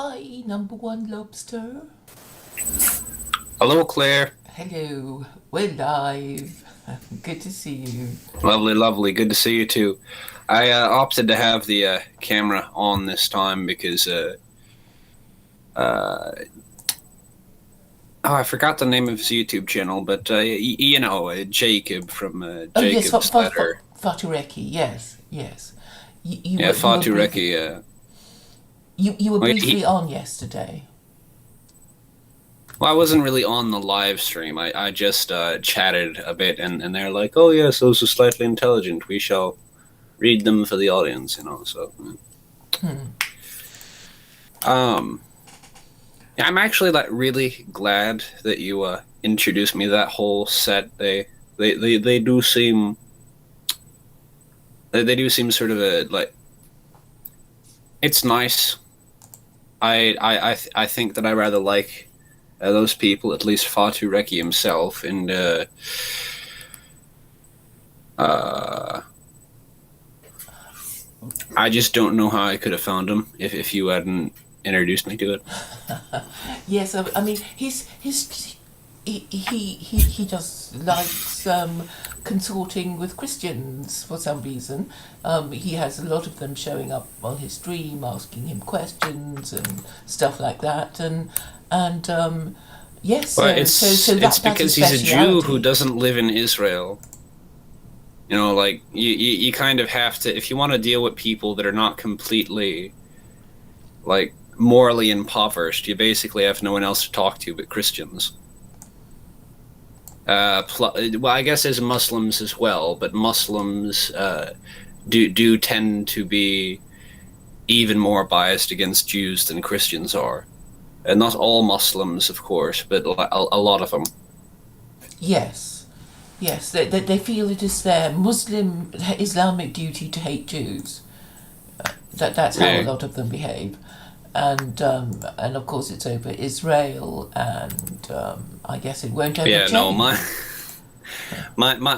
Hi, number one lobster. Hello, Claire. Hello, we're live. Good to see you. Lovely, lovely. Good to see you too. I opted to have the camera on this time because uh, I forgot the name of his YouTube channel, but Jacob from Oh yes, Jacob's Ladder. Fatureki. Yes, yes. Yeah, You were briefly Fatureki. you were Well, briefly on yesterday. I wasn't really on the live stream. I just chatted a bit, and they're like, "Oh yes, those are slightly intelligent. We shall read them for the audience." So. Hmm. Um, Yeah, I'm actually like really glad that you introduced me to that whole set. They do seem they do seem sort of a like it's nice. I think that I rather like those people, at least Fatu Reki himself, and uh, I just don't know how I could have found him if you hadn't introduced me to it. Yes, I mean he just likes consorting with Christians for some reason. He has a lot of them showing up on his stream, asking him questions and stuff like that, and yes, But so it's that's his because he's a Jew who speciality. doesn't live in Israel. Like you kind of have to, if you want to deal with people that are not completely like morally impoverished, you basically have no one else to talk to but Christians. Well, I guess there's Muslims as well, but Muslims do tend to be even more biased against Jews than Christians are, and not all Muslims, of course, but a lot of them. Yes, yes, they feel it is their Muslim Islamic duty to hate Jews. That's how a Yeah, lot of them behave, and of course it's over Israel, and I guess it won't ever yeah. No, my change.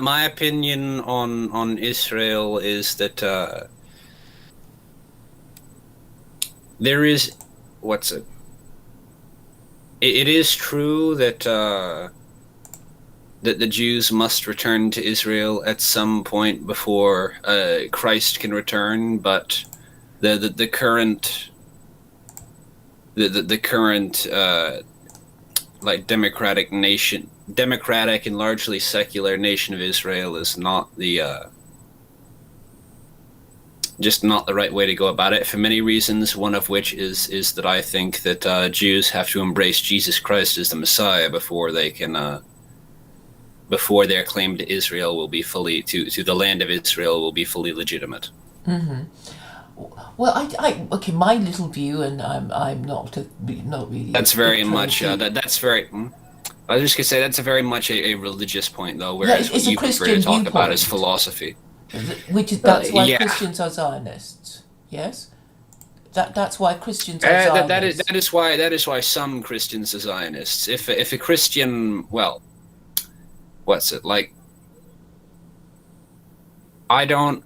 my opinion on Israel is that there is what's it? It is true that that the Jews must return to Israel at some point before Christ can return, but the current the current like democratic and largely secular nation of Israel is not the just not the right way to go about it for many reasons. One of which is that I think that Jews have to embrace Jesus Christ as the Messiah before they can before their claim to Israel will be fully to the land of Israel will be fully legitimate. Hmm. Well, okay, my little view, and I'm not really That's a very much crazy. that's very. I was just gonna say that's a very much a religious point though, Yeah, whereas what it's a you prefer to Christian talk about is viewpoint, philosophy. which is Well, that's why yeah, Christians are Zionists. Yes, that's why Christians are Zionists. that is why some Christians are Zionists. If a Christian, well, what's it like? I don't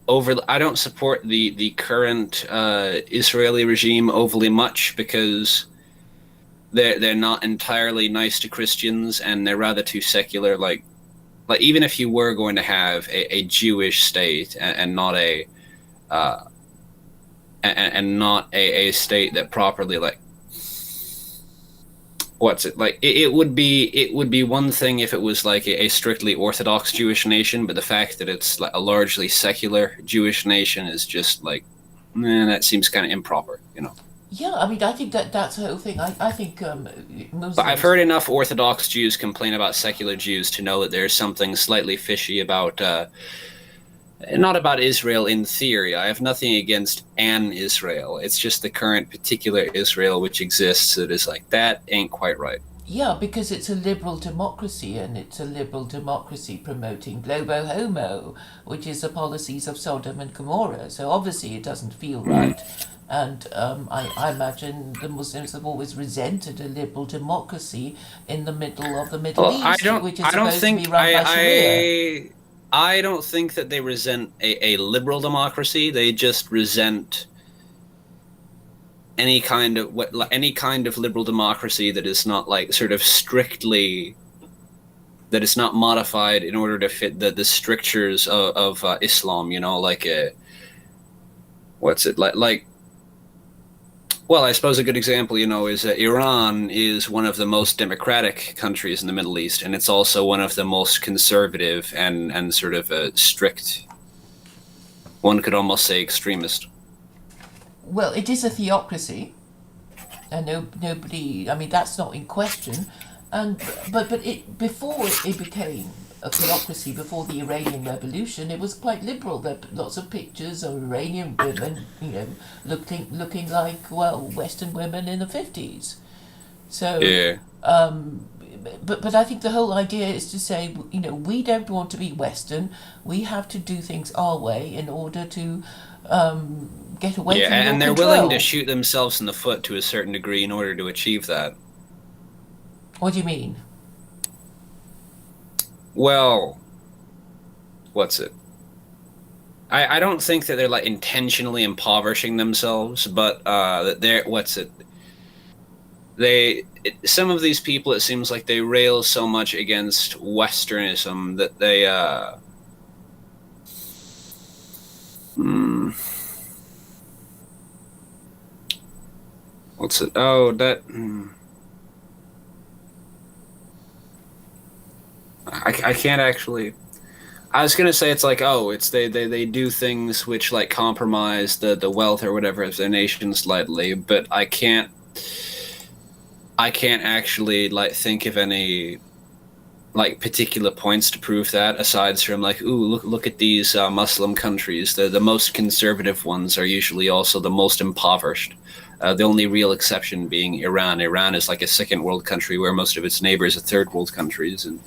support the current Israeli regime overly much because they're not entirely nice to Christians and they're rather too secular. Like even if you were going to have a Jewish state and not a uh, and not a state that properly like what's it like it would be one thing if it was like a strictly Orthodox Jewish nation, but the fact that it's like a largely secular Jewish nation is just like that seems kind of improper. Yeah, I mean, I think that's the whole thing. I think But I've Muslims. heard enough Orthodox Jews complain about secular Jews to know that there's something slightly fishy about not about Israel in theory. I have nothing against an Israel. It's just the current particular Israel which exists that is like that ain't quite right. Yeah, because it's a liberal democracy, and it's a liberal democracy promoting globo homo, which is the policies of Sodom and Gomorrah. So obviously it doesn't feel Mm. right. And I imagine the Muslims have always resented a liberal democracy in the middle of the Middle Well, East, which is I don't supposed to be think run by Sharia. I don't think that they resent a liberal democracy. They just resent any kind of liberal democracy that is not like sort of strictly, that is not modified in order to fit the strictures of Islam. You know, like what's it like? Well, I suppose a good example, you know, is that Iran is one of the most democratic countries in the Middle East, and it's also one of the most conservative and sort of strict. One could almost say extremist. Well, it is a theocracy, and nobody. I mean, that's not in question. And but it before it became a theocracy, before the Iranian Revolution, it was quite liberal. There are lots of pictures of Iranian women, you know, looking like, well, Western women in the 50s. So, Yeah. but I think the whole idea is to say, you know, we don't want to be Western. We have to do things our way in order to get away Yeah, from your and they're control. willing to shoot themselves in the foot to a certain degree in order to achieve that. What do you mean? Well, what's it? I don't think that they're like intentionally impoverishing themselves, but that they're what's it? Some of these people, it seems like they rail so much against Westernism that they hmm, what's it? Oh, that. I can't actually. I was gonna say it's like, oh, it's they do things which like compromise the wealth or whatever of their nation slightly, but I can't actually like think of any like particular points to prove that, aside from like, ooh, look at these Muslim countries. The most conservative ones are usually also the most impoverished. The only real exception being Iran. Iran is like a second world country where most of its neighbors are third world countries, and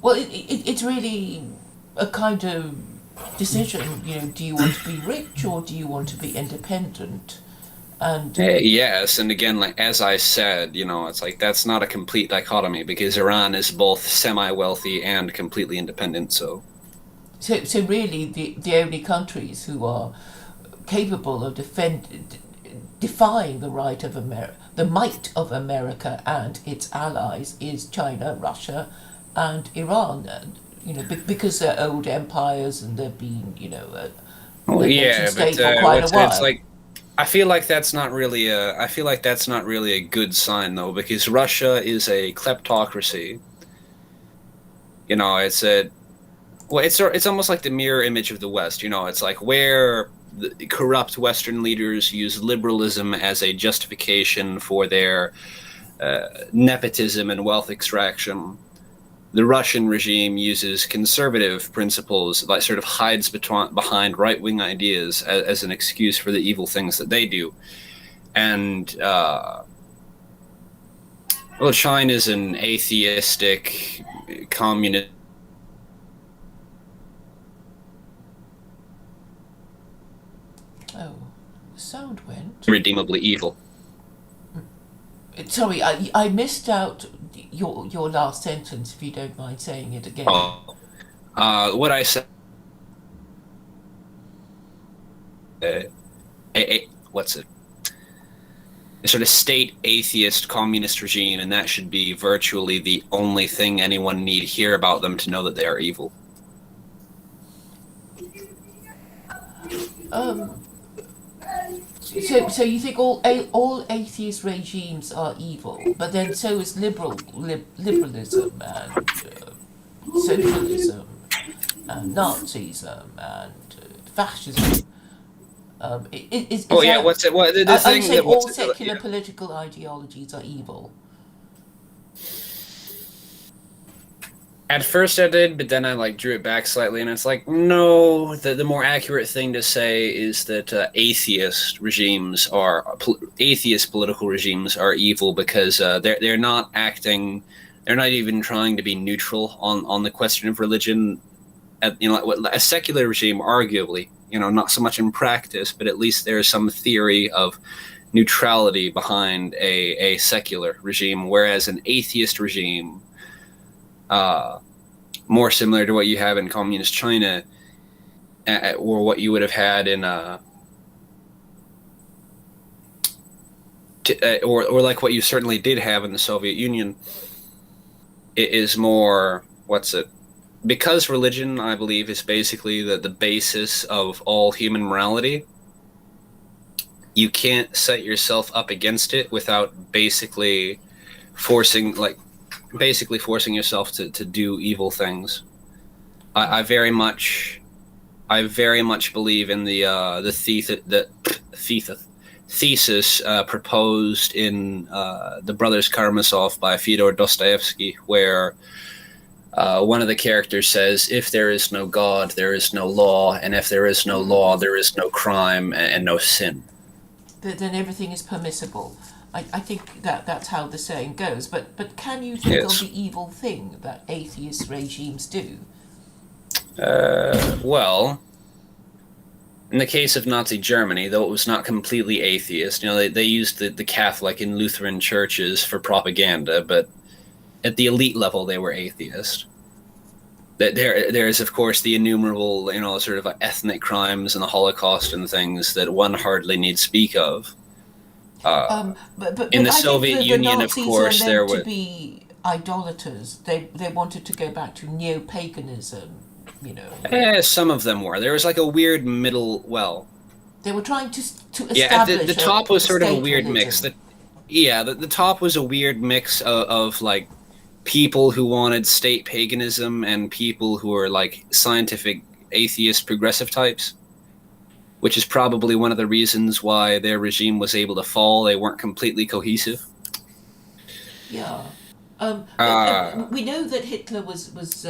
Well, it's really a kind of decision. You know, do you want to be rich or do you want to be independent? And yes, and again, like as I said, you know, it's like that's not a complete dichotomy because Iran is both semi-wealthy and completely independent. So so really, the only countries who are capable of defying the right of the might of America and its allies is China, Russia, and Iran. You know, because they're old empires and they've been, you know, well, a nation yeah, but state for quite a it's while. like I feel like that's not really a I feel like that's not really a good sign though because Russia is a kleptocracy. You know, it's almost like the mirror image of the West. You know, it's like where the corrupt Western leaders use liberalism as a justification for their nepotism and wealth extraction. The Russian regime uses conservative principles, like sort of hides behind right wing ideas as an excuse for the evil things that they do. And well, China's an atheistic communist. Oh, the sound went. Irredeemably evil. Sorry, I missed out your last sentence. If you don't mind saying it again. Oh, what I said, what's it? A sort of state atheist communist regime, and that should be virtually the only thing anyone need hear about them to know that they are evil. So you think all atheist regimes are evil, but then so is liberalism and socialism and Nazism and fascism. Is Oh yeah, that, what's it? What the are you thing saying that all what's it? secular Yeah. political ideologies are evil? At first I did, but then I like drew it back slightly, and it's like no. The more accurate thing to say is that atheist political regimes are evil because they're not acting, they're not even trying to be neutral on the question of religion. You know, like a secular regime, arguably, you know, not so much in practice, but at least there's some theory of neutrality behind a secular regime, whereas an atheist regime, uh, more similar to what you have in communist China, or what you would have had in or like what you certainly did have in the Soviet Union, it is more because religion, I believe, is basically the basis of all human morality. You can't set yourself up against it without forcing forcing yourself to do evil things. I very much believe in the thesis proposed in The Brothers Karamazov by Fyodor Dostoevsky, where one of the characters says, if there is no God, there is no law, and if there is no law, there is no crime and no sin. Then everything is permissible. I think that's how the saying goes. But can you think of the evil thing that atheist regimes do? Well, in the case of Nazi Germany, though it was not completely atheist, they used the Catholic and Lutheran churches for propaganda, but at the elite level, they were atheist. There is, of course, the innumerable, sort of ethnic crimes and the Holocaust and things that one hardly need speak of. But in the I Soviet think Union, Nazis of course, are there meant was to be idolaters. They wanted to go back to neo-paganism. Some of them were. There was like a weird middle. Well, they were trying to establish. The top was sort of a weird religion. mix. The top was a weird mix of like people who wanted state paganism and people who were like scientific atheist progressive types, which is probably one of the reasons why their regime was able to fall. They weren't completely cohesive. Yeah. We know that Hitler was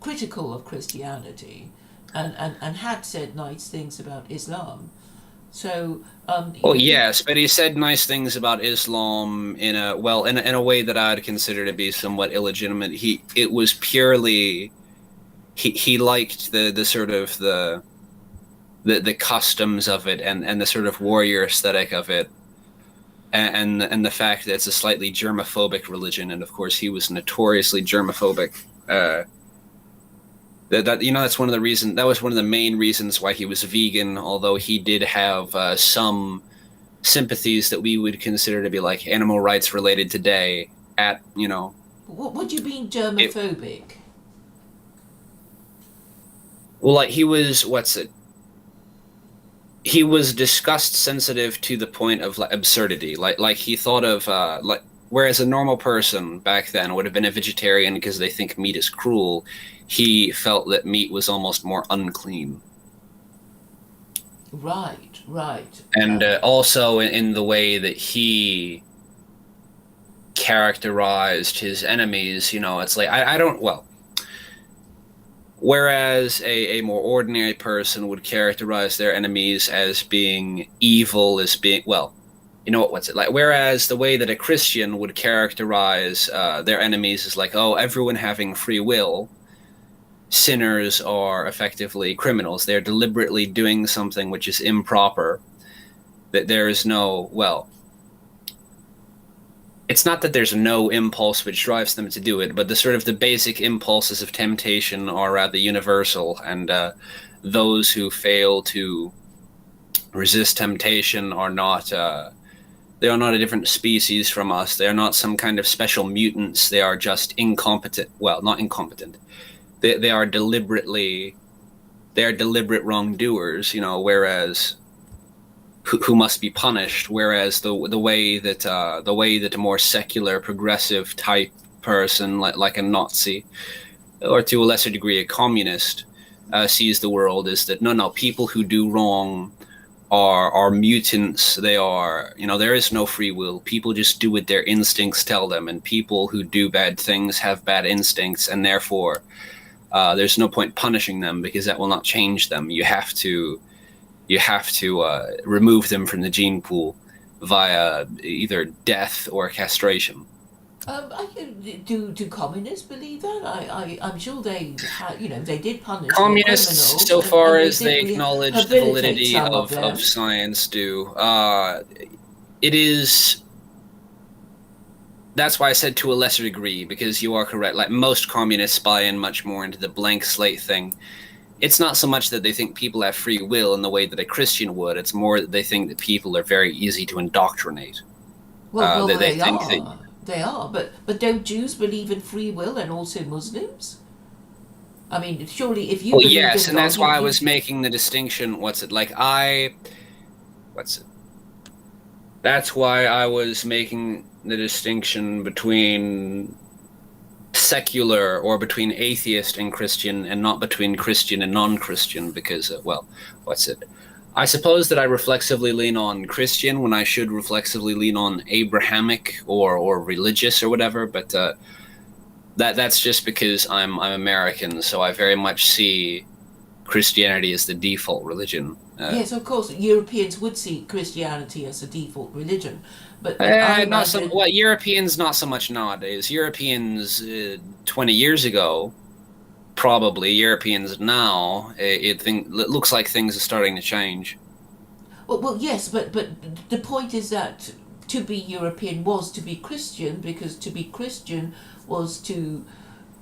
critical of Christianity and had said nice things about Islam. So, yes, but he said nice things about Islam in a way that I'd consider to be somewhat illegitimate. It was purely he liked the sort of the customs of it and the sort of warrior aesthetic of it, and the fact that it's a slightly germophobic religion, and of course he was notoriously germophobic. That's one of the reasons. That was one of the main reasons why he was vegan. Although he did have some sympathies that we would consider to be like animal rights related today. What do you mean germophobic? He was He was disgust sensitive to the point of absurdity. Like he thought of whereas a normal person back then would have been a vegetarian because they think meat is cruel. He felt that meat was almost more unclean. Right. And also in the way that he characterized his enemies, it's like, I don't, well, whereas a more ordinary person would characterize their enemies as being evil, as being, whereas the way that a Christian would characterize their enemies is like, oh, everyone having free will, sinners are effectively criminals. They're deliberately doing something which is improper. That there is it's not that there's no impulse which drives them to do it, but the sort of the basic impulses of temptation are rather universal, and those who fail to resist temptation are not they are not a different species from us. They are not some kind of special mutants. They are just incompetent. Well, not incompetent. They are deliberate wrongdoers, whereas who must be punished. Whereas the way that a more secular, progressive type person, like a Nazi, or to a lesser degree a communist, sees the world is that no, people who do wrong are mutants. They are, there is no free will. People just do what their instincts tell them, and people who do bad things have bad instincts, and therefore there's no point punishing them because that will not change them. You have to remove them from the gene pool via either death or castration. Do communists believe that? I'm sure they did punish communists, so far as they acknowledge the validity of science, do. It is. That's why I said to a lesser degree, because you are correct. Like most communists buy in much more into the blank slate thing. it's not so much that they think people have free will in the way that a Christian would. It's more that they think that people are very easy to indoctrinate. Well, They they think that. are. They are. But don't Jews believe in free will, and also Muslims? I mean, surely if you Well, believe yes, in and God, that's why I was making the distinction. What's it? That's why I was making the distinction between secular or between atheist and Christian, and not between Christian and non-Christian, because, well, what's it? I suppose that I reflexively lean on Christian when I should reflexively lean on Abrahamic or religious or whatever, but that's just because I'm American, so I very much see Christianity as the default religion. yes, of course, Europeans would see Christianity as a default religion, but I Not so. imagine. Well, Europeans not so much nowadays. Europeans 20 years ago, probably. Europeans now, it looks like things are starting to change. Well, yes, but the point is that to be European was to be Christian, because to be Christian was to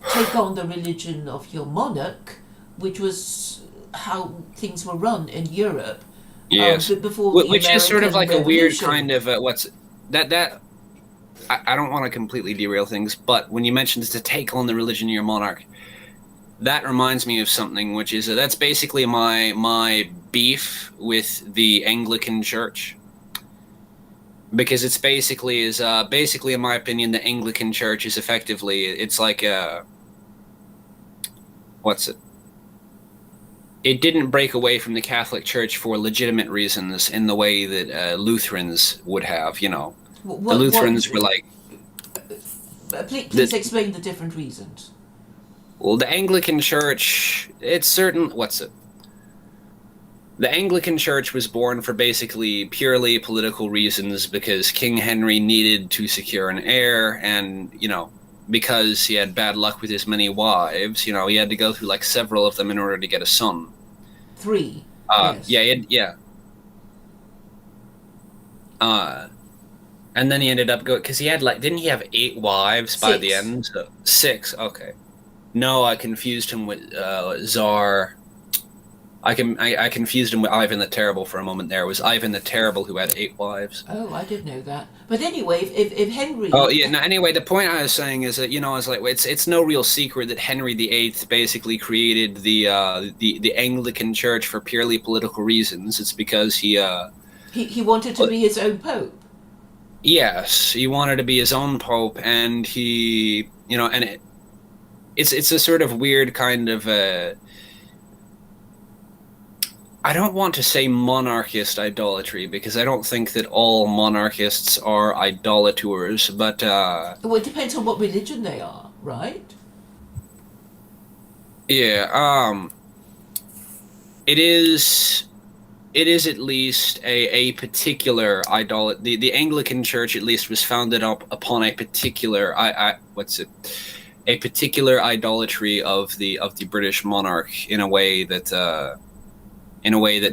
take on the religion of your monarch, which was how things were run in Europe. Yes, Before the which is sort of American like a weird Revolution. kind of what's that. I don't want to completely derail things, but when you mentioned to take on the religion of your monarch, that reminds me of something, which is that's basically my beef with the Anglican Church, because it's basically in my opinion the Anglican Church is effectively it's like what's it? It didn't break away from the Catholic Church for legitimate reasons in the way that Lutherans would have. The Lutherans were like. Please explain the different reasons. Well, the Anglican Church, it's certain. What's it? The Anglican Church was born for basically purely political reasons because King Henry needed to secure an heir, and because he had bad luck with his many wives, he had to go through like several of them in order to get a son. 3. Yes. Yeah. And then he ended up going because he had didn't he have 8 wives by the end? 6. Okay. No, I confused him with Tsar. I confused him with Ivan the Terrible for a moment there. It was Ivan the Terrible who had 8 wives. Oh, I didn't know that. But anyway, if Henry. Oh yeah. No. Anyway, the point I was saying is that it's no real secret that Henry VIII basically created the Anglican Church for purely political reasons. It's because he wanted to be his own pope. Yes, he wanted to be his own pope, and it's a sort of weird kind of I don't want to say monarchist idolatry, because I don't think that all monarchists are idolaters, but well, it depends on what religion they are, right? Yeah, it is at least a particular the Anglican Church at least was founded upon a particular a particular idolatry of the British monarch in a way that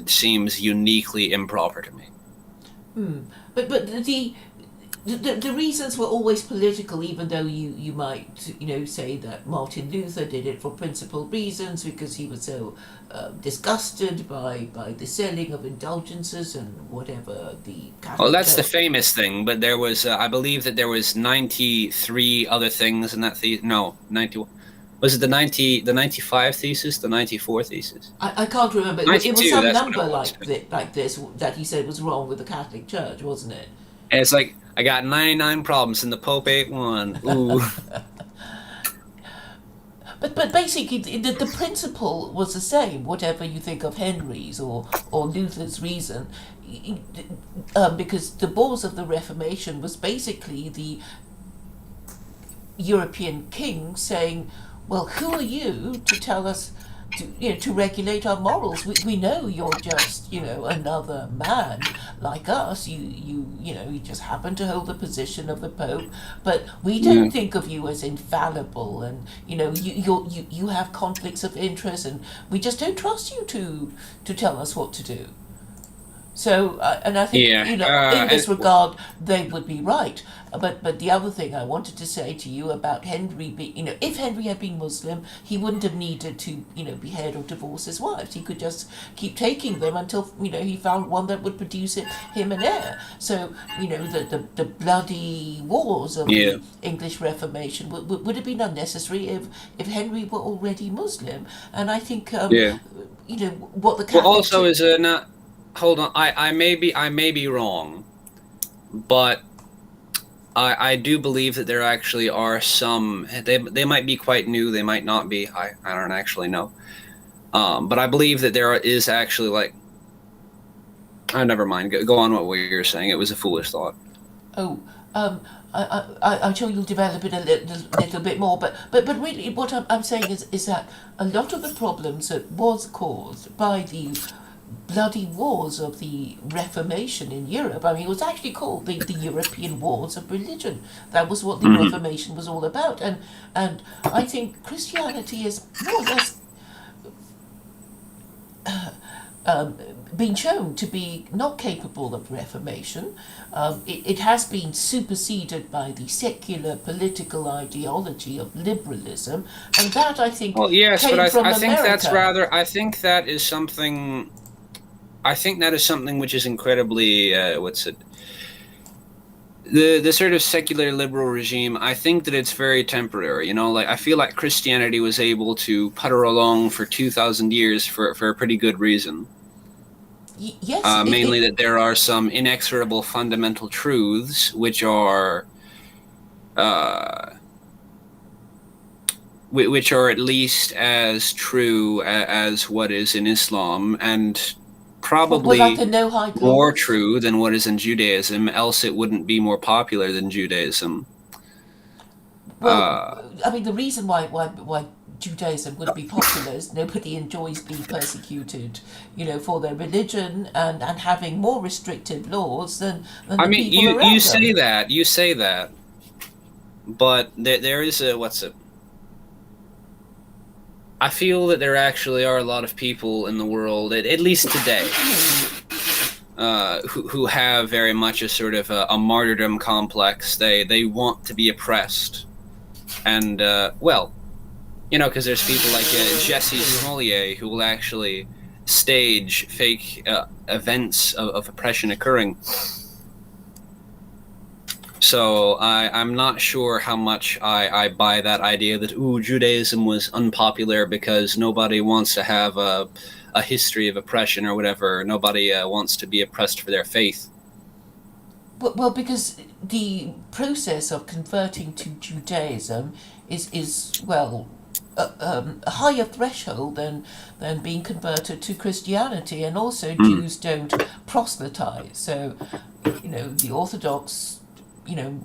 seems uniquely improper to me. But the reasons were always political, even though you might say that Martin Luther did it for principled reasons, because he was so disgusted by the selling of indulgences and whatever the Catholic. Well, that's the famous thing, but there was I believe that there was 93 other things in that 91. Was it the 95 thesis, the 94 thesis? I can't remember. 92, it was some that's number what it was. like this that he said was wrong with the Catholic Church, wasn't it? And it's like, I got 99 problems and the Pope ain't one. Ooh. But basically, the principle was the same, whatever you think of Henry's or Luther's reason, because the balls of the Reformation was basically the European king saying, well, who are you to tell us to regulate our morals? We know you're just another man like us. You just happen to hold the position of the Pope, but we don't think of you as infallible, and you have conflicts of interest, and we just don't trust you to tell us what to do. So, and I think, Yeah, in and this regard, they would be right. But the other thing I wanted to say to you about Henry, if Henry had been Muslim, he wouldn't have needed to, behead or divorce his wives. He could just keep taking them until, he found one that would produce him an heir. So, the bloody wars of yeah, the English Reformation would have been unnecessary if Henry were already Muslim. And I think, yeah. what the Well, Catholic also Church. is not. Hold on, I may be wrong, but I do believe that there actually are some. They might be quite new. They might not be. I don't actually know. But I believe that there is actually like. Oh, never mind. Go on. What you were saying. It was a foolish thought. Oh, um, I'm sure you'll develop it a little bit more, but really, what I'm saying is that a lot of the problems that was caused by the bloody wars of the Reformation in Europe. I mean, it was actually called the European Wars of Religion. That was what the Hmm. Reformation was all about, and I think Christianity is more or less um, been shown to be not capable of reformation. It has been superseded by the secular political ideology of liberalism, and that I think Well, yes, but came from I think that's America. rather. I think that is something. I think that is something which is incredibly. What's it? The sort of secular liberal regime. I think that it's very temporary. Like I feel like Christianity was able to putter along for 2,000 years for a pretty good reason. Yes, Mainly that there are some inexorable fundamental truths uh, which are at least as true as what is in Islam, and well, like probably the no hide more laws. true than what is in Judaism. Else, it wouldn't be more popular than Judaism. Well, Uh, I mean, the reason why Judaism would be popular is nobody enjoys being persecuted, for their religion and having more restrictive laws than I the mean, people you around say them. that, but there is a what's it? I feel that there actually are a lot of people in the world, at least today, who have very much a sort of a martyrdom complex. They want to be oppressed, and well, because there's people like Jesse Smollett who will actually stage fake events of oppression occurring. So I'm not sure how much I buy that idea that Judaism was unpopular because nobody wants to have a history of oppression or whatever. Nobody wants to be oppressed for their faith. Well, because the process of converting to Judaism is well a higher threshold than being converted to Christianity, and also Mm. Jews don't proselytize. So, the Orthodox, you know,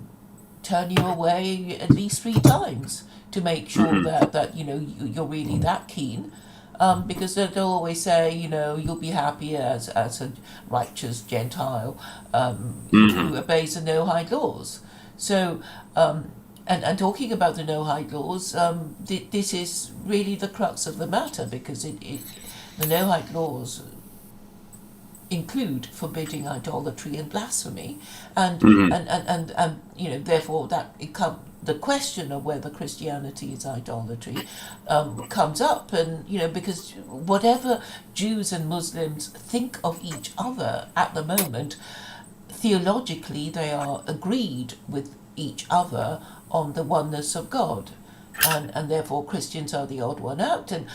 turn you away at least 3 times to make sure Hmm. that you're really that keen. Because they'll always say, you'll be happy as a righteous Gentile, who Hmm. obeys the no hide laws. So, and talking about the no hide laws, this is really the crux of the matter, because the no hide laws include forbidding idolatry and blasphemy, and Hmm. therefore that the question of whether Christianity is idolatry comes up, and because whatever Jews and Muslims think of each other at the moment, theologically they are agreed with each other on the oneness of God. And therefore Christians are the odd one out, and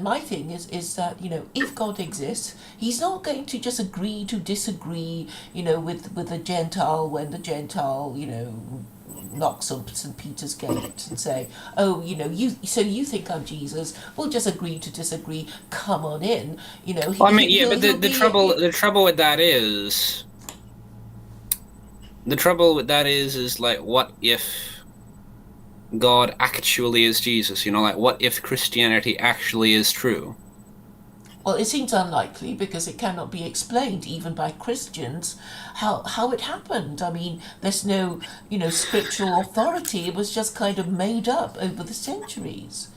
my thing is that if God exists, He's not going to just agree to disagree with the Gentile when the Gentile knocks on St. Peter's gate and say, oh, you think I'm Jesus, we'll just agree to disagree, come on in. Well, I mean, yeah, but He'll the be trouble with that is like, what if God actually is Jesus? Like, what if Christianity actually is true? well, it seems unlikely, because it cannot be explained even by Christians how it happened. I mean, there's no scriptural authority. It was just kind of made up over the centuries.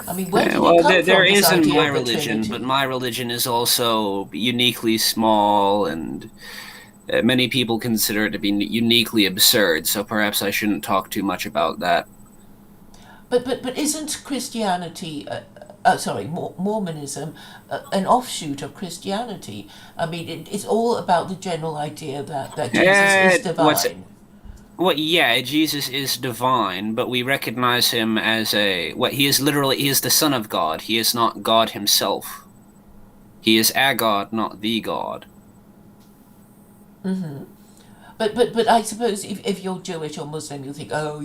I mean, where Yeah, did it well, come there from, this is in idea my of the religion, but Trinity? my religion is also uniquely small, and many people consider it to be uniquely absurd. So perhaps I shouldn't talk too much about that. But isn't Christianity, sorry, Mormonism, an offshoot of Christianity? I mean, it's all about the general idea that Jesus is What's divine. Well, yeah, Jesus is divine, but we recognize him as he is literally, he is the Son of God. He is not God himself. He is a God, not the God. But I suppose if you're Jewish or Muslim, you think, oh,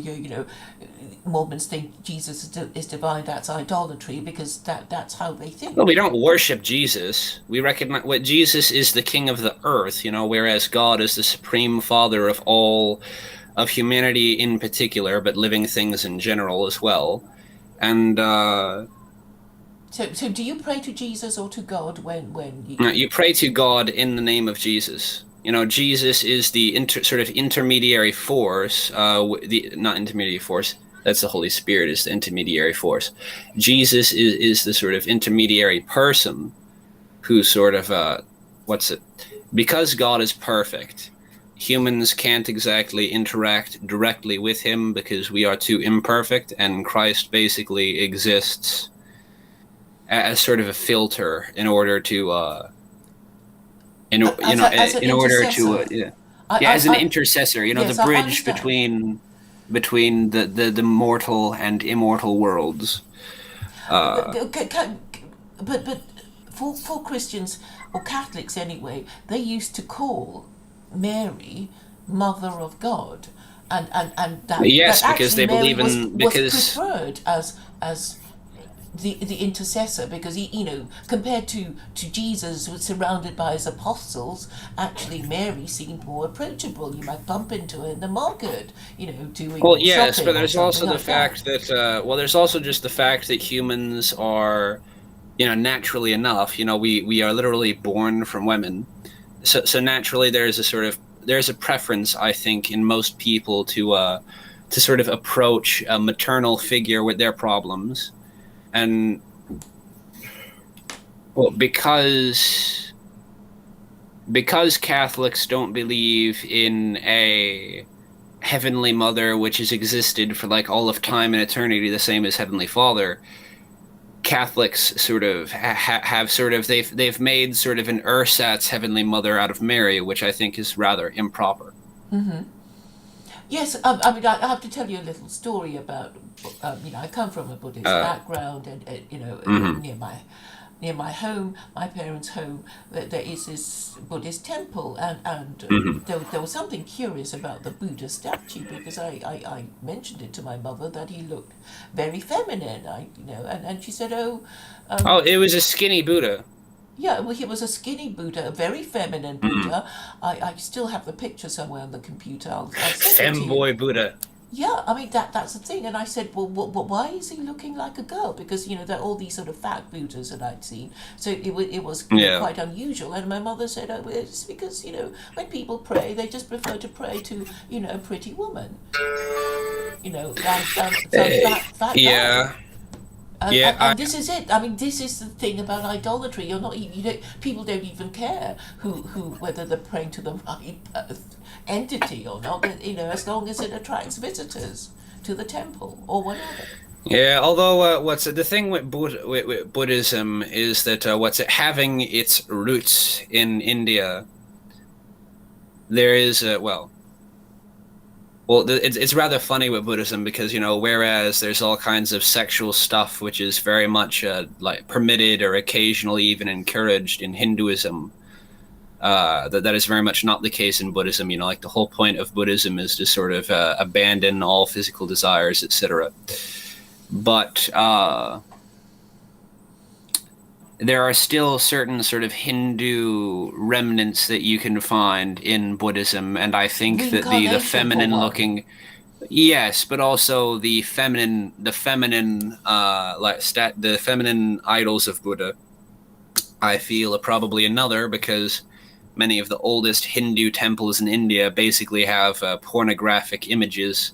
Mormons think Jesus is divine. That's idolatry because that's how they Well, we think. don't worship Jesus. We recognize what Jesus is the king of the earth, whereas God is the supreme father of all of humanity in particular, but living things in general as well. And So do you pray to Jesus or to God when you pray to God in the name of Jesus. Jesus is the sort of intermediary force. The not intermediary force. That's the Holy Spirit is the intermediary force. Jesus is the sort of intermediary person who sort of what's it? Because God is perfect, humans can't exactly interact directly with him because we are too imperfect, and Christ basically exists as sort of a filter in order to as an in order to intercessor? yeah, I, yeah, as an I, I intercessor, the yes, I bridge understand. between the mortal and immortal worlds. But, uh but for Christians or Catholics anyway, they used to call Mary Mother of God, and that yes, because actually they Mary believe was in was because preferred as the intercessor, because he, compared to Jesus, who was surrounded by his apostles, actually Mary seemed more approachable. You might bump into her in the market, doing well, your yes, but shopping or there's something also the like fact that. that there's also just the fact that humans are, naturally enough, we are literally born from women. So naturally there's a preference, I think, in most people to sort of approach a maternal figure with their problems. And well, because Catholics don't believe in a heavenly mother which has existed for like all of time and eternity, the same as heavenly father. Catholics sort of have sort of they've made sort of an ersatz heavenly mother out of Mary, which I think is rather improper. Yes, I mean, I have to tell you a little story about. I come from a Buddhist Uh, background, and mhm, near my home, my parents' home, there is this Buddhist temple, and mhm. there was something curious about the Buddha statue, because I mentioned it to my mother that he looked very feminine. And she said, "Oh, Oh, um, it was a skinny Buddha. yeah, well, he was a skinny Buddha, a very feminine Mhm. Buddha. I still have the picture somewhere on the computer. I'll send it to you." Femboy Buddha. Yeah, I mean that's the thing, and I said, well, why is he looking like a girl? Because there are all these sort of fat Buddhas that I'd seen, so it was Yeah. quite unusual. And my mother said, oh, it's because when people pray, they just prefer to pray to a pretty woman, than some Uh, fat guy. yeah. And, Yeah. and, and this is it. I mean, this is the thing about idolatry. You're not. You don't. People don't even care who whether they're praying to the right entity or not. As long as it attracts visitors to the temple or whatever. Yeah, although what's the thing with, with Buddhism is that what's it having its roots in India. There is it's rather funny with Buddhism because whereas there's all kinds of sexual stuff which is very much like permitted or occasionally even encouraged in Hinduism, that is very much not the case in Buddhism. Like the whole point of Buddhism is to sort of abandon all physical desires, etc. But there are still certain sort of Hindu remnants that you can find in Buddhism, and I think that the Reincarnation for feminine one. looking, yes, but also the feminine idols of Buddha, I feel are probably another because many of the oldest Hindu temples in India basically have pornographic images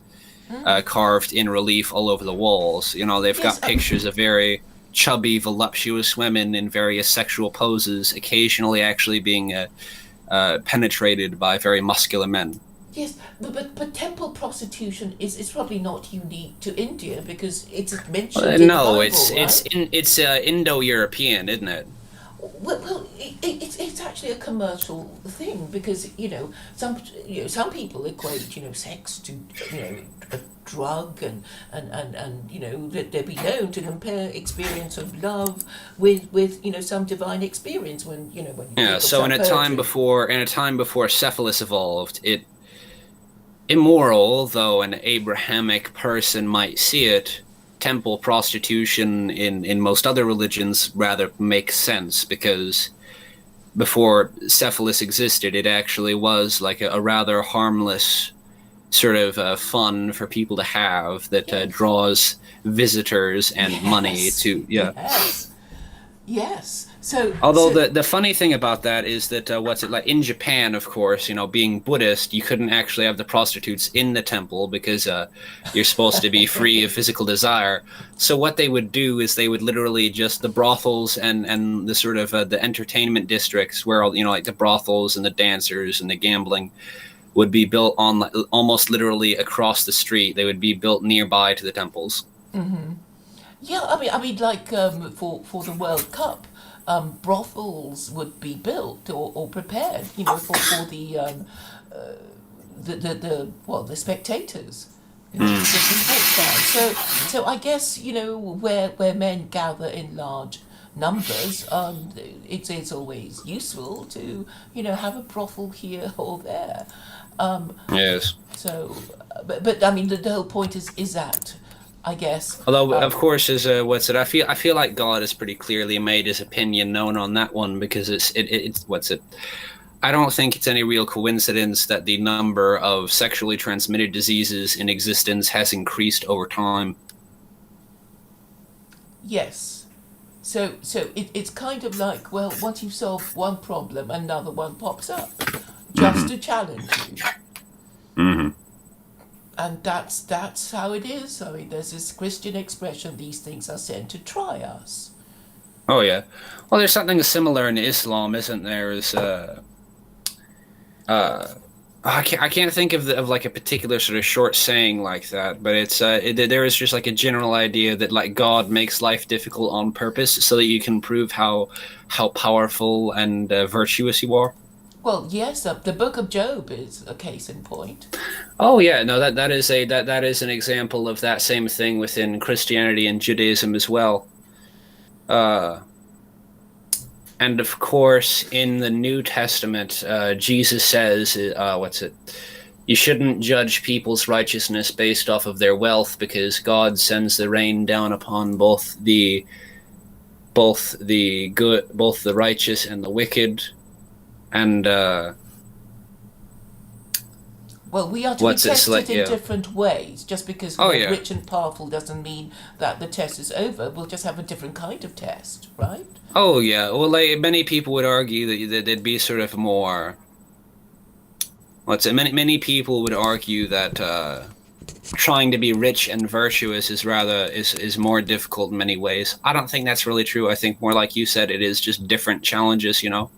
carved in relief all over the walls. You know, they've Yes, got pictures of very chubby, voluptuous women in various sexual poses, occasionally actually being penetrated by very muscular men. yes, but temple prostitution is probably not unique to India because it's mentioned in the No, Bible, right? it's Indo-European, isn't it? Well, it's actually a commercial thing because some people equate sex to a drug and that they be known to compare experience of love with some divine experience when you Yeah. think of So some poetry. in a time before Cephalus evolved, it immoral, though an Abrahamic person might see it, temple prostitution in most other religions rather makes sense because before Cephalus existed, it actually was like a rather harmless sort of fun for people to have that Yes, draws visitors and money yes, to, yeah. yes, yes. So Although so the funny thing about that is that what's it like in Japan, of course, you know, being Buddhist, you couldn't actually have the prostitutes in the temple because you're supposed to be free of physical desire. So what they would do is they would literally just the brothels and the sort of the entertainment districts where all like the brothels and the dancers and the gambling would be built on almost literally across the street. They would be built nearby to the temples. yeah, I mean, like for the World Cup, brothels would be built or prepared, for the spectators, the sports fans. So I guess where men gather in large numbers, it's always useful to have a brothel here or there. Um, Yes. so, but I mean the whole point is that I guess. Although, of course, as what's it? I feel like God has pretty clearly made his opinion known on that one because it's what's it? I don't think it's any real coincidence that the number of sexually transmitted diseases in existence has increased over time. Yes. So it's kind of like, well, once you solve one problem, another one pops up, just to challenge you. Mm-hmm. And that's how it is. I mean, there's this Christian expression: these things are sent to try us. Oh yeah. Well, there's something similar in Islam, isn't there? Is uh, I can't think of like a particular sort of short saying like that, but there is just like a general idea that like God makes life difficult on purpose so that you can prove how powerful and virtuous you are. Well, yes, the Book of Job is a case in point. Oh yeah, no, that is an example of that same thing within Christianity and Judaism as well. Uh, and of course, in the New Testament, Jesus says, "What's it? You shouldn't judge people's righteousness based off of their wealth, because God sends the rain down upon both the good, both the righteous and the wicked." And Well, we are to be what's it? tested Like, in yeah. different ways. Just because Oh we're yeah. rich and powerful doesn't mean that the test is over. We'll just have a different kind of test, right? Oh yeah. Well, like many people would argue that they'd be sort of more. What's it? Many people would argue that trying to be rich and virtuous is more difficult in many ways. I don't think that's really true. I think more like you said, it is just different challenges. You know,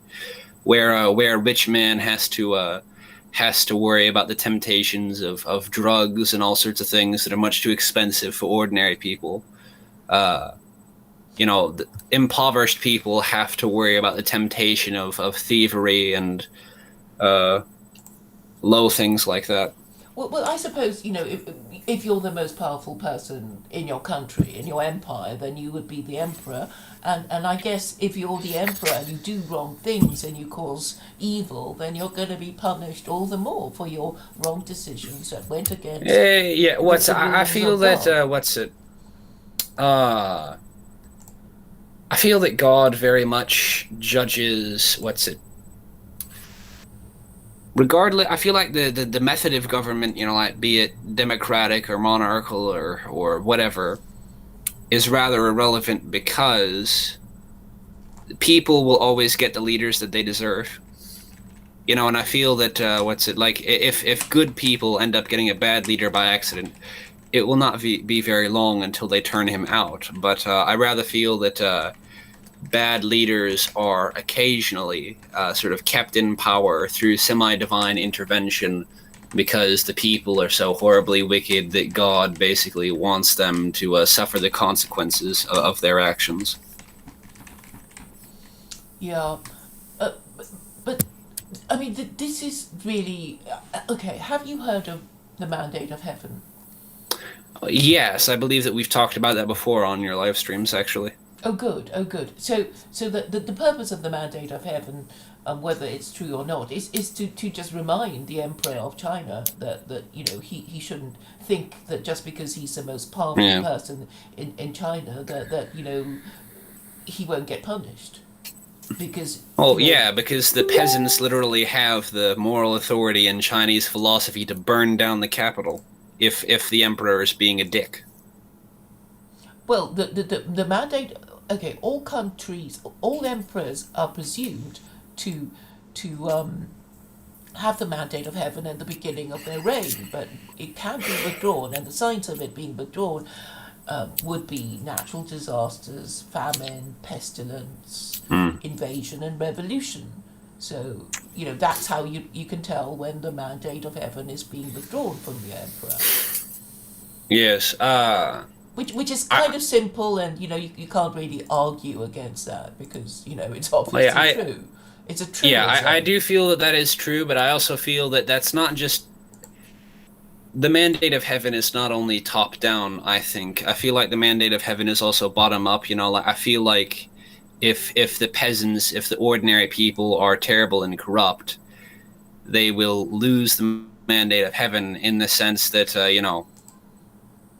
where a rich man has to worry about the temptations of drugs and all sorts of things that are much too expensive for ordinary people. Uh, the impoverished people have to worry about the temptation of thievery and uh, low things like that. Well, I suppose if you're the most powerful person in your country, in your empire, then you would be the emperor. And I guess if you're the emperor and you do wrong things and you cause evil, then you're going to be punished all the more for your wrong decisions that went against Yeah, the I rulings feel of that God. what's it? Uh, I feel that God very much judges what's it regardless. I feel like the method of government, like be it democratic or monarchical or whatever, is rather irrelevant because people will always get the leaders that they deserve. And I feel that if good people end up getting a bad leader by accident, it will not be very long until they turn him out. But I rather feel that bad leaders are occasionally sort of kept in power through semi-divine intervention because the people are so horribly wicked that God basically wants them to suffer the consequences of their actions. Yeah, but I mean, this is really okay. Have you heard of the mandate of heaven? Yes, I believe that we've talked about that before on your live streams, actually. Oh, good. Oh, good. So the purpose of the mandate of heaven, whether it's true or not, is to just remind the emperor of China that he shouldn't think that just because he's the most powerful Yeah. person in China that he won't get punished because Oh, yeah, because the peasants literally have the moral authority in Chinese philosophy to burn down the capital if the emperor is being a dick. well the mandate. Okay, all countries, all emperors are presumed to to have the mandate of heaven at the beginning of their reign, but it can be withdrawn, and the signs of it being withdrawn would be natural disasters, famine, pestilence, Hmm. invasion, and revolution. So, that's how you can tell when the mandate of heaven is being withdrawn from the emperor. Yes. Which is I, kind of simple, and you can't really argue against that because it's well, yeah, obviously true. It's a I truism. do feel that that is true, but I also feel that that's not just the mandate of heaven is not only top down. I feel like the mandate of heaven is also bottom up. Like I feel like if the peasants, if the ordinary people are terrible and corrupt, they will lose the mandate of heaven in the sense that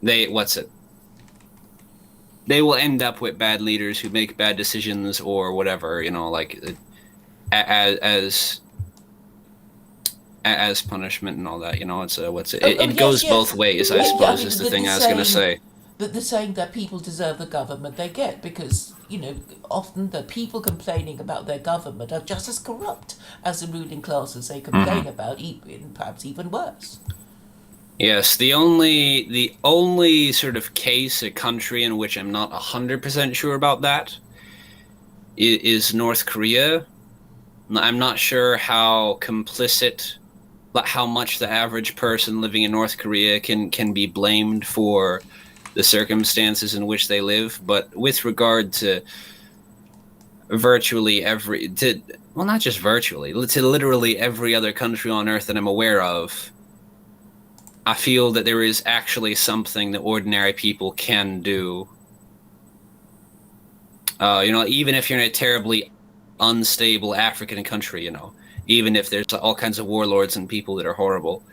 they what's it they will end up with bad leaders who make bad decisions or whatever, like as as punishment and all that. It's what's it? Oh, It, oh it yes, goes both yes. ways, I Yeah, I suppose, mean is the the thing I was gonna saying say. the saying that people deserve the government they get because often the people complaining about their government are just as corrupt as the ruling classes they complain Hmm. about, perhaps even worse. Yes, the only sort of case, a country in which I'm not 100% sure about that is North Korea. I'm not sure how complicit, like how much the average person living in North Korea can be blamed for the circumstances in which they live. But with regard to virtually every, to well, not just virtually, to literally every other country on Earth that I'm aware of, I feel that there is actually something that ordinary people can do. Even if you're in a terribly unstable African country, even if there's all kinds of warlords and people that are horrible.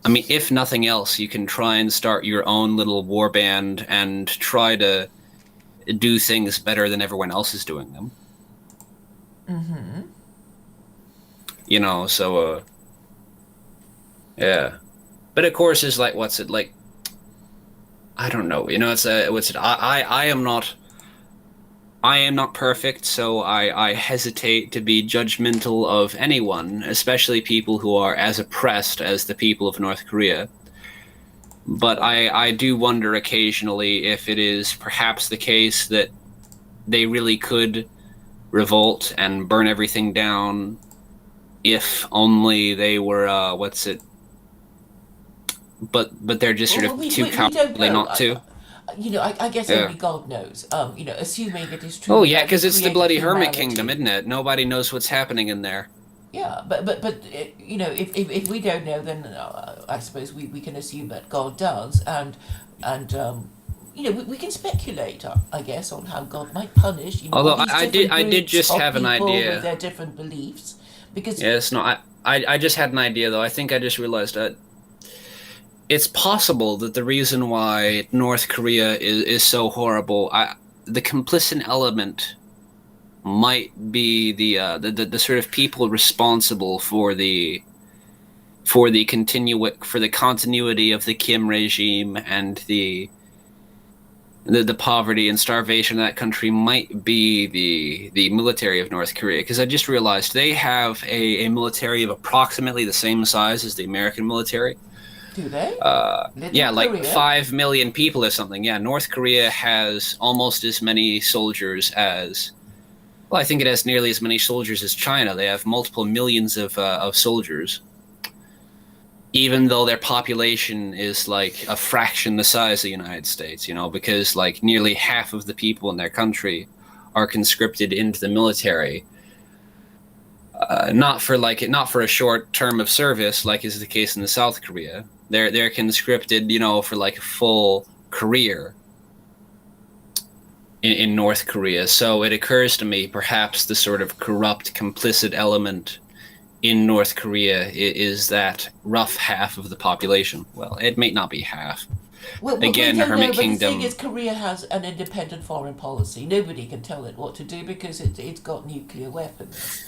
I mean, if nothing else, you can try and start your own little war band and try to do things better than everyone else is doing them. Mm-hmm. So yeah. But of course, it's like, what's it like? I don't know. It's what's it? I am not perfect, so I hesitate to be judgmental of anyone, especially people who are as oppressed as the people of North Korea. But I do wonder occasionally if it is perhaps the case that they really could revolt and burn everything down if only they were what's it? But they're just sort Well, of too we don't cowardly know. not to. I guess Yeah. only God knows. Assuming it is Oh true yeah, that He because it's the created bloody Hermit Kingdom, humanity. isn't it? Nobody knows what's happening in there. Yeah, but if we don't know, then I suppose we can assume that God does, and we can speculate, I guess, on how God might punish all Although I, these I did different I did groups just of have an people with idea. their different beliefs, because Yes, no, I just had an idea though. I think I just realized that it's possible that the reason why North Korea is so horrible, the complicit element might be the sort of people responsible for the continuity of the Kim regime and the poverty and starvation of that country might be the military of North Korea. Because I just realized they have a military of approximately the same size as the American military. Do they? Yeah, Little like Korea? 5 million people or something. Yeah, North Korea has almost as many soldiers as. Well, I think it has nearly as many soldiers as China. They have multiple millions of soldiers, even though their population is like a fraction the size of the United States, because like nearly half of the people in their country are conscripted into the military, not for a short term of service like is the case in the South Korea. They're conscripted, for like a full career in North Korea. So it occurs to me perhaps the sort of corrupt, complicit element in North Korea is that rough half of the population. Well, it may not be half. Well, Again, we don't Hermit know, but the thing Kingdom. is, Korea has an independent foreign policy. Nobody can tell it what to do because it's got nuclear weapons.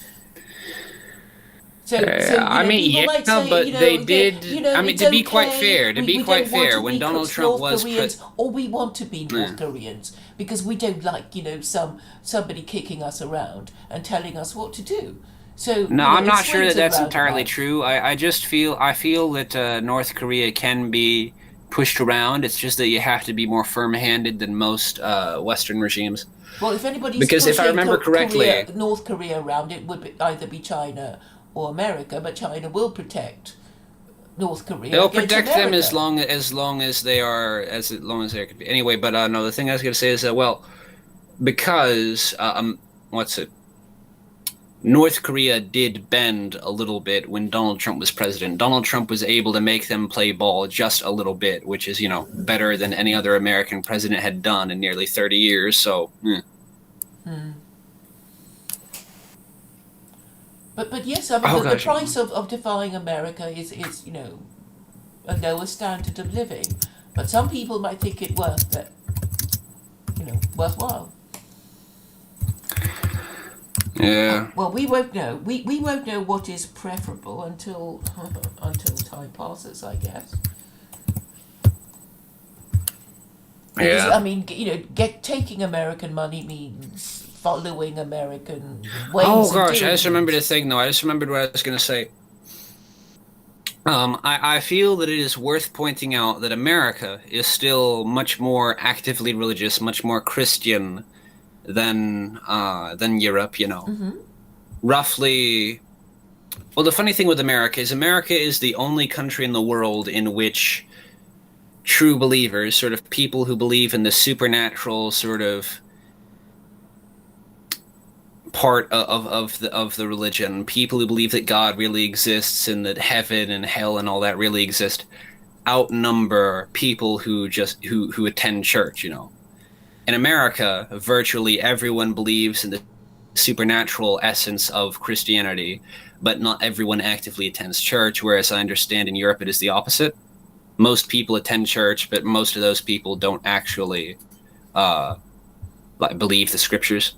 So I mean, people yeah, might say, but they did. I mean, it's to be quite okay. fair, We don't want to when be Donald Trump North was Koreans, or we want to be Yeah. North Koreans because we don't like somebody kicking us around and telling us what to do. So No, I'm it not sure swings that that's and entirely roundabouts. true. I feel that North Korea can be pushed around. It's just that you have to be more firm-handed than most Western regimes. Well, if anybody's Because if I pushing remember Korea, correctly, North Korea around, it would either be China or America. But China will protect North Korea they'll against protect them America. as long as they are as long as they could be. Anyway, but no, the thing I was going to say is that because what's it? North Korea did bend a little bit when Donald Trump was president. Donald Trump was able to make them play ball just a little bit, which is, better than any other American president had done in nearly 30 years. So, Hmm. But yes, I mean oh the gosh, price of defying America is a lower standard of living. But some people might think it worthwhile. yeah, Well, we won't know. We won't know what is preferable until until time passes, I guess. Because yeah. I mean, taking American money means following American Oh ways of gosh, I doing just remembered a things. thing though. I just remembered what I was going to say. I feel that it is worth pointing out that America is still much more actively religious, much more Christian than Europe. Mm-hmm. Roughly. Well, the funny thing with America is the only country in the world in which true believers, sort of people who believe in the supernatural sort of part of the religion, people who believe that God really exists and that heaven and hell and all that really exist, outnumber people who attend church. In America, virtually everyone believes in the supernatural essence of Christianity, but not everyone actively attends church. Whereas I understand in Europe it is the opposite. Most people attend church, but most of those people don't actually uh, believe the scriptures.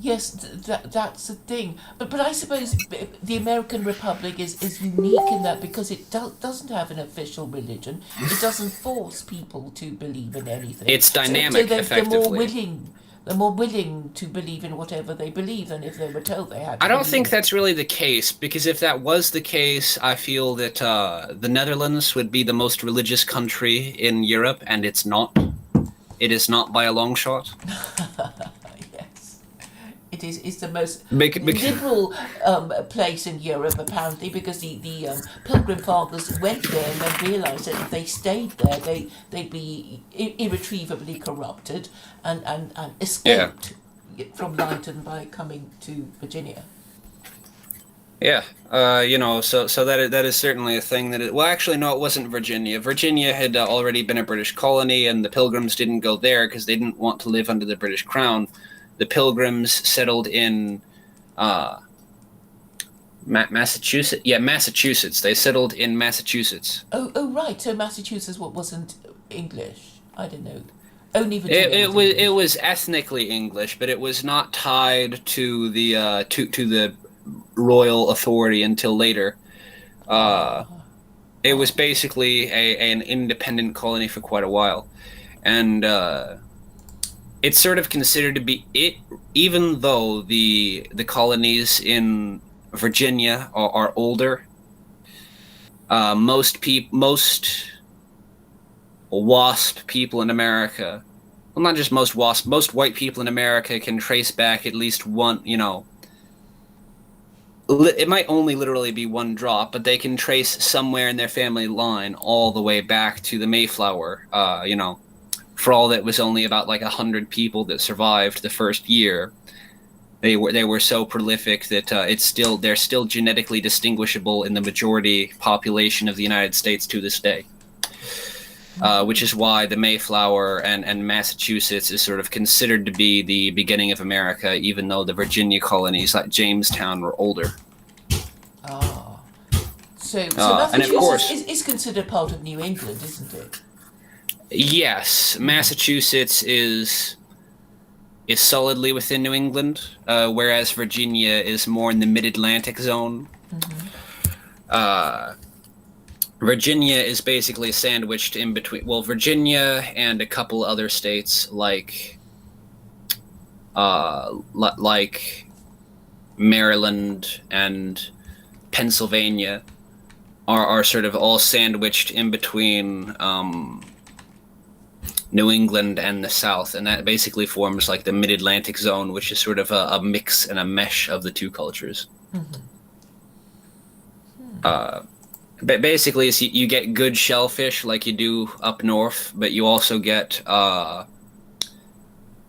Yes, that's the thing. But I suppose the American Republic is unique in that because it doesn't have an official religion. It doesn't force people to believe in anything. It's So dynamic, they're more effectively. willing. They're more willing to believe in whatever they believe than if they were told they had I to don't believe in think it. that's really the case, because if that was the case, I feel that the Netherlands would be the most religious country in Europe, and it's not. It is not by a long shot. Yes. It's the most Bec- bec- liberal place in Europe, apparently, because the Pilgrim Fathers went there and then realised that if they stayed there, they'd be irretrievably corrupted and yeah, escaped from London by coming to Virginia. yeah. So that is certainly a thing well, actually, no, it wasn't Virginia. Virginia had already been a British colony, and the Pilgrims didn't go there because they didn't want to live under the British Crown. The Pilgrims settled in uh, Massachusetts. Yeah, Massachusetts. They settled in Massachusetts. Oh, right. So Massachusetts wasn't English. I don't know. Only It, Virginia it was was it English. was ethnically English, but it was not tied to the royal authority until later. Uh, Ah, it was ah. basically an independent colony for quite a while. and it's sort of considered to be it, even though the colonies in Virginia are older. Most WASP people in America, well, not just most WASP, most white people in America can trace back at least one, it might only literally be one drop, but they can trace somewhere in their family line all the way back to the Mayflower. For all that was only about like 100 people that survived the first year, they were so prolific that they're still genetically distinguishable in the majority population of the United States to this day. Which is why the Mayflower and Massachusetts is sort of considered to be the beginning of America, even though the Virginia colonies like Jamestown were older. Ah. So Massachusetts and of course, is considered part of New England, isn't it? Yes, Massachusetts is solidly within New England, whereas Virginia is more in the mid-Atlantic zone. Mm-hmm. Virginia is basically sandwiched in between. Well, Virginia and a couple other states like Maryland and Pennsylvania are sort of all sandwiched in between New England and the South, and that basically forms like the mid-Atlantic zone, which is sort of a mix and a mesh of the two cultures. Mm-hmm. But basically, you get good shellfish like you do up north, but you also get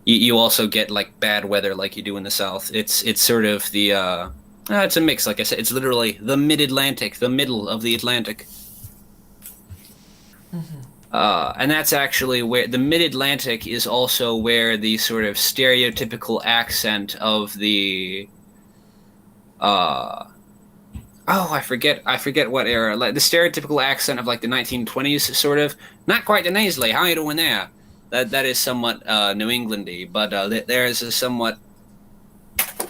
you also get like bad weather like you do in the South. It's sort of the it's a mix. Like I said, it's literally the mid-Atlantic, the middle of the Atlantic. Mm-hmm. And that's actually where the mid-Atlantic is also where the sort of stereotypical accent of the I forget what era. Like the stereotypical accent of like the 1920s, sort of. Not quite the nasally. How you doing there? That is somewhat New Englandy, but there is a somewhat.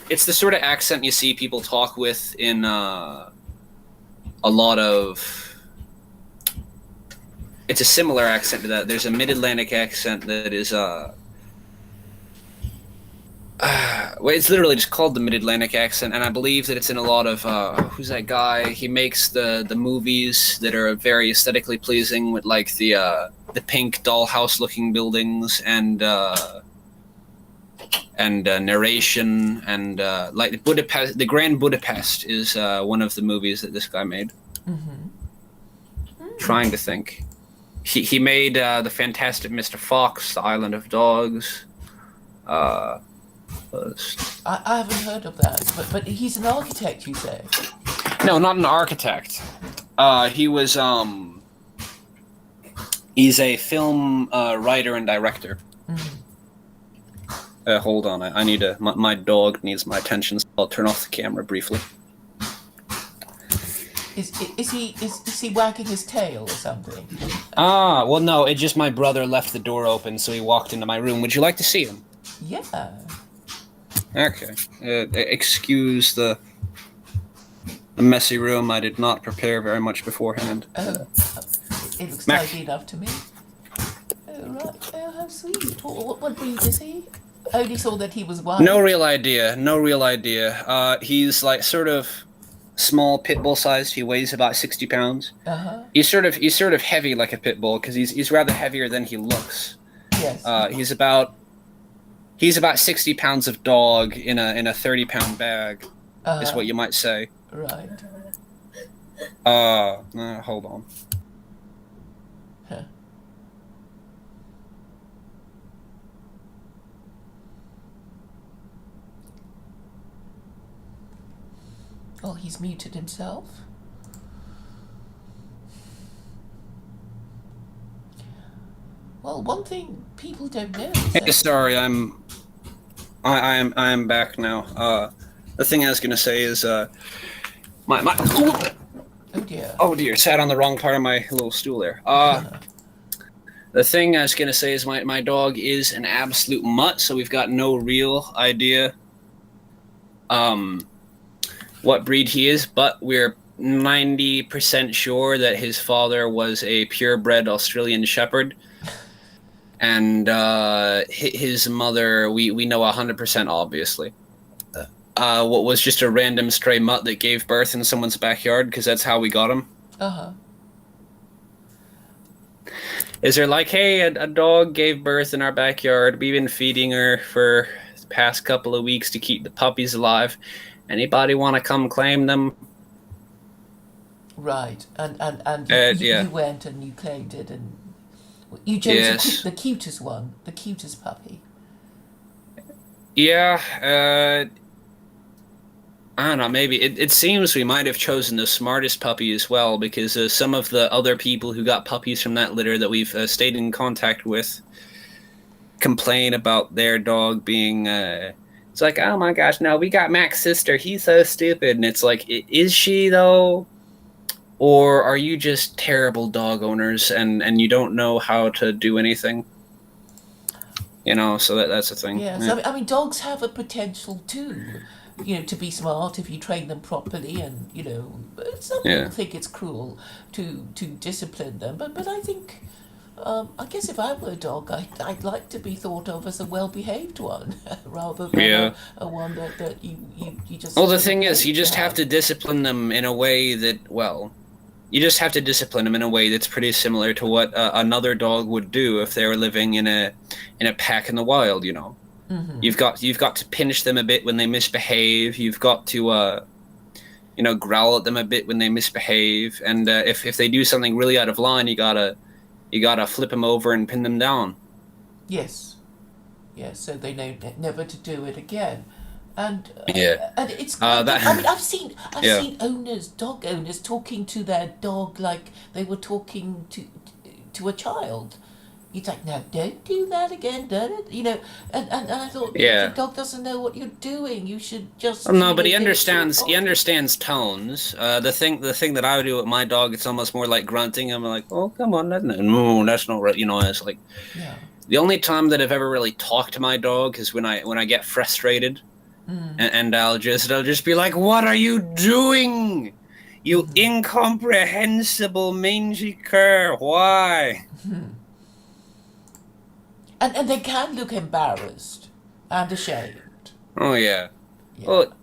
It's the sort of accent you see people talk with in a lot of. It's a similar accent to that. There's a mid-Atlantic accent that is well, it's literally just called the Mid-Atlantic accent, and I believe that it's in a lot of who's that guy? He makes the movies that are very aesthetically pleasing with like the pink dollhouse-looking buildings and narration and like Budapest. The Grand Budapest is one of the movies that this guy made. Mm-hmm. Trying to think, he made the Fantastic Mr. Fox, The Island of Dogs. I haven't heard of that, but he's an architect, you say? No, not an architect. He was he's a film writer and director. Mm-hmm. Hold on, I need my dog needs my attention, so I'll turn off the camera briefly. Is he wagging his tail or something? Well, no, it just my brother left the door open, so he walked into my room. Would you like to see him? Yeah. Okay. Excuse the messy room. I did not prepare very much beforehand. Oh, it looks tidy enough to me. Oh, right. Oh, how sweet. What breed is he? I only saw that he was white. No real idea. He's like sort of small pit bull sized. He weighs about 60 pounds. Uh-huh. He's sort of heavy like a pit bull because he's rather heavier than he looks. Yes. He's about 60 pounds of dog in a 30-pound bag, is what you might say. Right. Hold on. Huh. Oh, he's muted himself. Well, one thing people don't know is Hey, sorry, I am back now. The thing I was gonna say is my oh dear, sat on the wrong part of my little stool there. The thing I was gonna say is my dog is an absolute mutt, so we've got no real idea what breed he is, but we're 90% sure that his father was a purebred Australian Shepherd. and his mother, we know 100% obviously. What was just a random stray mutt that gave birth in someone's backyard, because that's how we got him. Uh-huh. Is there like, hey, a dog gave birth in our backyard. We've been feeding her for the past couple of weeks to keep the puppies alive. Anybody want to come claim them? Right. And Yeah. you went and you claimed it, and you chose Yes. the cutest one, the cutest puppy. Yeah. I don't know. Maybe it seems we might have chosen the smartest puppy as well, because some of the other people who got puppies from that litter that we've stayed in contact with complain about their dog being. It's like, oh my gosh, no, we got Mac's sister. He's so stupid, and it's like, is she though? Or are you just terrible dog owners and you don't know how to do anything? So that's the thing. Yes, Yeah. I mean, dogs have a potential too, to be smart if you train them properly, and some Yeah. people think it's cruel to discipline them, but I think, I guess if I were a dog, I'd like to be thought of as a well-behaved one, rather than Yeah. a one that you just. Well, the sort of thing is, hate you just have to discipline them in a way that, well, you just have to discipline them in a way that's pretty similar to what another dog would do if they were living in a pack in the wild. Mm-hmm. You've got to pinch them a bit when they misbehave. You've got to growl at them a bit when they misbehave. And if they do something really out of line, you gotta flip them over and pin them down. Yes, so they know never to do it again. And Yeah. and it's that- I mean, I've seen Yeah. dog owners talking to their dog like they were talking to a child. It's like, no, don't do that again, don't it? And I thought, Yeah. the dog doesn't know what you're doing. You should just. No, but he get it understands. off. He understands tones. The thing that I would do with my dog, it's almost more like grunting. I'm like, oh, come on, no, that's not right. It's like Yeah. the only time that I've ever really talked to my dog is when I get frustrated, and I'll just be like, what are you doing? You incomprehensible mangy cur! Why? And they can look embarrassed and ashamed. Oh yeah. Yeah. Well,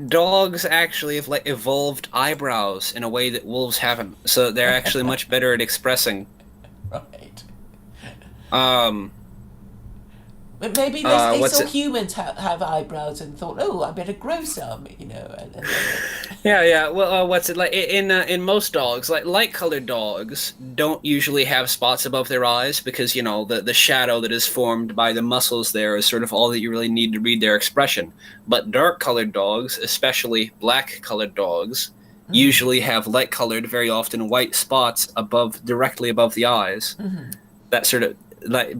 dogs actually have evolved eyebrows in a way that wolves haven't, so they're actually much better at expressing. Right. But maybe they saw humans have eyebrows and thought, oh, I better grow some, And Yeah. Well, what's it like in most dogs? Like light-colored dogs don't usually have spots above their eyes because the shadow that is formed by the muscles there is sort of all that you really need to read their expression. But dark-colored dogs, especially black-colored dogs, usually have light-colored, very often white spots directly above the eyes. That sort of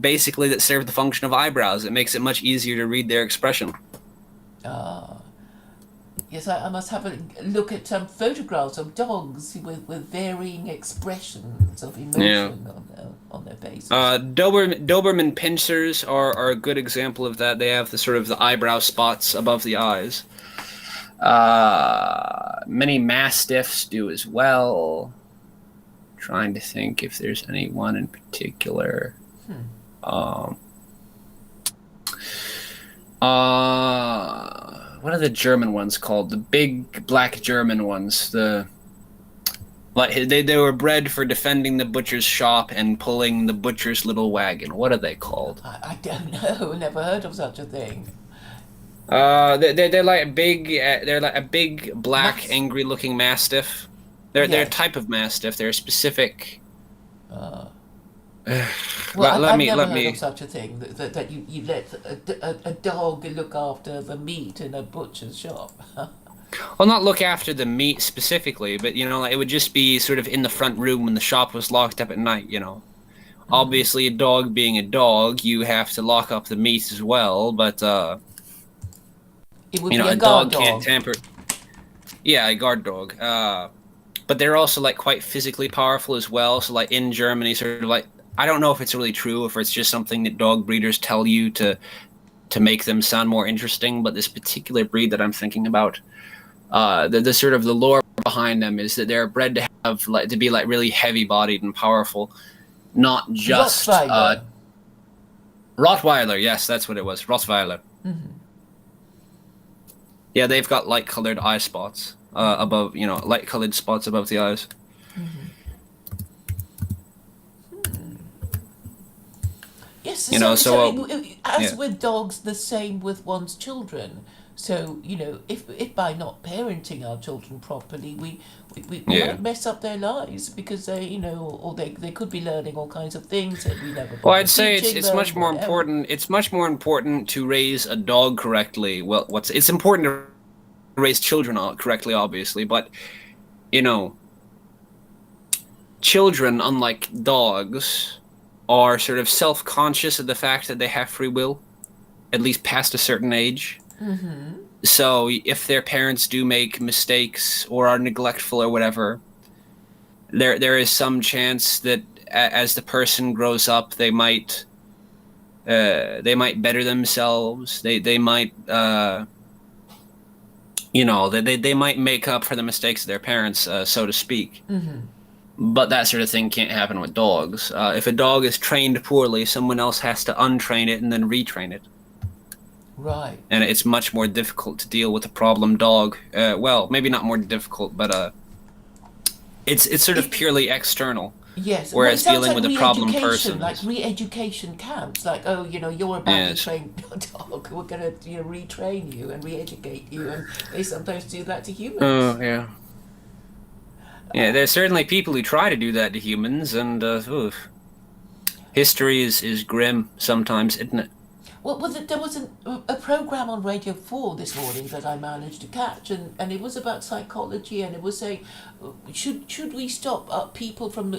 basically that serve the function of eyebrows. It makes it much easier to read their expression. Yes, I must have a look at some photographs of dogs with varying expressions of emotion on their faces. Doberman Pinschers are a good example of that. They have the sort of the eyebrow spots above the eyes. Many Mastiffs do as well. Trying to think if there's any one in particular. What are the German ones called? The big black German ones. They were bred for defending the butcher's shop and pulling the butcher's little wagon. What are they called? I don't know. Never heard of such a thing. They're like a big. They're like a big black angry looking mastiff. They're a type of mastiff. They're a specific. I've never heard of such a thing, that you let a dog look after the meat in a butcher's shop. Well, not look after the meat specifically, but it would just be sort of in the front room when the shop was locked up at night. Obviously, a dog being a dog, you have to lock up the meat as well. But it would be a a dog guard can't tamper. Yeah, a guard dog. But they're also quite physically powerful as well. So in Germany, sort of I don't know if it's really true, if it's just something that dog breeders tell you to make them sound more interesting. But this particular breed that I'm thinking about, the sort of the lore behind them is that they're bred to have to be really heavy bodied and powerful, not just Rottweiler, yes, that's what it was. Rottweiler. Mm-hmm. Yeah, they've got light-colored eye spots above, light-colored spots above the eyes. Mm-hmm. Yes, You know, so so as yeah. with dogs, the same with one's children. So, if by not parenting our children properly, we Yeah. might mess up their lives because or they could be learning all kinds of things that we never Well, bother I'd say it's teaching it's them, much more whatever. important. It's much more important to raise a dog correctly. Well, it's important to raise children correctly, obviously, but you know, children, unlike dogs, are sort of self-conscious of the fact that they have free will, at least past a certain age. Mm-hmm. So if their parents do make mistakes or are neglectful or whatever, there is some chance that as the person grows up, they might better themselves. They might they might make up for the mistakes of their parents, so to speak. Mm-hmm. But that sort of thing can't happen with dogs. If a dog is trained poorly, someone else has to untrain it and then retrain it. Right. And it's much more difficult to deal with a problem dog. Well, maybe not more difficult, but it's sort of It purely external. Yes. Well, it Whereas sounds dealing like with a problem re-education, person like is re-education camps. Like, oh, you're a badly yes. trained dog. We're gonna, retrain you and re-educate you, and they sometimes do that to Oh humans. yeah. Yeah, there's certainly people who try to do that to humans, and oof. History is grim sometimes, isn't it? Well, there was a program on Radio 4 this morning that I managed to catch, and it was about psychology, and it was saying, should we stop people from,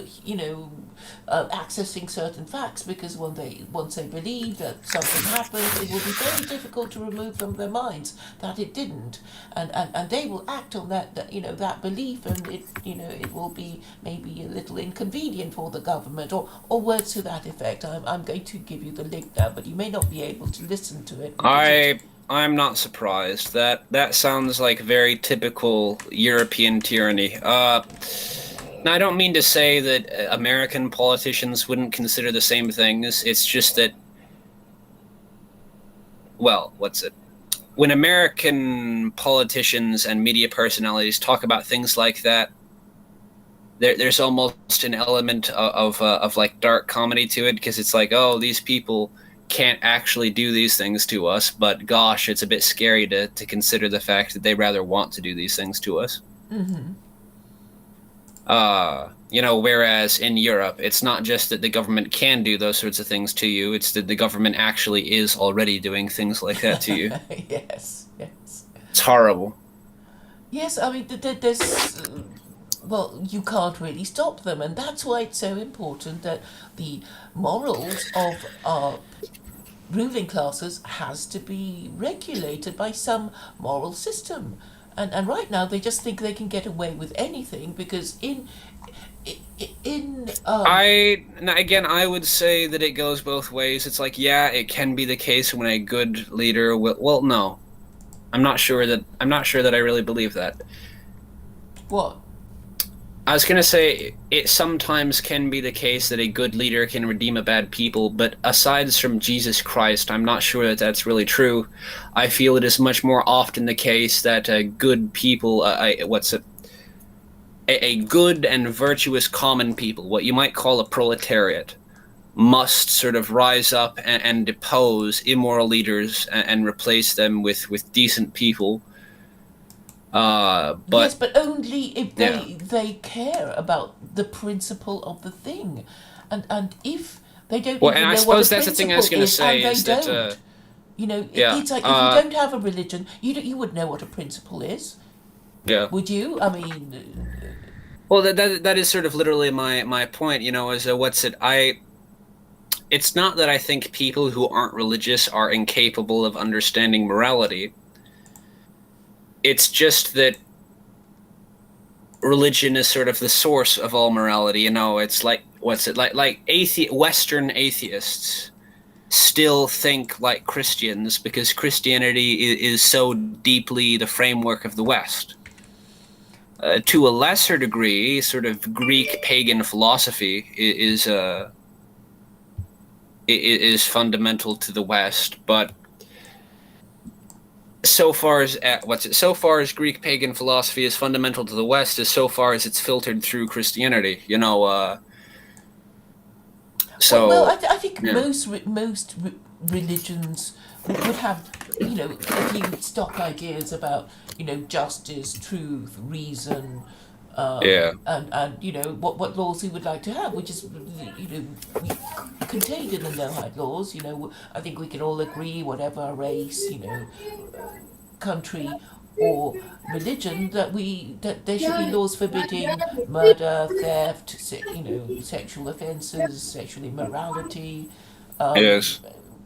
accessing certain facts because once they believe that something happened, it will be very difficult to remove from their minds that it didn't, and they will act on that belief, and it will be maybe a little inconvenient for the government, or words to that effect. I'm going to give you the link now, but you may not be able to listen to it because it. I'm not surprised. That sounds like very typical European tyranny. Now I don't mean to say that American politicians wouldn't consider the same things. It's just that, well, what's it? When American politicians and media personalities talk about things like that, there's almost an element of like dark comedy to it because it's like, oh, these people can't actually do these things to us, but gosh, it's a bit scary to consider the fact that they rather want to do these things to us. Mm-hmm. Whereas in Europe, it's not just that the government can do those sorts of things to you, it's that the government actually is already doing things like that to you. Yes, yes. It's horrible. Yes, I mean, there's. Well, you can't really stop them, and that's why it's so important that the morals of our ruling classes has to be regulated by some moral system. And right now they just think they can get away with anything because in I would say that it goes both ways. It's like, yeah, it can be the case when a good leader will. Well, no, I'm not sure that I really believe that. what. I was gonna say it sometimes can be the case that a good leader can redeem a bad people, but aside from Jesus Christ, I'm not sure that that's really true. I feel it is much more often the case that good people, a good and virtuous common people, what you might call a proletariat, must sort of rise up and depose immoral leaders and replace them with decent people. Yes, But but only if yeah. they care about the principle of the thing, and if they don't Well, and even I know what a suppose that's the thing I was principle going to is, and say they is that, don't. yeah, It's like if you don't have a religion, you would know what a principle is, yeah. would you? I mean, Well, that is sort of literally my point. Is what's it? It's not that I think people who aren't religious are incapable of understanding morality. It's just that religion is sort of the source of all morality. It's like what's it like Western atheists still think like Christians because Christianity is so deeply the framework of the West. To a lesser degree, sort of Greek pagan philosophy is is fundamental to the West, but so far as so far as Greek pagan philosophy is fundamental to the West, as so far as it's filtered through Christianity. Well, So I think yeah, most religions would have, a few stock ideas about, justice, truth, reason, yeah, and what laws we would like to have, which is, contained in the no-hide laws. I think we can all agree, whatever race, country or religion, that there should be laws forbidding murder, theft, sexual offences, sexual immorality, um, yes,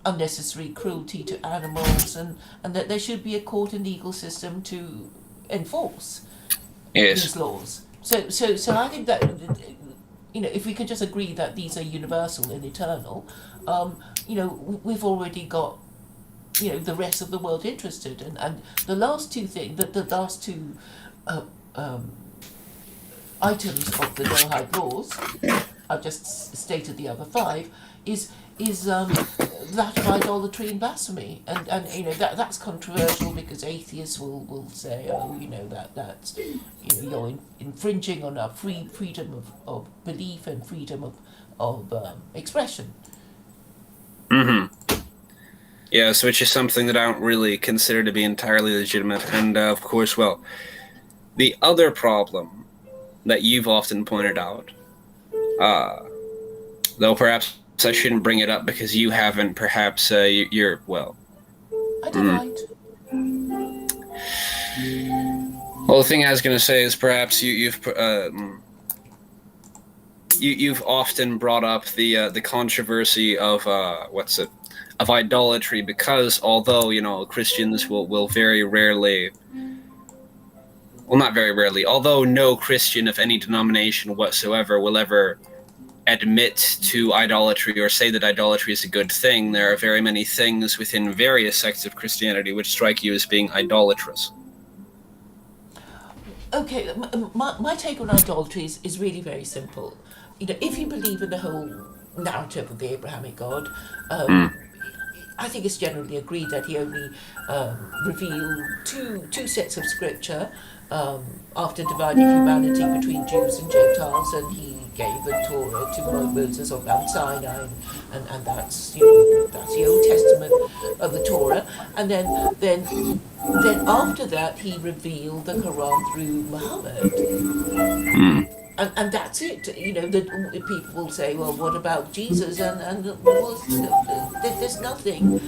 unnecessary cruelty to animals, and that there should be a court and legal system to enforce yes, these laws. So I think that, if we can just agree that these are universal and eternal, we've already got, the rest of the world interested. And the last two things, the last two uh, um, items of the no-hide laws, I've just stated the other five, is that of idolatry and blasphemy, and that's controversial because atheists will say, oh, that's, you're infringing on our freedom of belief and freedom of expression. yes, which is something that I don't really consider to be entirely legitimate. And of course, well, the other problem that you've often pointed out, uh, though perhaps I shouldn't bring it up because you haven't, perhaps you're well. I don't. Well, the thing I was going to say is perhaps you've often brought up the controversy of of idolatry, because although Christians will very rarely, well, not very rarely, although no Christian of any denomination whatsoever will ever admit to idolatry or say that idolatry is a good thing, there are very many things within various sects of Christianity which strike you as being idolatrous. Okay, my take on idolatry is really very simple. If you believe in the whole narrative of the Abrahamic God, Mm. I think it's generally agreed that he only revealed two sets of scripture after dividing humanity between Jews and Gentiles, and he gave the Torah to Moses on Mount Sinai, and that's that's the Old Testament of the Torah, and then after that he revealed the Quran through Muhammad. And that's it. The people will say, well, what about Jesus? And well, there's nothing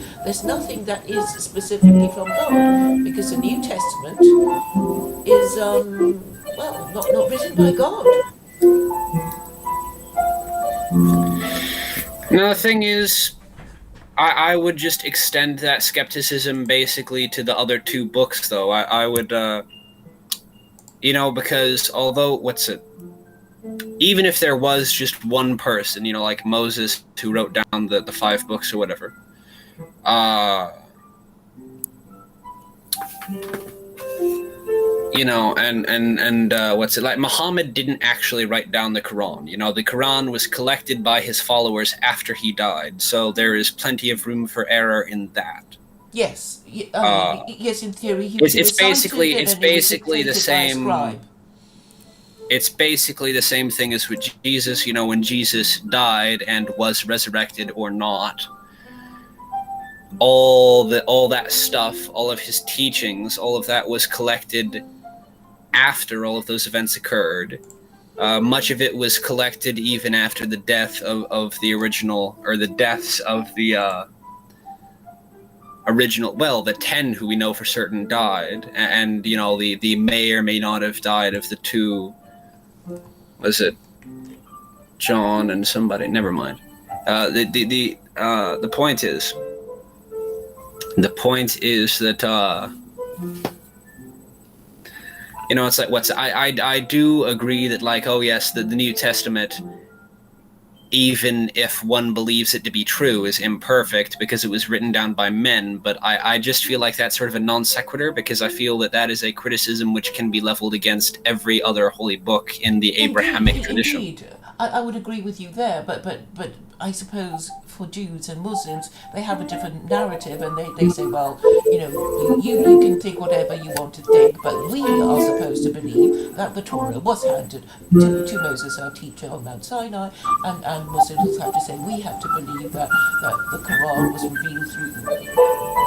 that is specifically from God, because the New Testament is well, not written by God. Now the thing is, I would just extend that skepticism basically to the other two books, though. I would, because although, even if there was just one person, like Moses, who wrote down the five books or whatever, uh, like Muhammad didn't actually write down the Quran. The Quran was collected by his followers after he died, so there is plenty of room for error in that. Yes, Uh, yes. In theory, he it's was it's recited basically and it's then it was basically the dictated by a same. scribe. It's basically the same thing as with Jesus. When Jesus died and was resurrected or not, all that stuff, all of his teachings, all of that was collected after all of those events occurred. Much of it was collected even after the death of the original, or the deaths of the original, well, the 10 who we know for certain died, and the may or may not have died of the two, was it John and somebody, never mind. The point is that it's like I do agree that, like, oh yes, the New Testament, even if one believes it to be true, is imperfect because it was written down by men. But I just feel like that's sort of a non sequitur, because I feel that is a criticism which can be leveled against every other holy book in the Abrahamic tradition. Indeed, I would agree with you there, but I suppose for Jews and Muslims, they have a different narrative, and they say, well, you can think whatever you want to think, but we are supposed to believe that the Torah was handed to Moses, our teacher, on Mount Sinai, and Muslims have to say we have to believe that the Quran was revealed through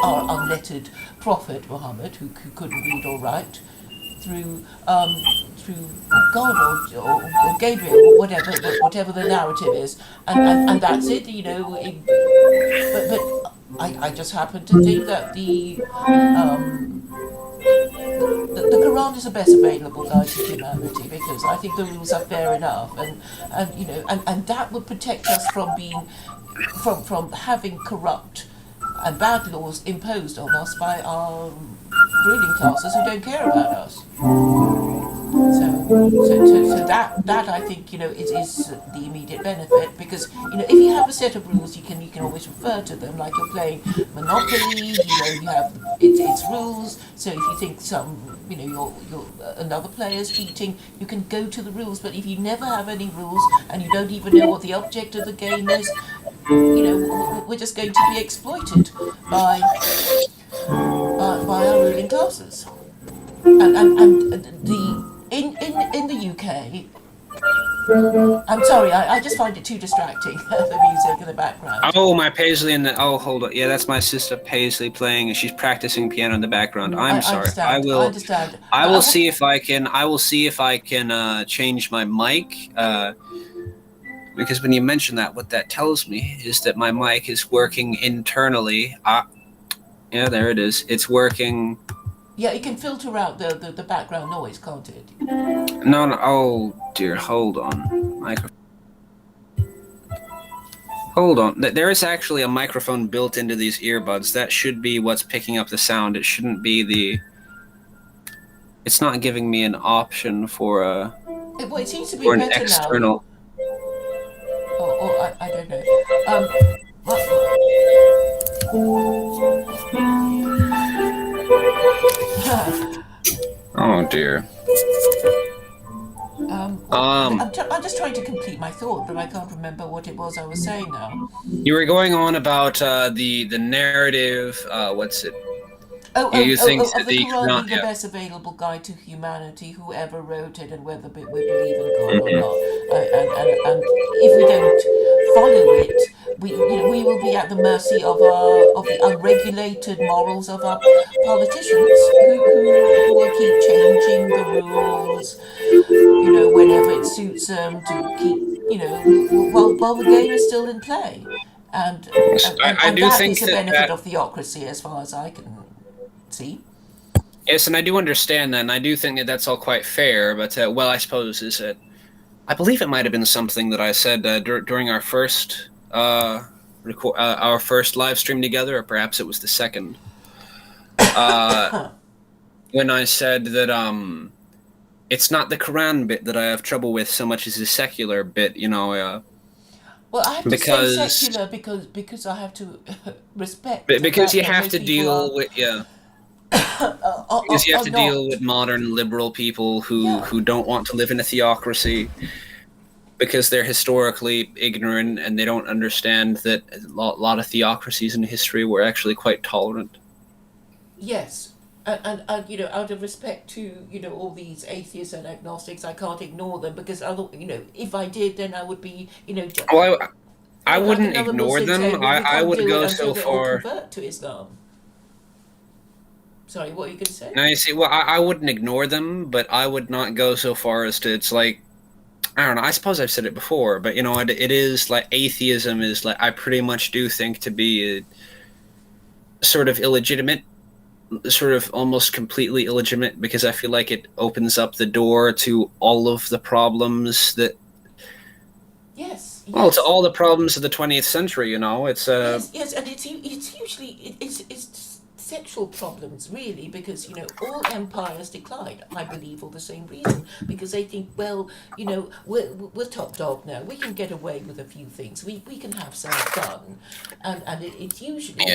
our unlettered prophet Muhammad, who couldn't read or write, through God or Gabriel or whatever the narrative is, and that's it. But I just happen to think that the Quran is the best available guide to humanity, because I think the rules are fair enough, and that would protect us from being from having corrupt and bad laws imposed on us by our ruling classes who don't care about us. So that I think is the immediate benefit, because if you have a set of rules, you can always refer to them, like you're playing Monopoly. You have its rules. So if you think you're another player's cheating, you can go to the rules. But if you never have any rules and you don't even know what the object of the game is, we're just going to be exploited by our ruling classes. And the in the UK, I'm sorry, I just find it too distracting, the music in the background. Oh, my Paisley hold on. Yeah, that's my sister Paisley playing, and she's practicing piano in the background. I'm sorry. I understand. I will see if I can change my mic. Because when you mention that, what that tells me is that my mic is working internally. Yeah, there it is. It's working. Yeah, it can filter out the background noise, can't it? No. Oh dear, hold on. Microphone. Hold on. There is actually a microphone built into these earbuds. That should be what's picking up the sound. It shouldn't be the. It's not giving me an option for a. Well, it seems to be for an better external. now. I don't know. Oh dear. I'm just trying to complete my thought, but I can't remember what it was I was saying now. You were going on about the narrative. What's it? Of the Quran, the yeah. best available guide to humanity, whoever wrote it, and whether we believe in God or not. And if we don't follow it, we will be at the mercy of the unregulated morals of our politicians, who will keep changing the rules, whenever it suits them, to keep, while the game is still in play. And that is the benefit of theocracy, as far as I can see. Yes, and I do understand that, and I do think that that's all quite fair. But I suppose is that I believe it might have been something that I said during our first live stream together, or perhaps it was the second. When I said that it's not the Quran bit that I have trouble with so much as the secular bit, Well, I have to say secular because I have to respect. Because you have to deal with because you have to deal with modern liberal people who don't want to live in a theocracy, because they're historically ignorant and they don't understand that a lot of theocracies in history were actually quite tolerant. Yes. And out of respect to all these atheists and agnostics, I can't ignore them, because if I did, then I would be Well, I wouldn't ignore them. I would go so far. Convert to Islam. Sorry, what are you going to say? Now you see, well, I wouldn't ignore them, but I would not go so far as to. It's like, I don't know. I suppose I've said it before, but it is like atheism is like I pretty much do think to be a sort of illegitimate. Sort of almost completely illegitimate, because I feel like it opens up the door to all of the problems that. Yes. Well, to all the problems of the 20th century, It's yes, and it's usually it's sexual problems, really, because all empires declined, I believe, for the same reason, because they think, well, we're top dog now, we can get away with a few things, we can have some fun, and it's usually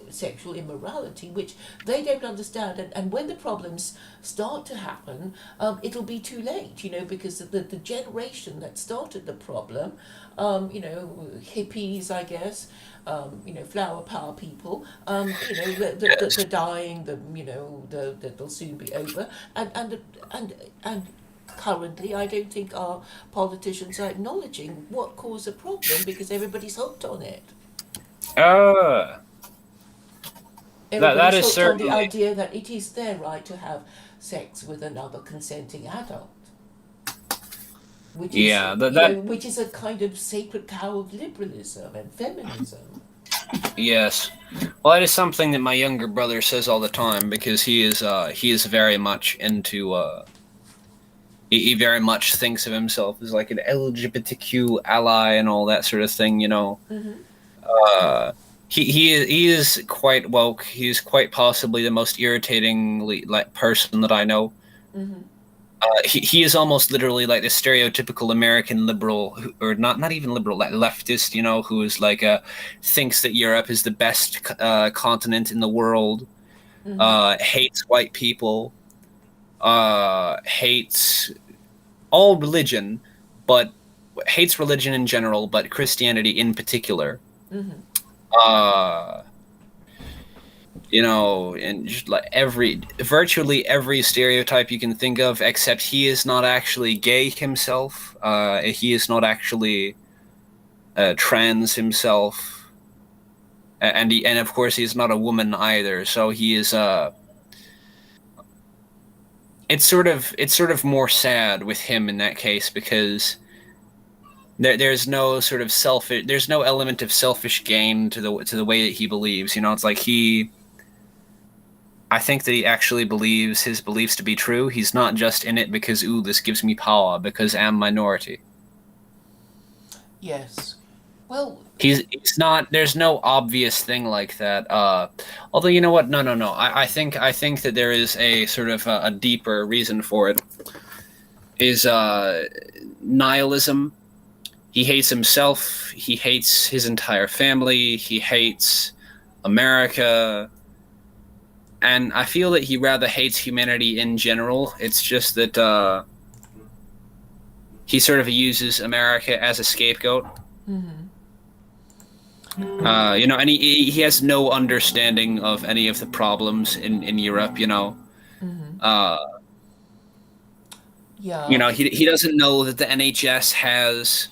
sexual immorality, which they don't understand. And when the problems start to happen, it'll be too late, because the generation that started the problem, hippies, I guess, flower power people, the dying, they'll soon be over, and currently, I don't think our politicians are acknowledging what caused the problem because everybody's hooked on it. Uh, that Everybody's is hooked on the certainly, idea that it is their right to have sex with another consenting adult, which is, yeah, that which is a kind of sacred cow of liberalism and feminism. yes. Well, that is something that my younger brother says all the time because he is very much into he very much thinks of himself as like an LGBTQ ally and all that sort of thing, you know. Mm-hmm. Uh, he is quite woke. He's quite possibly the most irritatingly like person that I know. Mm-hmm. He is almost literally like the stereotypical American liberal, or not even liberal, like leftist, you know, who is like thinks that Europe is the best continent in the world. Mm-hmm. Hates white people. Hates all religion, but hates religion in general, but Christianity in particular. Mm-hmm. Uh, and just like virtually every stereotype you can think of, except he is not actually gay himself. He is not actually trans himself, and of course he's not a woman either. So he is it's sort of more sad with him in that case because there's no sort of there's no element of selfish gain to the way that he believes. You know, it's like I think that he actually believes his beliefs to be true. He's not just in it because, ooh, this gives me power because I'm minority. Yes. Well. He's not. There's no obvious thing like that. Although you know what? No, no, no. I think that there is a sort of a deeper reason for it. Is nihilism. He hates himself. He hates his entire family. He hates America. And I feel that he rather hates humanity in general. It's just that he sort of uses America as a scapegoat. Mm-hmm. And he has no understanding of any of the problems in Europe. Mm-hmm. Uh, Yeah. he doesn't know that the NHS has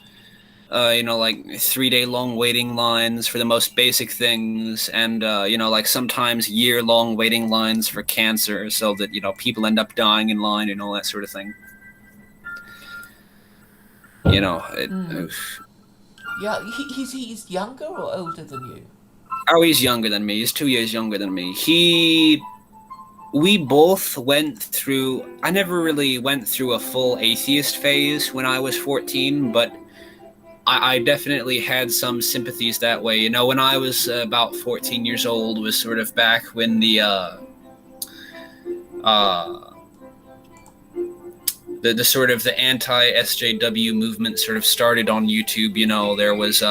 like 3 day long waiting lines for the most basic things, and like sometimes year long waiting lines for cancer, so that people end up dying in line and all that sort of thing. Mm. Yeah. He's younger or older than you? Oh, he's younger than me. He's 2 years younger than me. We both went through. I never really went through a full atheist phase when I was 14, but I definitely had some sympathies that way. When I was about 14 years old was sort of back when the sort of the anti-SJW movement sort of started on YouTube. There was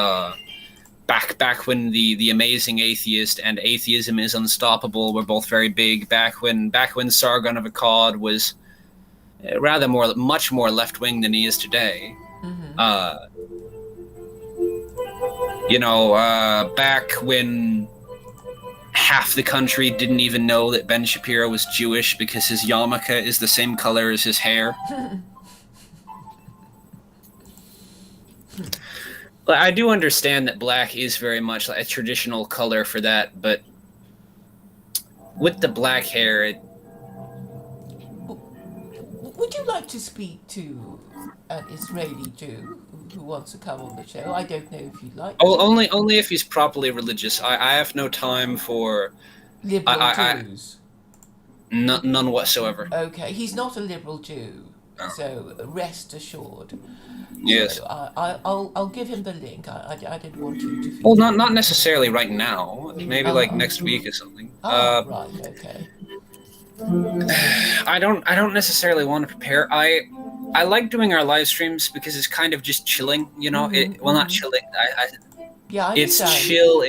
back when the Amazing Atheist and Atheism is Unstoppable were both very big. Back when Sargon of Akkad was much more left wing than he is today. Mm-hmm. Back when half the country didn't even know that Ben Shapiro was Jewish because his yarmulke is the same color as his hair. I do understand that black is very much like a traditional color for that, but with the black hair, Would you like to speak to an Israeli Jew who wants to come on the show? I don't know if you'd like to. only if he's properly religious. I have no time for Liberal Jews. None whatsoever. Okay, he's not a liberal Jew, Oh. so rest assured. Yes. So I'll give him the link. I didn't want you to feel. Well, not necessarily right now. Maybe like next week or something. Right. Okay. I don't necessarily want to prepare. I like doing our live streams because it's kind of just chilling. Well, not chilling. Yeah, I It's understand. chill.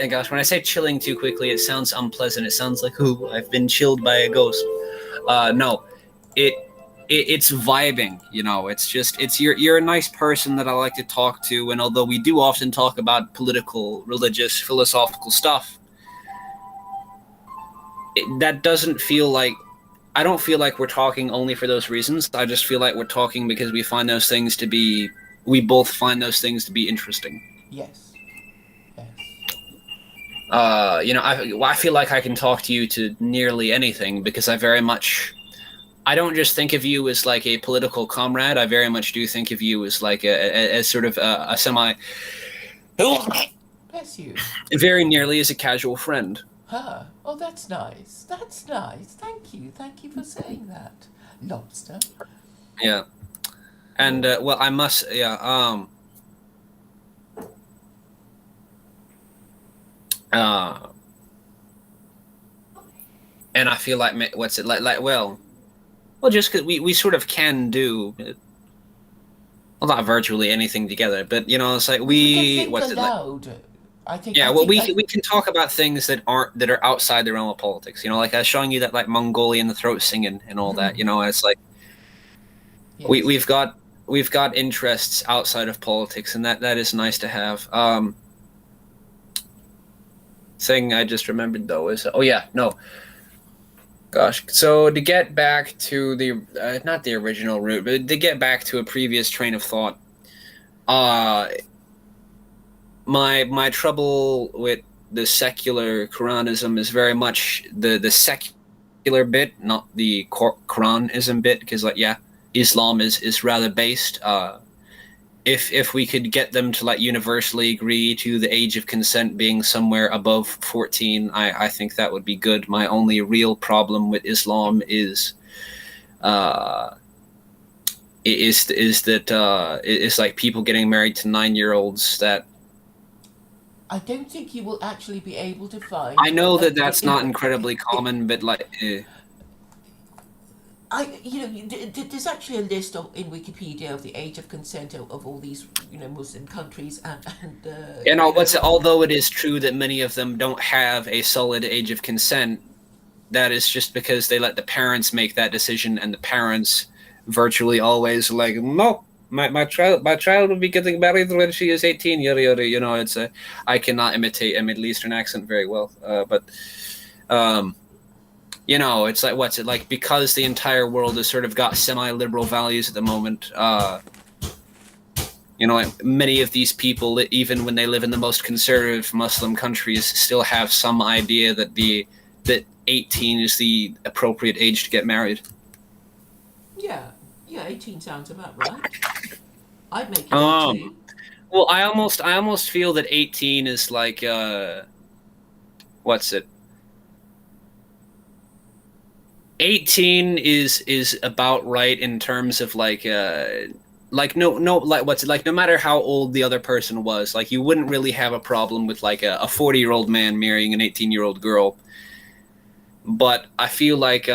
Gosh, when I say chilling too quickly, it sounds unpleasant. It sounds like, "Ooh, I've been chilled by a ghost." No, it, it's vibing. It's just you're a nice person that I like to talk to, and although we do often talk about political, religious, philosophical stuff, that doesn't feel like I don't feel like we're talking only for those reasons. I just feel like we're talking because we both find those things to be interesting. Yes. Yes. I feel like I can talk to you to nearly anything because I don't just think of you as like a political comrade. I very much do think of you as like as sort of a semi, Bless you. very nearly as a casual friend. Huh. Oh, that's nice. That's nice. Thank you. Thank you for saying that, Lobster. Yeah, and well, I must, yeah, uh, and I feel like what's it like? Well, just because we sort of can do, well, not virtually anything together, but it's like We can think what's it like? aloud. I think. Yeah, I well, think. we can talk about things that are outside the realm of politics. Like I was showing you that like Mongolian the throat singing and all that. It's like we Yes. we've got interests outside of politics, and that is nice to have. Thing I just remembered though is, oh yeah, no, gosh. So to get back to the not the original route, but to get back to a previous train of thought, uh, my trouble with the secular Quranism is very much the secular bit, not the Quranism bit, because like yeah, Islam is rather based. If we could get them to like universally agree to the age of consent being somewhere above 14, I think that would be good. My only real problem with Islam uh, is that it's like people getting married to 9-year-olds that I don't think you will actually be able to find. I know that that's not incredibly common, but like, There's actually a list in Wikipedia of the age of consent of all these, Muslim countries, although it is true that many of them don't have a solid age of consent, that is just because they let the parents make that decision, and the parents virtually always like, no, my child will be getting married when she is 18. Yada yada. I cannot imitate a Middle Eastern accent very well, but it's like, what's it like, because the entire world has sort of got semi-liberal values at the moment. Many of these people, even when they live in the most conservative Muslim countries, still have some idea that 18 is the appropriate age to get married. yeah, 18 sounds about right. I'd make it 18. Well, I almost feel that 18 is like what's it? 18 is about right in terms of like no matter how old the other person was, like you wouldn't really have a problem with like a 40-year-old man marrying an 18-year-old girl. But I feel like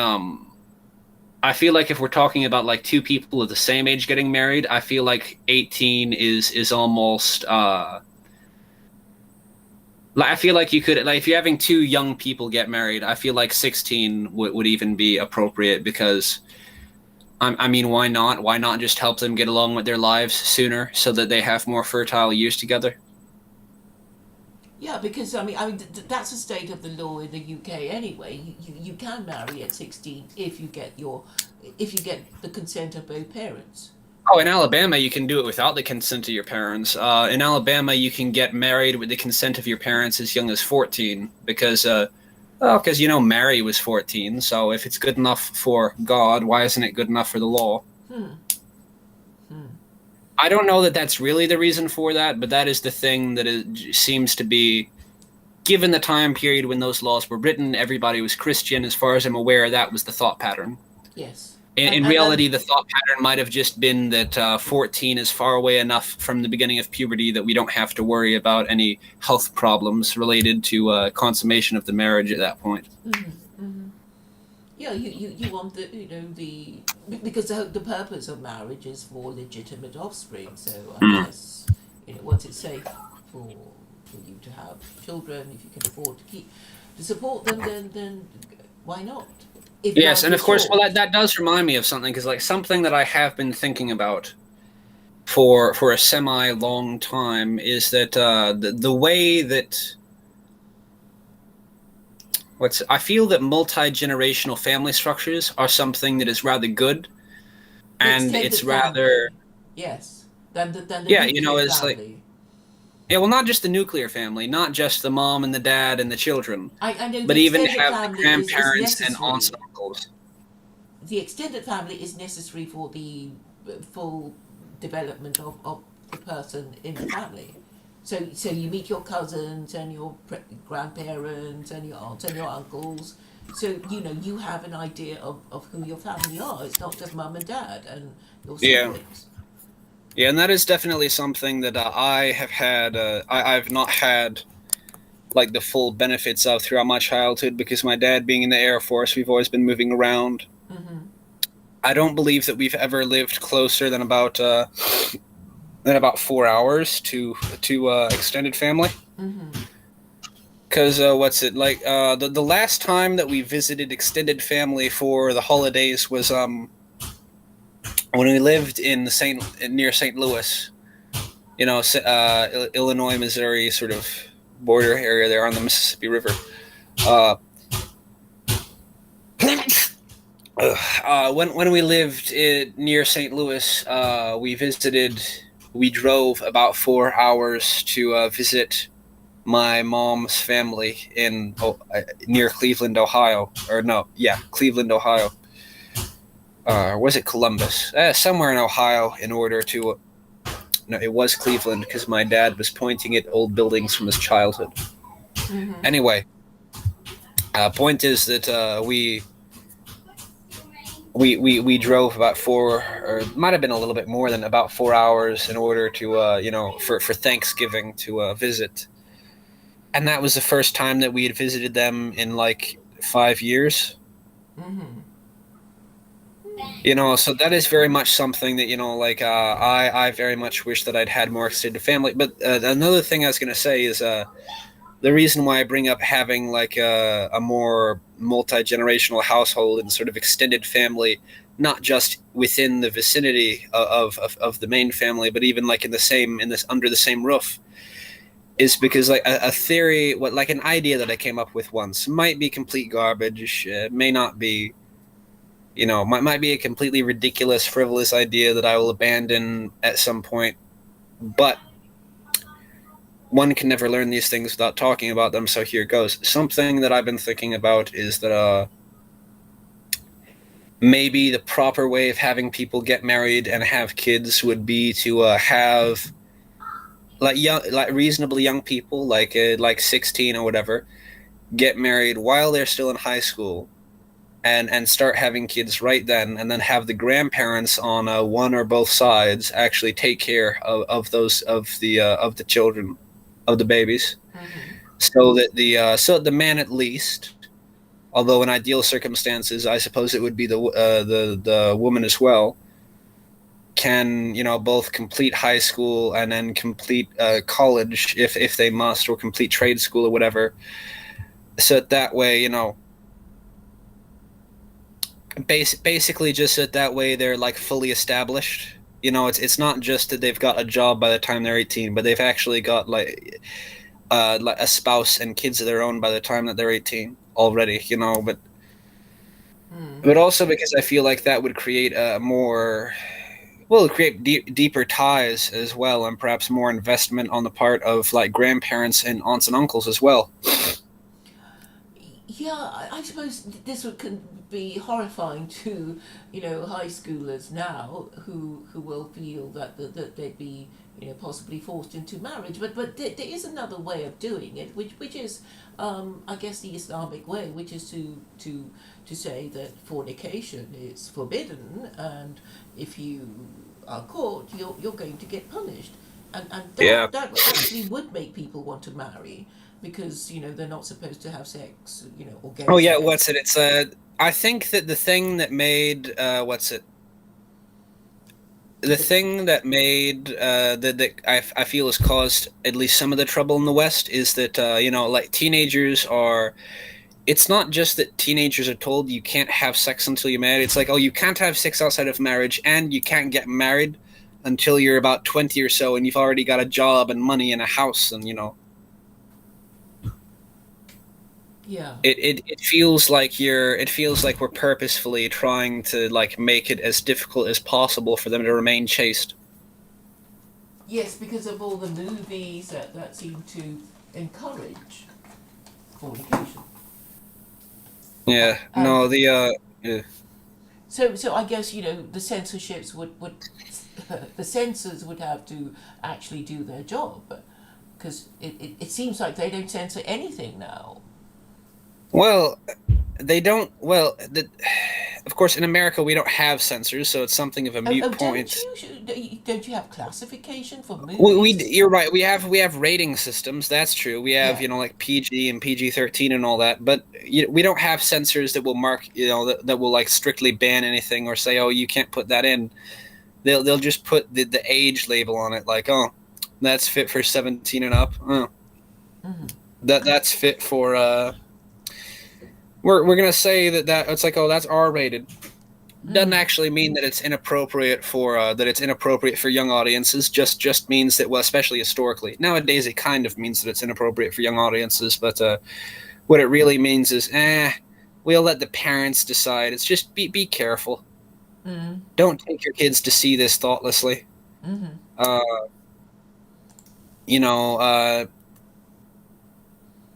if we're talking about like two people of the same age getting married, I feel like 18 is almost like, I feel like you could, like, if you're having two young people get married, I feel like 16 would even be appropriate, because I mean, why not? Why not just help them get along with their lives sooner so that they have more fertile years together? Yeah, because that's the state of the law in the UK anyway. You can marry at 16 if you get the consent of both parents. Oh, in Alabama, you can do it without the consent of your parents. In Alabama, you can get married with the consent of your parents as young as 14, because Mary was 14. So if it's good enough for God, why isn't it good enough for the law? I don't know that that's really the reason for that, but that is the thing that seems to be, given the time period when those laws were written, everybody was Christian. As far as I'm aware, that was the thought pattern. Yes. In reality, the thought pattern might have just been that 14 is far away enough from the beginning of puberty that we don't have to worry about any health problems related to consummation of the marriage at that point. Yeah, you want because the purpose of marriage is for legitimate offspring. So I guess what's it say for you to have children, if you can afford to support them, then why not? If Yes, life and is of course, well, short. that does remind me of something, because like something that I have been thinking about for a semi long time is that the way that what's I feel that multi generational family structures are something that is rather good, The and it's extended rather, family, yes, than the yeah, you know, nuclear it's like, family. yeah, well, not just the nuclear family, not just the mom and the dad and the children, I know but the even extended have the family is grandparents and aunts and necessary. uncles. The extended family is necessary for the full development of the person in the family. So you meet your cousins and your grandparents and your aunts and your uncles. So you have an idea of who your family are. It's not just mum and dad and your Yeah, siblings. yeah, and that is definitely something that I have had. I've not had like the full benefits of throughout my childhood, because my dad being in the Air Force, we've always been moving around. Mm-hmm. I don't believe that we've ever lived closer than about 4 hours to extended family. Mm-hmm. Because what's it like? The last time that we visited extended family for the holidays was when we lived in the Saint near St. Louis. You know, Illinois, Missouri, sort of border area there on the Mississippi River. Uh, when we lived near St. Louis, we drove about 4 hours to visit my mom's family in near Cleveland, Ohio, or no, yeah, Cleveland, Ohio. Was it Columbus? Somewhere in Ohio. In order to, no, it was Cleveland, because my dad was pointing at old buildings from his childhood. Mm-hmm. Anyway, point is that we drove about four, or it might have been a little bit more than about 4 hours, in order to for Thanksgiving to visit, and that was the first time that we had visited them in like 5 years. Mm-hmm. So that is very much something that like I very much wish that I'd had more extended family. But another thing I was going to say is the reason why I bring up having like a more multi-generational household and sort of extended family, not just within the vicinity of the main family, but even like in this under the same roof, is because like a theory, what like an idea that I came up with once, might be complete garbage, may not be, might be a completely ridiculous, frivolous idea that I will abandon at some point, but one can never learn these things without talking about them, so here goes. Something that I've been thinking about is that maybe the proper way of having people get married and have kids would be to have like reasonably young people, like 16 or whatever, get married while they're still in high school, and start having kids right then, and then have the grandparents on one or both sides actually take care of the children, of the babies, Mm-hmm. so the man, at least, although in ideal circumstances I suppose it would be the woman as well, can both complete high school and then complete college if they must, or complete trade school or whatever, so that way basically just that way they're like fully established. It's not just that they've got a job by the time they're 18, but they've actually got like a spouse and kids of their own by the time that they're 18 already. But also because I feel like that would create a more well, create deeper ties as well, and perhaps more investment on the part of like grandparents and aunts and uncles as well. Yeah, I suppose this would can be horrifying to high schoolers now who will feel that they'd be possibly forced into marriage. But there is another way of doing it, which is I guess the Islamic way, which is to say that fornication is forbidden, and if you are caught, you're going to get punished, and Yeah. that actually would make people want to marry, because they're not supposed to have sex, or gay Oh yeah, sex. what's it? I think that the thing that made the thing that made that I feel has caused at least some of the trouble in the West is that like teenagers are. It's not just that teenagers are told you can't have sex until you're married. It's like, oh, you can't have sex outside of marriage, and you can't get married until you're about 20 or so, and you've already got a job and money and a house, and Yeah. it feels like we're purposefully trying to like make it as difficult as possible for them to remain chaste. Yes, because of all the movies that seem to encourage fornication. Yeah, Um, no, yeah. so I guess the censorships would the censors would have to actually do their job, because it seems like they don't censor anything now. Well, they don't. Well, of course, in America we don't have censors, so it's something of a Oh, mute oh, don't point. you? Don't you have classification for We movies? you're right. We have rating systems. That's true. We have Yeah. like PG and PG-13 and all that. But we don't have censors that will mark that will like strictly ban anything or say, oh, you can't put that in. They'll just put the age label on it, like, oh, that's fit for 17 and up. Oh, Hmm. that's fit for we're gonna say that it's like, oh, that's R rated. Doesn't Hmm. actually mean that it's inappropriate for young audiences. Just means that, well, especially historically, nowadays it kind of means that it's inappropriate for young audiences. But what it really means is, we'll let the parents decide. It's just be careful. Hmm. Don't take your kids to see this thoughtlessly. Hmm. Uh, you know,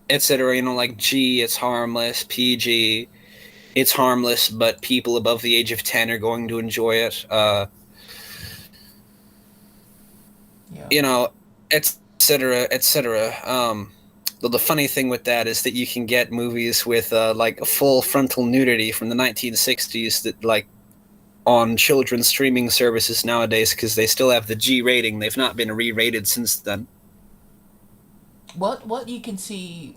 etc. Like G, it's harmless. PG, it's harmless, but people above the age of 10 are going to enjoy it. Yeah. You know, etc., etc. The funny thing with that is that you can get movies with like full frontal nudity from the 1960s that like on children's streaming services nowadays because they still have the G rating. They've not been re-rated since then. What you can see.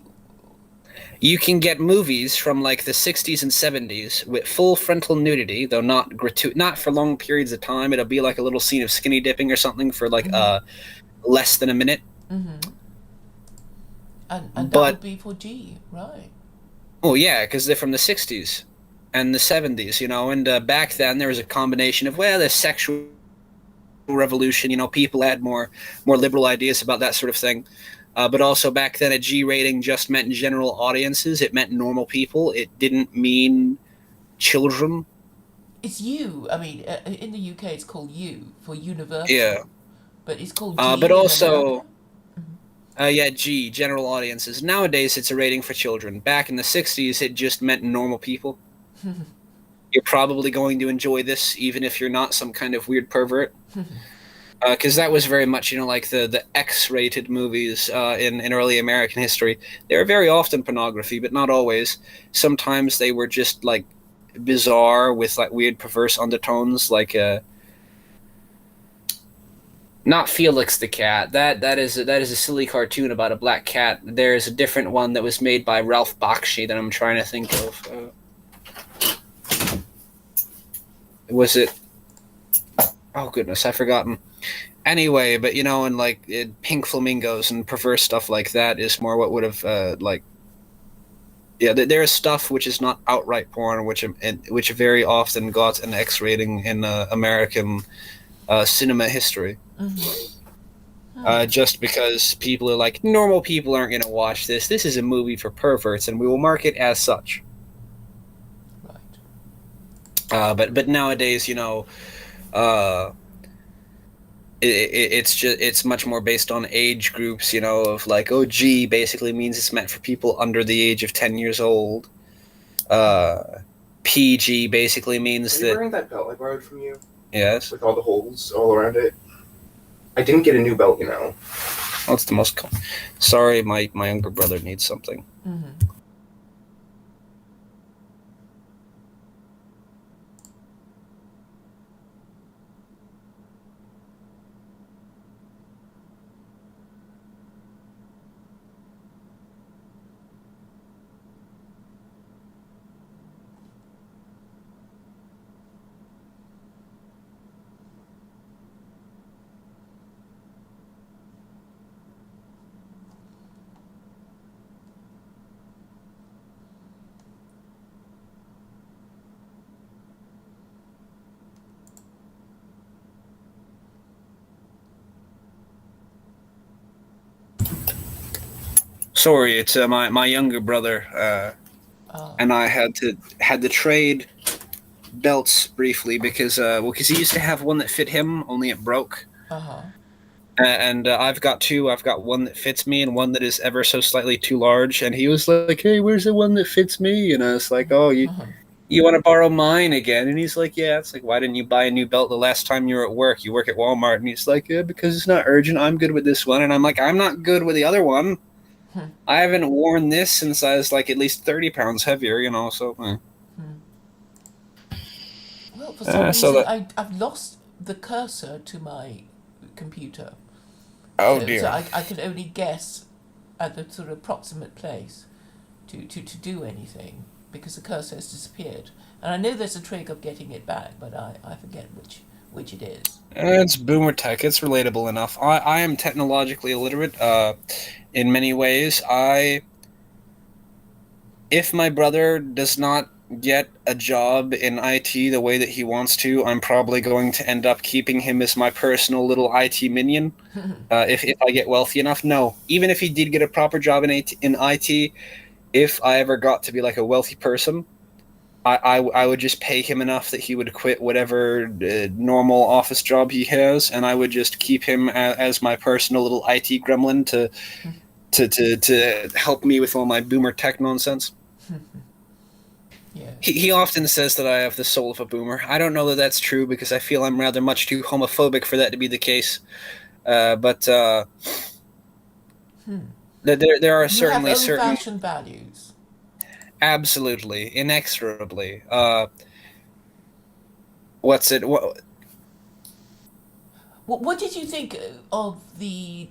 You can get movies from like the 60s and 70s with full frontal nudity, though not for long periods of time. It'll be like a little scene of skinny dipping or something for like Hmm. less than a minute. Hmm. And that But would be for G, right? oh yeah, because they're from the 60s and the 70s, and back then there was a combination of, well, the sexual revolution, people had more liberal ideas about that sort of thing. But also back then a G rating just meant general audiences. It meant normal people. It didn't mean children. It's U. I mean, in the UK, it's called U for Yeah. universal, but it's called But G in America. also, yeah, G, general audiences. Nowadays, it's a rating for children. Back in the 60s, it just meant normal people. You're probably going to enjoy this, even if you're not some kind of weird pervert. Because that was very much, like the X-rated movies in early American history. They were very often pornography, but not always. Sometimes they were just like bizarre with like weird perverse undertones, like not Felix the Cat. That is a silly cartoon about a black cat. There is a different one that was made by Ralph Bakshi that I'm trying to think of. Was it? Oh goodness, I've forgotten. Anyway, but and like pink flamingos and perverse stuff like that is more what would have like. Yeah, there is stuff which is not outright porn, which very often got an X rating in American cinema history. Hmm. Hmm. Just because people are like, normal people aren't going to watch this. This is a movie for perverts, and we will mark it as such. Right. But nowadays, uh, it's much more based on age groups. Of like, oh, G basically means it's meant for people under the age of 10 years old. Uh, PG basically means Are you that. wearing that belt I borrowed from you Yes. with all the holes all around it? I didn't get a new belt. That's the most. Sorry, my younger brother needs something. Hmm. sorry, it's my younger brother, Ah, and I had to trade belts briefly because because he used to have one that fit him, only it broke. uh-huh. And I've got two. I've got one that fits me and one that is ever so slightly too large. And he was like, "Hey, where's the one that fits me?" And I was like, "Oh, you want to borrow mine again?" And he's like, "Yeah." It's like, "Why didn't you buy a new belt the last time you were at work? You work at Walmart." And he's like, "Yeah, because it's not urgent. I'm good with this one." And I'm like, "I'm not good with the other one. I haven't worn this since I was like at least 30 pounds heavier, you know." So, Well, for some so reason, that. I've lost the cursor to my computer. Oh So dear. I can only guess at the sort of approximate place to do anything because the cursor has disappeared. And I know there's a trick of getting it back, but I forget which it is. It's boomer tech. It's relatable enough. I am technologically illiterate. In many ways, if my brother does not get a job in IT the way that he wants to, I'm probably going to end up keeping him as my personal little IT minion. If I get wealthy enough, no. Even if he did get a proper job in IT, if I ever got to be like a wealthy person, I would just pay him enough that he would quit whatever normal office job he has, and I would just keep him as my personal little IT gremlin to help me with all my boomer tech nonsense. Yeah. He often says that I have the soul of a boomer. I don't know that that's true because I feel I'm rather much too homophobic for that to be the case. But there are You have certainly certain old-fashioned values. absolutely inexorably. What's it? What did you think of the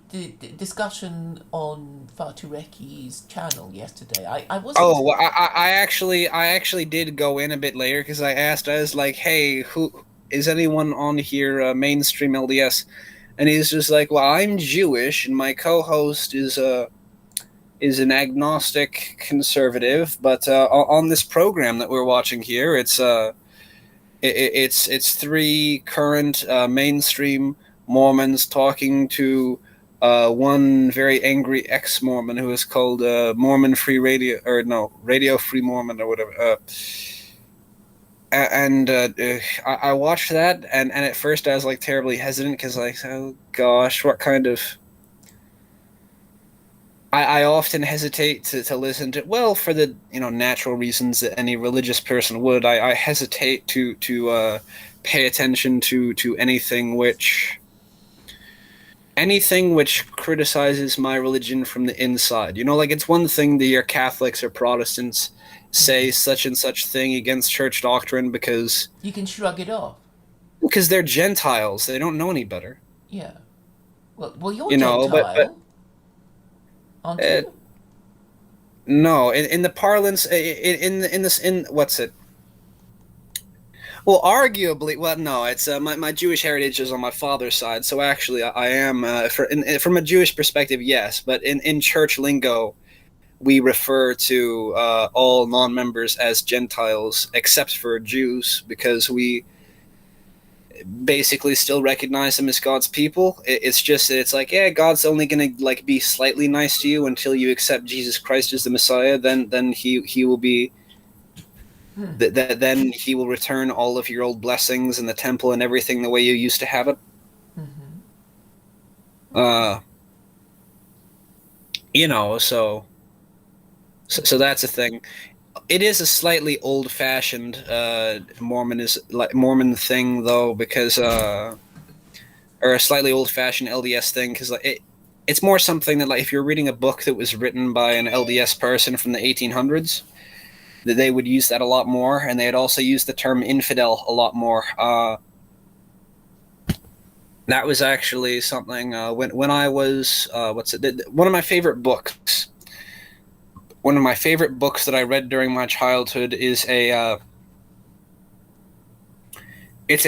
discussion on Fatureki's channel yesterday? I wasn't. Oh, well, I actually did go in a bit later because I asked. I was like, "Hey, who is anyone on here mainstream LDS?" And he's just like, "Well, I'm Jewish, and my co-host is an agnostic conservative. But on this program that we're watching here, it's three current mainstream Mormons talking to one very angry ex-Mormon who is called Mormon Free Radio, or no, Radio Free Mormon or whatever." And I watched that, and at first I was like terribly hesitant because like, oh gosh, what kind of. I often hesitate to listen to, well, for the natural reasons that any religious person would. I hesitate to pay attention to anything which criticizes my religion from the inside. Like it's one thing to hear Catholics or Protestants say such and such thing against church doctrine because You can shrug it off. they're Gentiles. They don't know any better. Yeah. Well, you're But Gentile, aren't uh, you? no, in the parlance, in this, in what's it? Well, arguably, well, no, it's my Jewish heritage is on my father's side, so actually, I am from a Jewish perspective, yes, but in church lingo, we refer to all non-members as Gentiles, except for Jews, because we basically still recognize them as God's people. It's just that it's like, yeah, God's only gonna like be slightly nice to you until you accept Jesus Christ as the Messiah. Then he will be then he will return all of your old blessings in the temple and everything the way you used to have it. Uh, so that's a thing. It is a slightly old-fashioned Mormon thing though, because or a slightly old-fashioned LDS thing, because it's more something that like if you're reading a book that was written by an LDS person from the 1800s, that they would use that a lot more, and they'd also use the term infidel a lot more. That was actually something when I was one of my favorite books. One of my favorite books that I read during my childhood is it's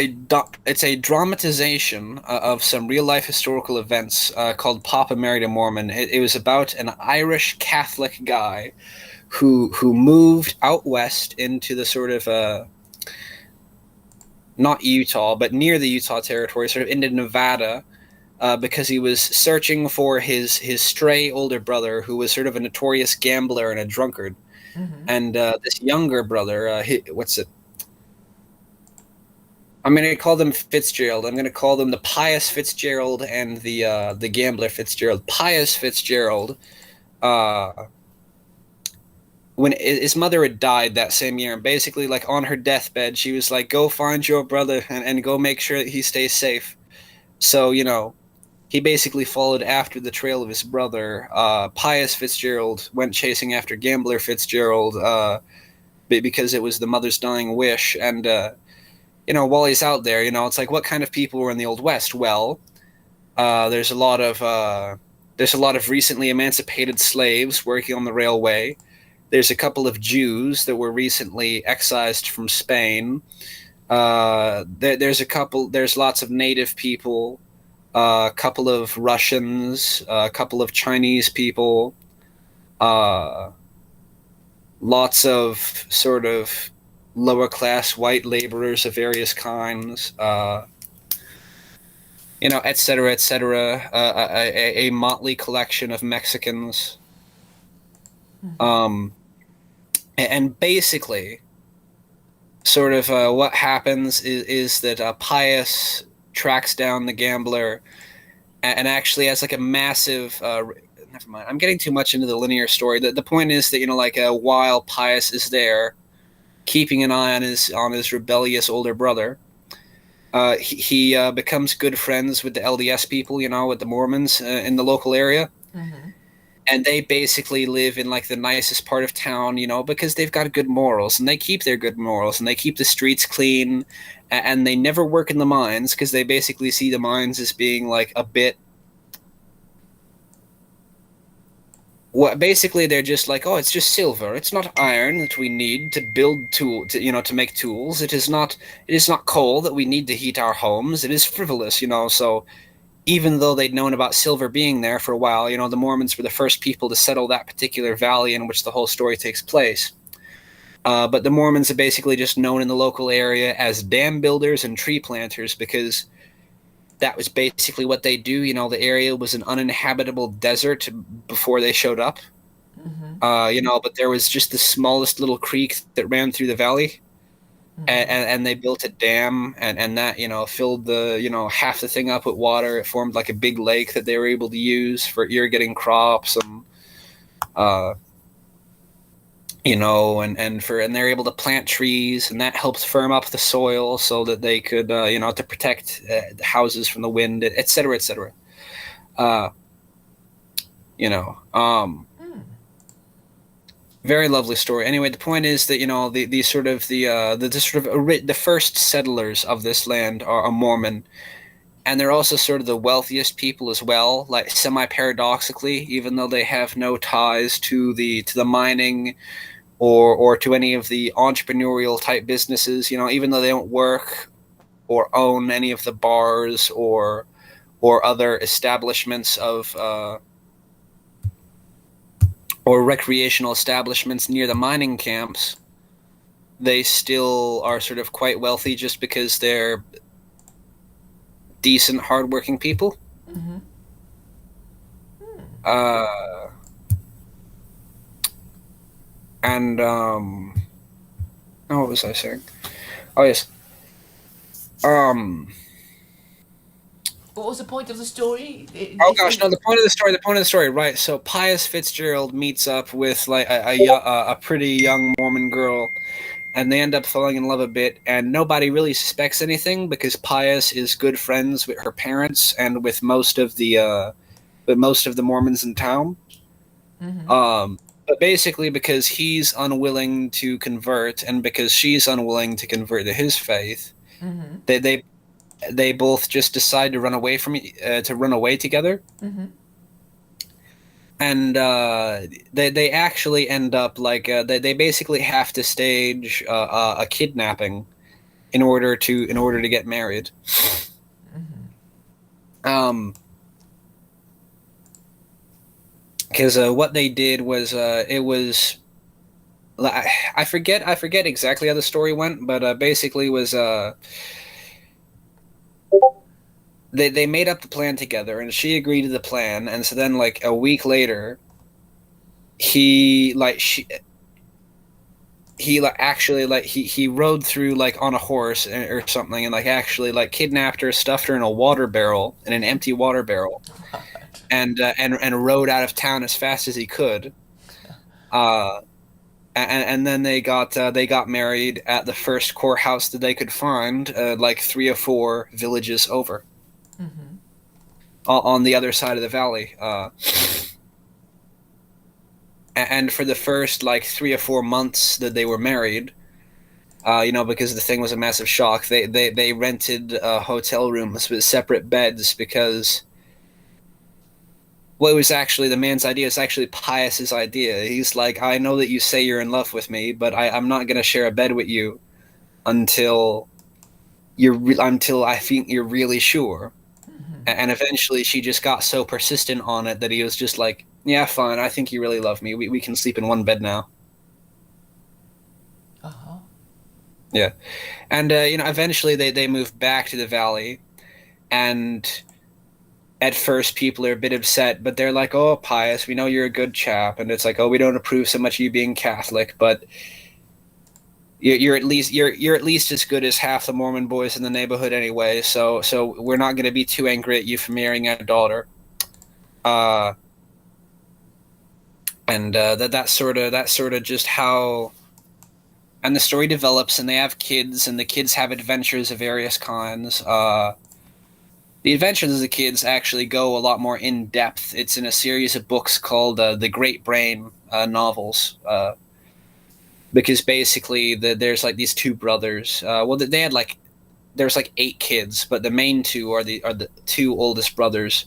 a dramatization of some real life historical events called Papa Married a Mormon. It was about an Irish Catholic guy who moved out west into the sort of not Utah, but near the Utah territory, sort of into Nevada, because he was searching for his stray older brother, who was sort of a notorious gambler and a drunkard. Mm-hmm. And this younger brother, what's it? I'm going to call them Fitzgerald. I'm going to call them the pious Fitzgerald and the gambler Fitzgerald. Pious Fitzgerald, uh, when his mother had died that same year, and basically, like on her deathbed, she was like, "Go find your brother and go make sure that he stays safe." So he basically followed after the trail of his brother. Pious Fitzgerald went chasing after gambler Fitzgerald because it was the mother's dying wish, and while he's out there, it's like, what kind of people were in the Old West? Well, there's a lot of recently emancipated slaves working on the railway. There's a couple of Jews that were recently excised from Spain. There's lots of native people, a couple of Russians, a couple of Chinese people, uh, lots of sort of lower class white laborers of various kinds, et cetera, et cetera. A motley collection of Mexicans. Um, and basically, sort of what happens is that Pius tracks down the gambler and actually has like a massive. Never mind. I'm getting too much into the linear story. The point is that while Pius is there, keeping an eye on his rebellious older brother, he becomes good friends with the LDS people, with the Mormons in the local area. Mm-hmm. And they basically live in like the nicest part of town, because they've got good morals, and they keep their good morals, and they keep the streets clean, and they never work in the mines because they basically see the mines as being like a bit. What basically they're just like, oh, it's just silver. It's not iron that we need to build to make tools. It is not coal that we need to heat our homes. It is frivolous, So even though they'd known about silver being there for a while, the Mormons were the first people to settle that particular valley in which the whole story takes place. But the Mormons are basically just known in the local area as dam builders and tree planters because that was basically what they do. The area was an uninhabitable desert before they showed up. Mm-hmm. But there was just the smallest little creek that ran through the valley. Mm-hmm. And they built a dam and that filled the half the thing up with water. It formed like a big lake that they were able to use for irrigating crops and and they're able to plant trees, and that helps firm up the soil so that they could to protect the houses from the wind, et cetera, et cetera. Very lovely story. Anyway, the point is that the first settlers of this land are Mormon, and they're also sort of the wealthiest people as well. Like semi paradoxically, even though they have no ties to the mining or to any of the entrepreneurial type businesses, even though they don't work or own any of the bars or other establishments of or recreational establishments near the mining camps, they still are sort of quite wealthy just because they're decent, hardworking people. Mm-hmm. What was I saying? Oh yes. What was the point of the story? Oh gosh, no. The point of the story, right? So Pius Fitzgerald meets up with like a pretty young Mormon girl, and they end up falling in love a bit. And nobody really suspects anything because Pius is good friends with her parents and with most of the Mormons in town. Mm-hmm. But basically, because he's unwilling to convert, and because she's unwilling to convert to his faith, Mm-hmm. they both just decide to run away together. Mm-hmm. And they actually end up like they basically have to stage a kidnapping in order to get married. Mm-hmm. Because what they did was it was I forget exactly how the story went, but basically was they made up the plan together, and she agreed to the plan. And so then, like a week later, he like she he like actually like he rode through like on a horse or something, and like actually like kidnapped her, stuffed her in a water barrel, in an empty water barrel, What? and rode out of town as fast as he could. Uh, and then they got married at the first courthouse that they could find, like 3 or 4 villages over, Mm-hmm. on the other side of the valley. And for the first like 3 or 4 months that they were married, because the thing was a massive shock, they rented hotel rooms with separate beds because, well, it was actually the man's idea. It's actually Pius's idea. He's like, I know that you say you're in love with me, but I'm not going to share a bed with you until until I think you're really sure. Mm-hmm. And eventually she just got so persistent on it that he was just like, yeah, fine, I think you really love me. We can sleep in one bed now. Uh-huh. Yeah. And, eventually they moved back to the valley. And at first people are a bit upset, but they're like, oh, Pius, we know you're a good chap. And it's like, oh, we don't approve so much of you being Catholic, but you're at least as good as half the Mormon boys in the neighborhood anyway. So we're not going to be too angry at you for marrying our daughter. Uh, and that's sort of just how, and the story develops, and they have kids, and the kids have adventures of various kinds. The adventures of the kids actually go a lot more in depth. It's in a series of books called the Great Brain novels. Because basically there's like these 2 brothers. Well, they had like there's like 8 kids, but the main 2 are the 2 oldest brothers,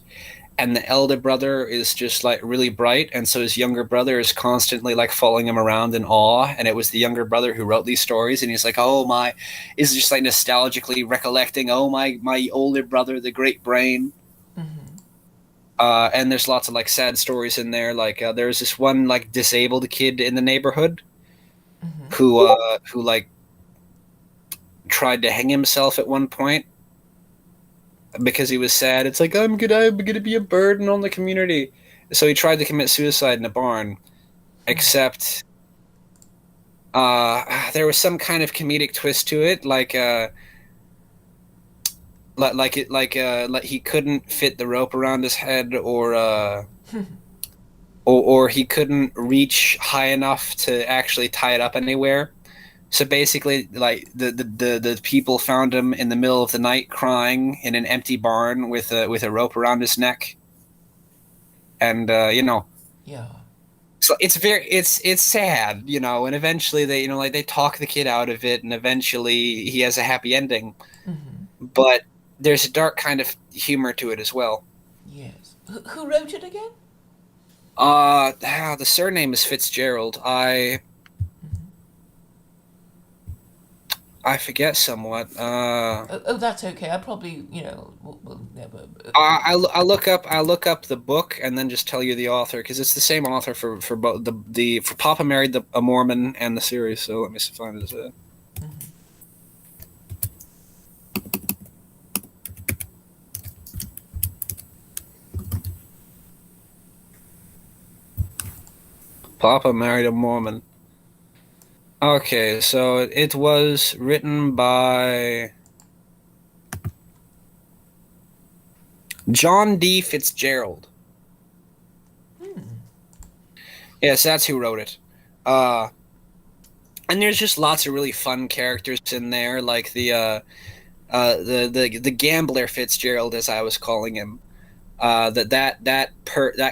and the elder brother is just like really bright, and so his younger brother is constantly like following him around in awe. And it was the younger brother who wrote these stories, and he's like, oh my, is just like nostalgically recollecting, oh my older brother, the Great Brain. Mm-hmm. And there's lots of like sad stories in there. Like there's this one like disabled kid in the neighborhood Mm-hmm. who like tried to hang himself at one point because he was sad. It's like, I'm gonna be a burden on the community. So he tried to commit suicide in a barn, except there was some kind of comedic twist to it, like he couldn't fit the rope around his head, or he couldn't reach high enough to actually tie it up anywhere. So basically, like the people found him in the middle of the night crying in an empty barn with a rope around his neck, and Yeah. so it's sad, and eventually they talk the kid out of it, and eventually he has a happy ending, Mm-hmm. but there's a dark kind of humor to it as well. Yes. Who wrote it again? The surname is Fitzgerald. Mm-hmm. I forget somewhat. Oh, that's okay. I probably, will never. I look up the book and then just tell you the author, because it's the same author for both the for Papa Married a Mormon and the series. So let me see, find it. Mm-hmm. Papa Married a Mormon. Okay, so it was written by John D. Fitzgerald. Hmm. Yes, that's who wrote it. Uh, and there's just lots of really fun characters in there, like the gambler Fitzgerald, as I was calling him. That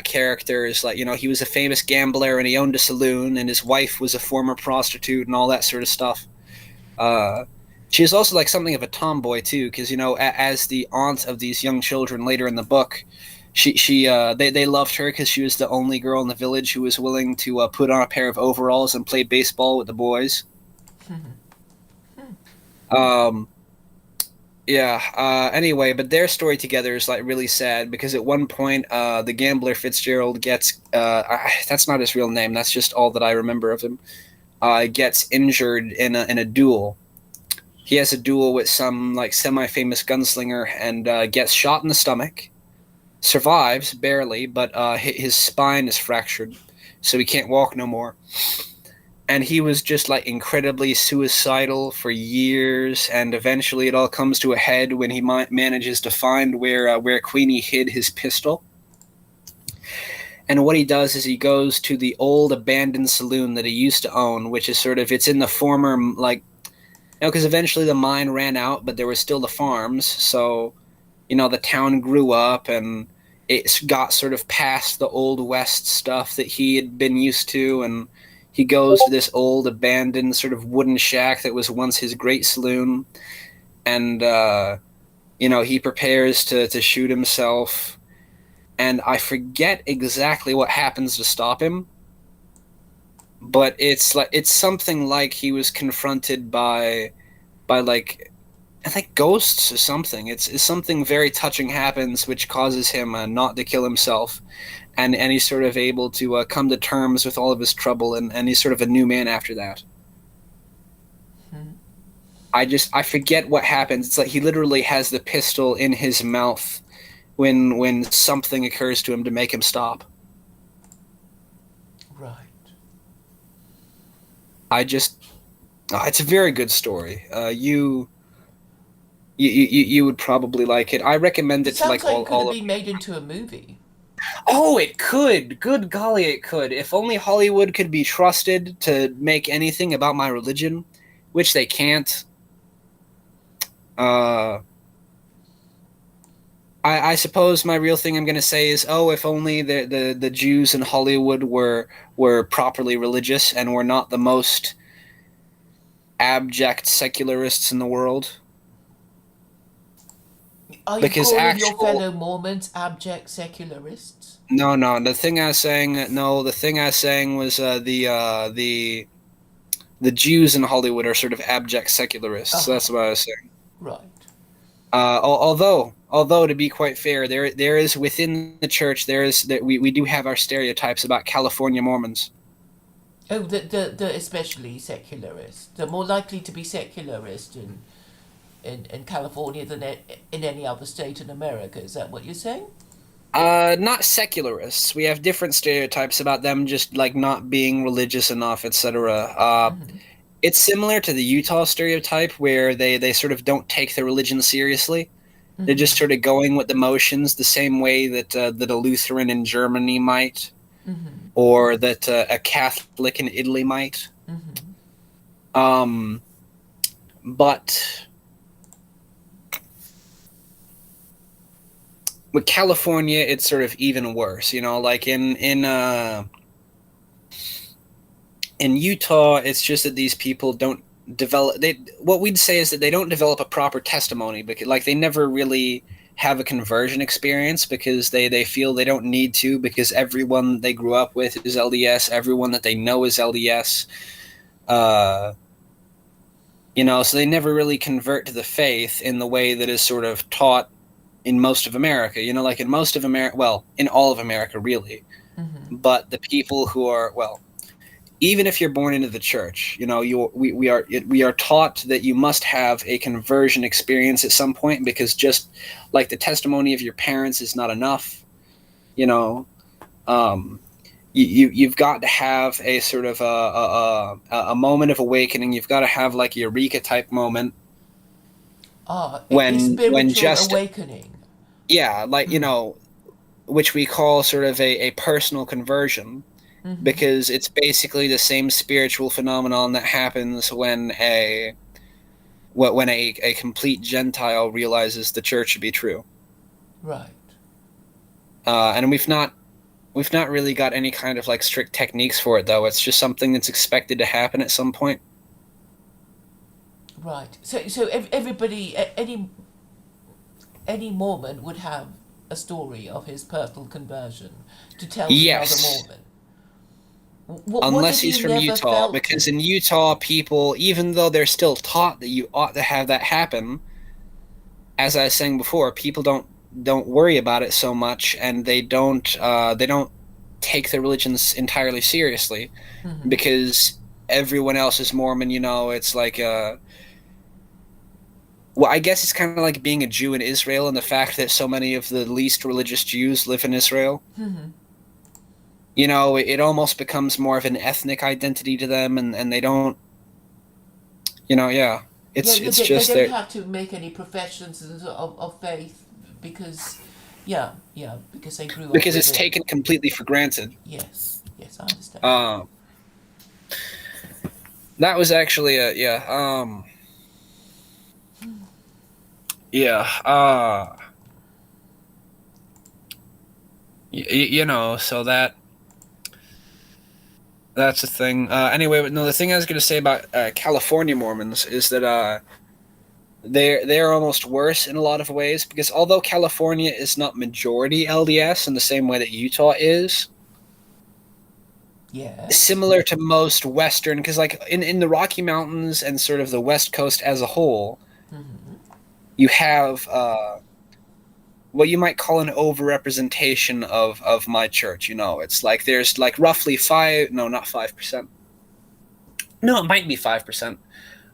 character is like, he was a famous gambler, and he owned a saloon, and his wife was a former prostitute, and all that sort of stuff. She is also like something of a tomboy too, because as the aunt of these young children later in the book, they loved her because she was the only girl in the village who was willing to put on a pair of overalls and play baseball with the boys. Um, Yeah. Anyway, but their story together is like really sad, because at one point, the gambler Fitzgerald gets that's not his real name. That's just all that I remember of him. Gets injured in a duel, he has a duel with some like semi-famous gunslinger and gets shot in the stomach. Survives barely, but his spine is fractured, so he can't walk no more. And he was just like incredibly suicidal for years, and eventually it all comes to a head when he manages to find where Queenie hid his pistol. And what he does is he goes to the old abandoned saloon that he used to own, which is sort of, it's in the former, like, because eventually the mine ran out, but there was still the farms. So, the town grew up and it got sort of past the old West stuff that he had been used to. And he goes to this old abandoned sort of wooden shack that was once his great saloon. And, he prepares to shoot himself. And I forget exactly what happens to stop him, but it's something like he was confronted by like, I think, ghosts or something. It's something very touching happens which causes him not to kill himself, and he's sort of able to come to terms with all of his trouble, and he's sort of a new man after that. I forget what happens. It's like he literally has the pistol in his mouth when something occurs to him to make him stop. Right. It's a very good story. You would probably like it. I recommend it to Sounds like like all could of. it be made into a movie? Oh, it could. Good golly, it could. If only Hollywood could be trusted to make anything about my religion, which they can't. I suppose my real thing I'm going to say is, if only the Jews in Hollywood were properly religious and were not the most abject secularists in the world. Are you Because calling your fellow Mormons abject secularists? No. The thing I was saying was the Jews in Hollywood are sort of abject secularists. So that's what I was saying. Right. Although to be quite fair, there is within the church we do have our stereotypes about California Mormons. Oh, the especially secularists. They're more likely to be secularist in California than in any other state in America. Is that what you're saying? Not secularists. We have different stereotypes about them, just like not being religious enough, etc. It's similar to the Utah stereotype where they sort of don't take their religion seriously. They're just sort of going with the motions, the same way that a Lutheran in Germany might, or that a Catholic in Italy might. But with California, it's sort of even worse. Like in Utah, it's just that these people don't develop. What we'd say is that they don't develop a proper testimony, because like they never really have a conversion experience because they feel they don't need to, because everyone they grew up with is LDS, everyone that they know is LDS. So they never really convert to the faith in the way that is sort of taught in most of America. Like in most of America, well, in all of America, really. But the people who are, well, even if you're born into the church, we are taught that you must have a conversion experience at some point, because just like the testimony of your parents is not enough. You've got to have a sort of a moment of awakening. You've got to have like a eureka type moment. A spiritual awakening. Yeah, like which we call sort of a personal conversion. Because it's basically the same spiritual phenomenon that happens when a complete Gentile realizes the church to be true. Right. And we've not really got any kind of like strict techniques for it, though. It's just something that's expected to happen at some point. Right. So everybody, any Mormon would have a story of his personal conversion to tell another Mormon. Unless he's from Utah, because in Utah, people, even though they're still taught that you ought to have that happen, as I was saying before, people don't worry about it so much, and they don't take their religions entirely seriously, because everyone else is Mormon. It's like well, I guess it's kind of like being a Jew in Israel, and the fact that so many of the least religious Jews live in Israel. Mm-hmm. You know, it almost becomes more of an ethnic identity to them, and they don't, yeah, Yeah, it's they just don't that have to make any professions of faith because, yeah, because they grew up because with it's it. taken completely for granted. Yes, I understand. Uh, that was actually yeah, so that's the thing. Anyway, no, the thing I was going to say about California Mormons is that they're almost worse in a lot of ways because although California is not majority LDS in the same way that Utah is, Yes. similar to most Western, because like in the Rocky Mountains and sort of the West Coast as a whole, Mm-hmm. you have what you might call an overrepresentation of my church. It's like there's like roughly not 5%. No, it might be 5%.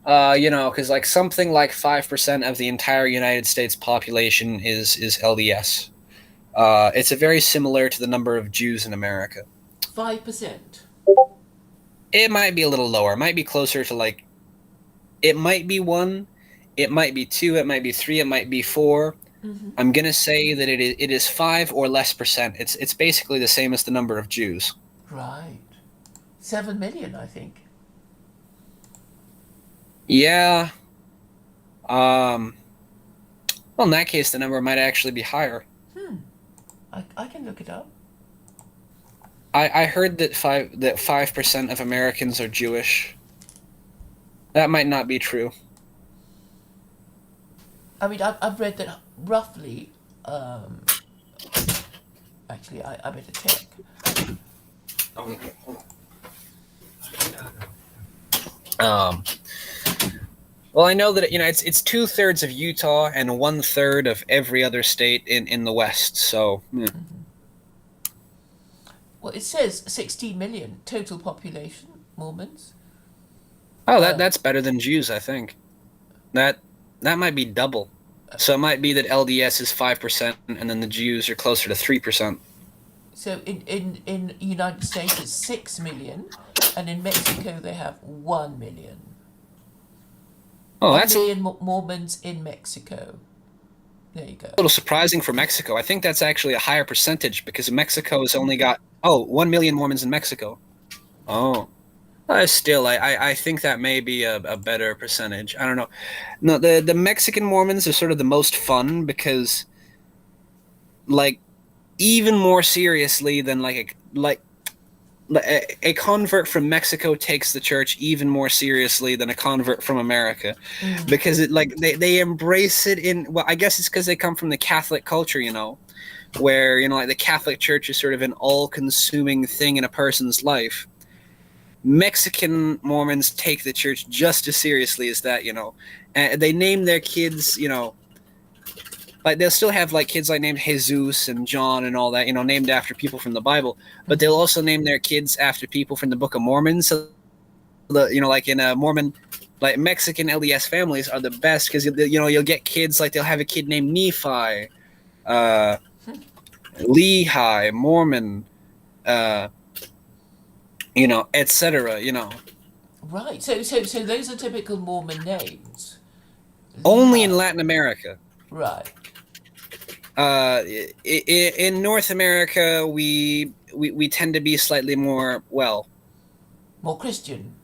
Because like something like 5% of the entire United States population is LDS. It's a very similar to the number of Jews in America. 5%. It might be a little lower. It might be closer to like. It might be 1. It might be 2. It might be 3. It might be 4. Mm-hmm. I'm gonna say that it is 5 or less percent. It's basically the same as the number of Jews. Right. 7 million, I think. Yeah. Um. Well, in that case, the number might actually be higher. I can look it up. I heard that 5% of Americans are Jewish. That might not be true. I mean, I've read that roughly. Actually, I better check. Well, I know that it's 2/3 of Utah and 1/3 of every other state in the West. So. Well, it says 16 million total population Mormons. Oh, that's better than Jews, I think. That might be double. So it might be that LDS is 5%, and then the Jews are closer to 3%. So in United States it's 6 million, and in Mexico they have 1 million. Oh, 1 that's million Mormons in Mexico. There you go. a little surprising for Mexico. I think that's actually a higher percentage because Mexico has only got 1 million Mormons in Mexico. Oh. Still, I think that may be a better percentage. I don't know. No, the Mexican Mormons are sort of the most fun because, like, even more seriously than a convert from Mexico takes the church even more seriously than a convert from America, because they embrace it in. Well, I guess it's because they come from the Catholic culture, where like the Catholic Church is sort of an all-consuming thing in a person's life. Mexican Mormons take the church just as seriously as that, and they name their kids, like they'll still have like kids like named Jesus and John and all that, named after people from the Bible, but they'll also name their kids after people from the Book of Mormon. So, like in a Mormon, like Mexican LDS families are the best because you'll get kids like they'll have a kid named Nephi, Lehi, Mormon, etc. Right. So those are typical Mormon names. Only in Latin America. Right. In North America, we tend to be slightly more more Christian.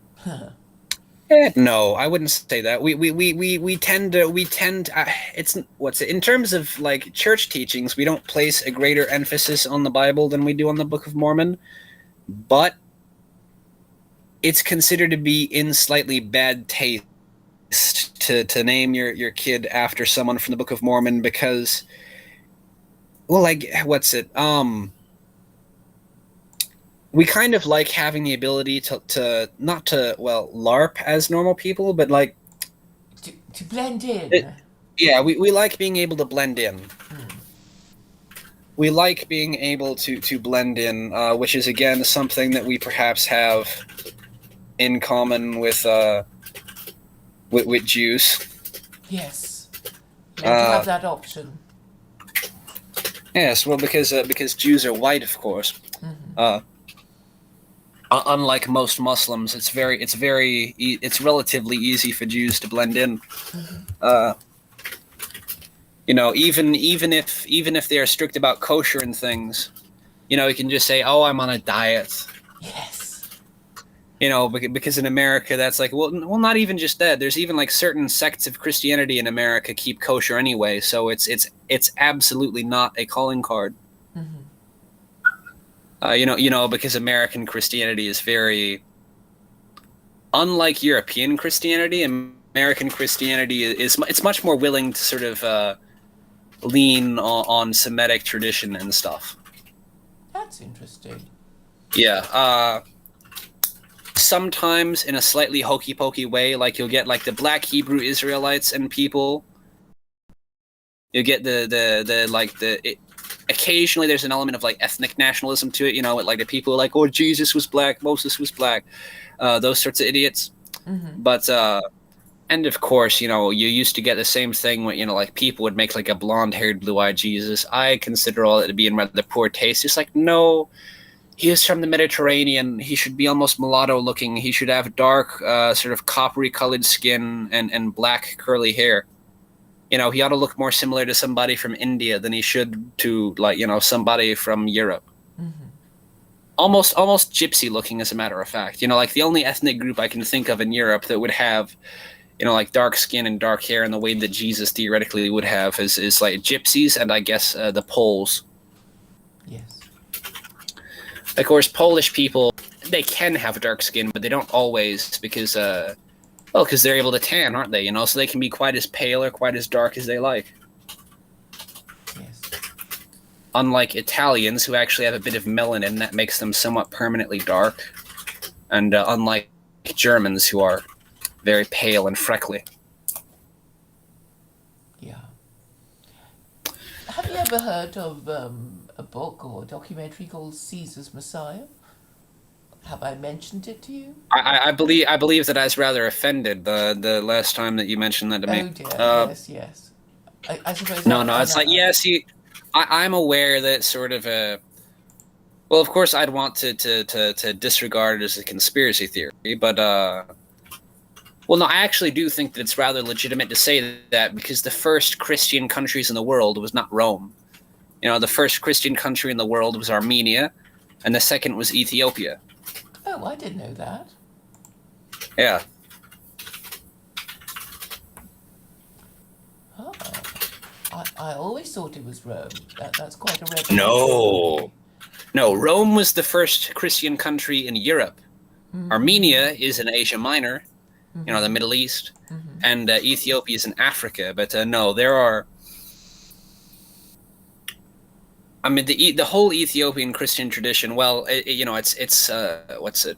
No, I wouldn't say that. We tend to in terms of like church teachings, we don't place a greater emphasis on the Bible than we do on the Book of Mormon, but it's considered to be in slightly bad taste to name your kid after someone from the Book of Mormon because, well, like what's it? We kind of like having the ability to not to LARP as normal people, but like to blend in. We like being able to blend in. We like being able to blend in, which is again something that we perhaps have in common with Jews. Yes. And to have that option. Yes, well, because Jews are white, of course. Unlike most Muslims, it's relatively easy for Jews to blend in. Even if they are strict about kosher and things, you can just say, "Oh, I'm on a diet." Yes. Because in America, that's like, well, not even just that. There's even like certain sects of Christianity in America keep kosher anyway, so it's absolutely not a calling card. Because American Christianity is very unlike European Christianity. American Christianity it's much more willing to sort of lean on Semitic tradition and stuff. That's interesting. Yeah. Sometimes in a slightly hokey pokey way, like you'll get like the Black Hebrew Israelites and people. You'll get occasionally there's an element of like ethnic nationalism to it. Like the people like, oh, Jesus was black, Moses was black, those sorts of idiots. But and of course, you used to get the same thing when like people would make like a blonde-haired, blue-eyed Jesus. I consider all that to be in rather poor taste. It's like, no. He is from the Mediterranean. He should be almost mulatto-looking. He should have dark, sort of coppery-colored skin and black curly hair. He ought to look more similar to somebody from India than he should to, like, somebody from Europe. Almost gypsy-looking, as a matter of fact. Like the only ethnic group I can think of in Europe that would have, like dark skin and dark hair in the way that Jesus theoretically would have is like gypsies and I guess the Poles. Yes. Of course, Polish people, they can have dark skin, but they don't always because they're able to tan, aren't they? So they can be quite as pale or quite as dark as they like. Yes. Unlike Italians, who actually have a bit of melanin that makes them somewhat permanently dark, and unlike Germans, who are very pale and freckly. Yeah. Have you ever heard of a book or a documentary called Caesar's Messiah? Have I mentioned it to you? I believe that I was rather offended the last time that you mentioned that to me. Oh dear, yes. I suppose. No, it's like, yes, I'm aware that sort of well, of course, I'd want to disregard it as a conspiracy theory, but well, no, I actually do think that it's rather legitimate to say that because the first Christian countries in the world was not Rome. The first Christian country in the world was Armenia, and the second was Ethiopia. Oh, I didn't know that. Yeah. Oh, I always thought it was Rome. That's quite a revelation. No, Rome was the first Christian country in Europe. Armenia is in Asia Minor, the Middle East, and Ethiopia is in Africa. But no, there are. I mean, the whole Ethiopian Christian tradition. Well, it's what's it?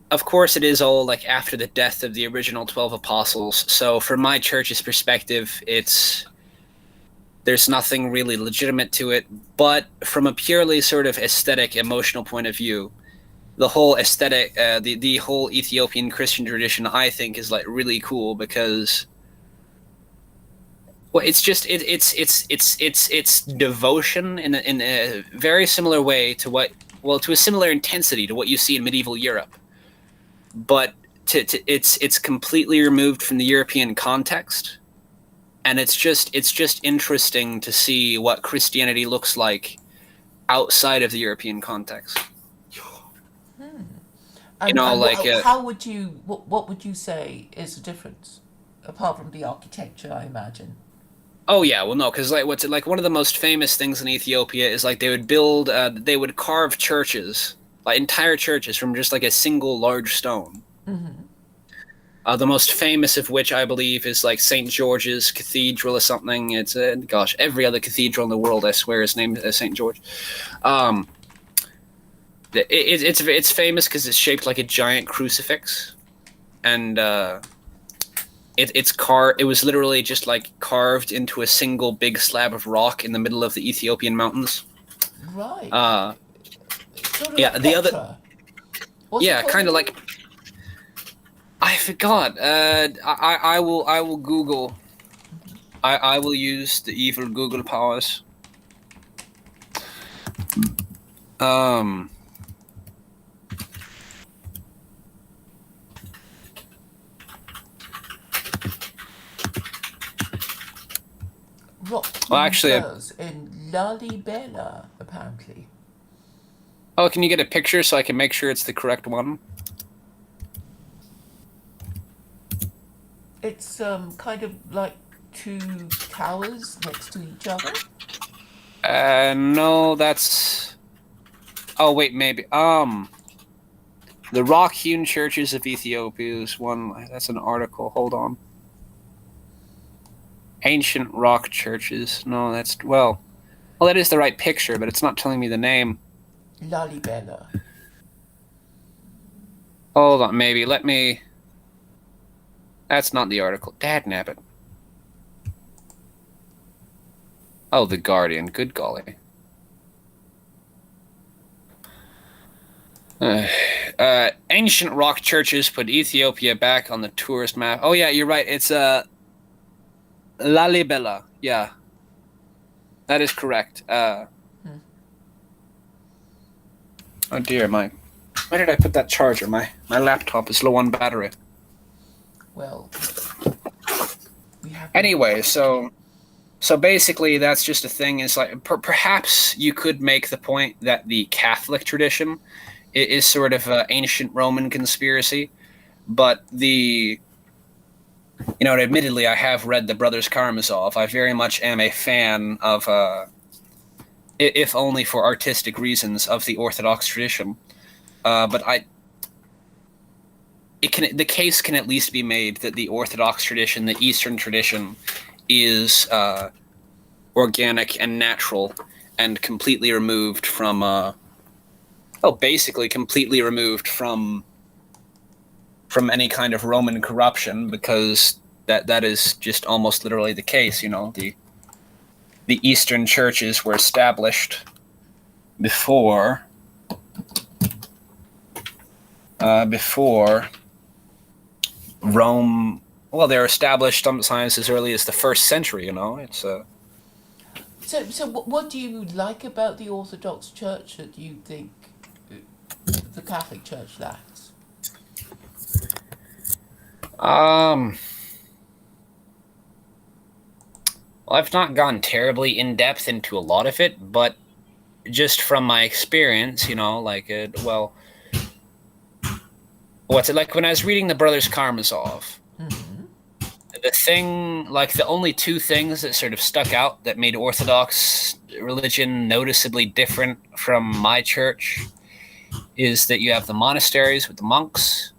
Of course, it is all like after the death of the original 12 apostles. So, from my church's perspective, there's nothing really legitimate to it. But from a purely sort of aesthetic, emotional point of view, the whole aesthetic, the whole Ethiopian Christian tradition, I think, is like really cool because. Well, it's just it's devotion in a very similar way to to a similar intensity to what you see in medieval Europe, but it's completely removed from the European context, and it's just interesting to see what Christianity looks like outside of the European context. How would you? What would you say is the difference, apart from the architecture? I imagine. Oh yeah, well no, because one of the most famous things in Ethiopia is like they would carve churches, like entire churches from just like a single large stone. The most famous of which I believe is like St. George's Cathedral or something. It's every other cathedral in the world I swear is named St. George. It's famous because it's shaped like a giant crucifix, and it was literally just like carved into a single big slab of rock in the middle of the Ethiopian mountains. Right. Sort of yeah, the Petra. other. Yeah, kind of like. I forgot. I will Google. I will use the evil Google powers. Rock Well, actually, Church in Lalibela, apparently. oh, can you get a picture so I can make sure it's the correct one? It's kind of like two towers next to each other. No, that's. Oh wait, maybe. The rock-hewn churches of Ethiopia is one. That's an article. Hold on. Ancient rock churches. No, that's well. Well, that is the right picture, but it's not telling me the name. Lalibela. Hold on, maybe. Let me. That's not the article. Dadnabbit. Oh, The Guardian. Good golly. Ancient rock churches put Ethiopia back on the tourist map. Oh yeah, you're right. It's Lalibela. Yeah, that is correct. Oh dear, where did I put that charger? My laptop is low on battery. Well, we have. Anyway, so basically, that's just a thing. Is like perhaps you could make the point that the Catholic tradition is sort of an ancient Roman conspiracy, but admittedly, I have read the Brothers Karamazov. I very much am a fan of, if only for artistic reasons, of the Orthodox tradition. But the case can at least be made that the Orthodox tradition, the Eastern tradition, is organic and natural and completely removed from, basically completely removed from any kind of Roman corruption, because that is just almost literally the case. The Eastern churches were established before Rome. Well, they were established sometimes as early as the 1st century. It's So what do you like about the Orthodox Church that you think the Catholic Church lacks? Well, I've not gone terribly in depth into a lot of it, but just from my experience, what's it like when I was reading the Brothers Karamazov? Mm-hmm. The only two things that sort of stuck out that made Orthodox religion noticeably different from my church is that you have the monasteries with the monks,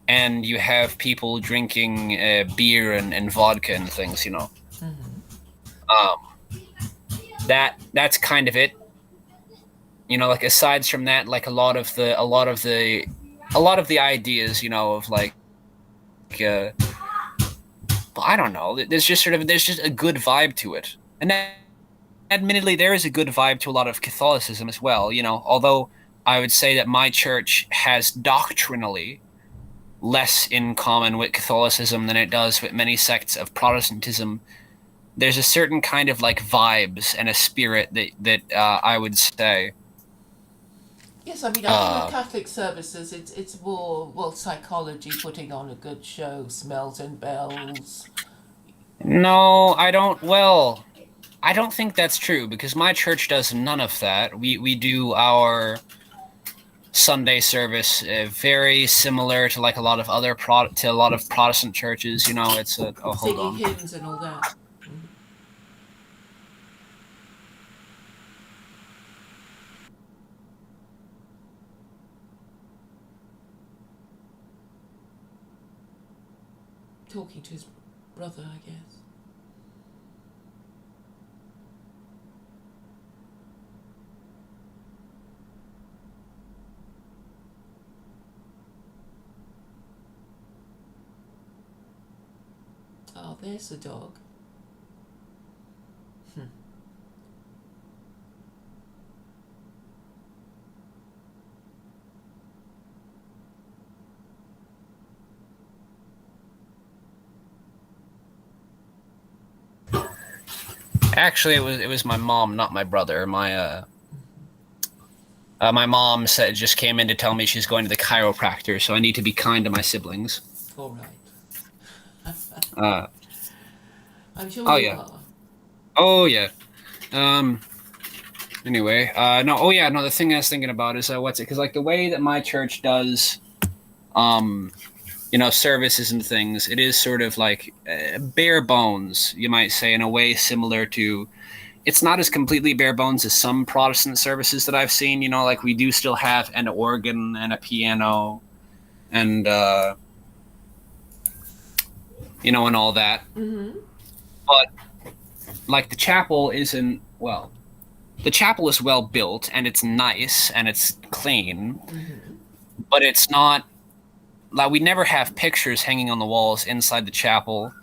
and you have people drinking beer and vodka and things. Mm-hmm. That's kind of it. Aside from that, like a lot of the ideas, of like, I don't know. There's just a good vibe to it, and admittedly, there is a good vibe to a lot of Catholicism as well. Although I would say that my church has doctrinally less in common with Catholicism than it does with many sects of Protestantism. There's a certain kind of like vibes and a spirit that I would say. Yes, I mean, I think with Catholic services, it's more, psychology, putting on a good show, smells and bells. No, I don't. Well, I don't think that's true, because my church does none of that. We do our Sunday service very similar to like a lot of Protestant churches. It's hold Singing on. hymns and all that. Talking to his brother, I guess. Oh, there's the dog. Actually, it was my mom, not my brother. My mom said just came in to tell me she's going to the chiropractor, so I need to be kind to my siblings. All right. Uh, I'm sure oh you yeah, are. oh yeah. Um. Anyway, no. Oh yeah, no. The thing I was thinking about is what's it? Because like the way that my church does, um, services and things, it is sort of like bare bones, you might say, in a way similar to. It's not as completely bare bones as some Protestant services that I've seen. Like we do still have an organ and a piano, and and all that. Mm-hmm. But like the chapel isn't well. The chapel is well built and it's nice and it's clean, Mm-hmm. but it's not like we never have pictures hanging on the walls inside the chapel.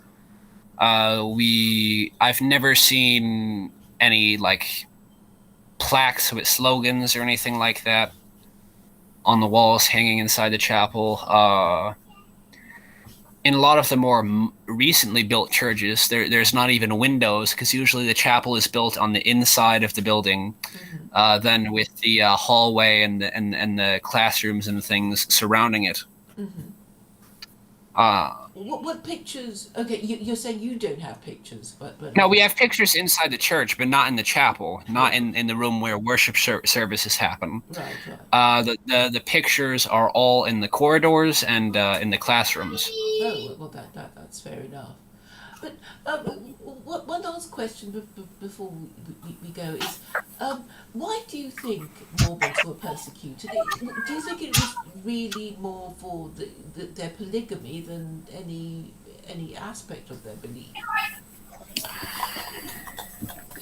I've never seen any like plaques with slogans or anything like that on the walls hanging inside the chapel. In a lot of the more recently built churches, there's not even windows because usually the chapel is built on the inside of the building. Mm-hmm. Then with the hallway and the classrooms and things surrounding it. Mm-hmm. Uh, What pictures? Okay, you're saying you don't have pictures, but no, we have pictures inside the church, but not in the chapel, not right, in the room where worship services happen. right, right. The pictures are all in the corridors and in the classrooms. Oh well, that's fair enough. But one last question before we go is, why do you think Mormons were persecuted? Do you think it was really more for their polygamy than any aspect of their belief?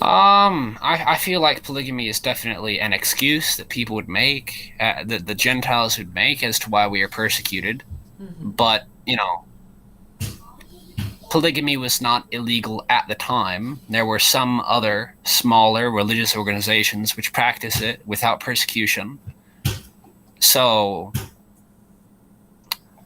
I feel like polygamy is definitely an excuse that people would make, that the Gentiles would make as to why we are persecuted. Mm-hmm. But, polygamy was not illegal at the time. There were some other smaller religious organizations which practice it without persecution. So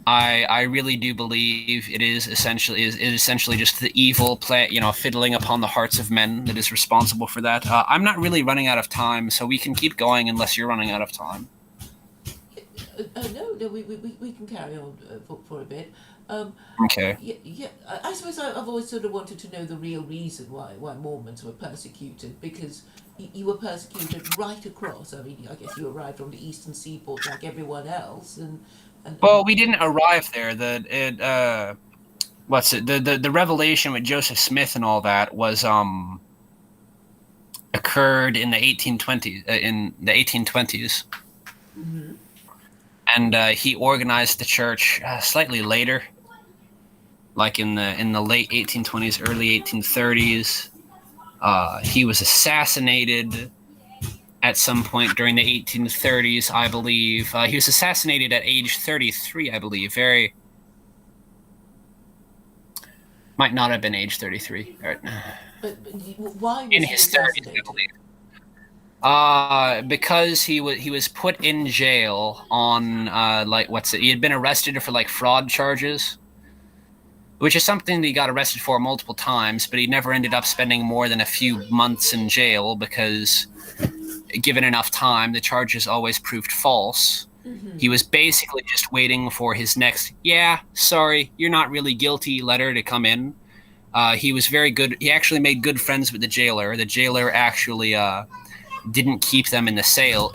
I really do believe it is essentially just the evil play, fiddling upon the hearts of men that is responsible for that. I'm not really running out of time, so we can keep going unless you're running out of time. No, we can carry on for a bit. Okay. Yeah. I suppose I've always sort of wanted to know the real reason why Mormons were persecuted, because you were persecuted right across. I mean, I guess you arrived on the eastern seaboard like everyone else, and Well, we didn't arrive there. What's it? The revelation with Joseph Smith and all that was occurred in the 1820s. In the 1820s. Mm-hmm. And he organized the church slightly later, like in the late 1820s, early 1830s. He was assassinated at some point during the 1830s, I believe. He was assassinated at age 33, I believe. Might not have been age 33. But why was In he his 30s, I assassinated? believe. Because he was put in jail on he had been arrested for like fraud charges, which is something that he got arrested for multiple times, but he never ended up spending more than a few months in jail because, given enough time, the charges always proved false. Mm-hmm. He was basically just waiting for his next, yeah, sorry, you're not really guilty letter to come in. He was very good. He actually made good friends with the jailer. The jailer actually didn't keep them in the cells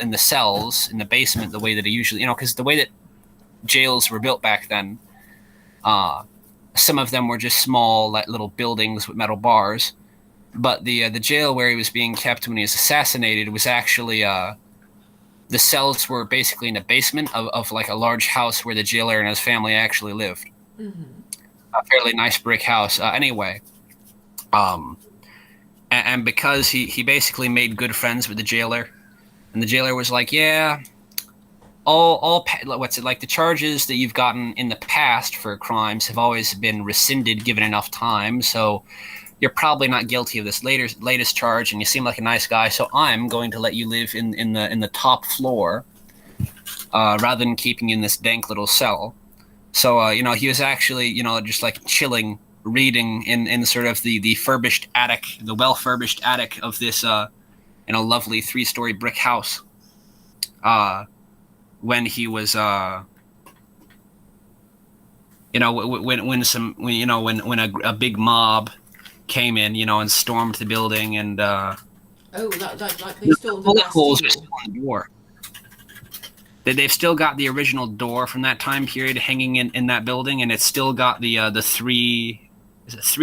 in the basement the way that he usually, because the way that jails were built back then, some of them were just small, like little buildings with metal bars. But the jail where he was being kept when he was assassinated was actually the cells were basically in the basement of like a large house where the jailer and his family actually lived. Mm-hmm. A fairly nice brick house. Anyway, and because he basically made good friends with the jailer, and the jailer was like, yeah, what's it like, the charges that you've gotten in the past for crimes have always been rescinded given enough time, so you're probably not guilty of this latest charge, and you seem like a nice guy, so I'm going to let you live in the top floor rather than keeping you in this dank little cell. So he was actually just like chilling reading in sort of the furbished attic, the well-furbished attic of this in a lovely 3-story brick house. When he was when a big mob came in, and stormed the building, and like they stormed the bullet holes are Bastille. still in the door. They've still got the original door from that time period hanging in that building, and it's still got the 3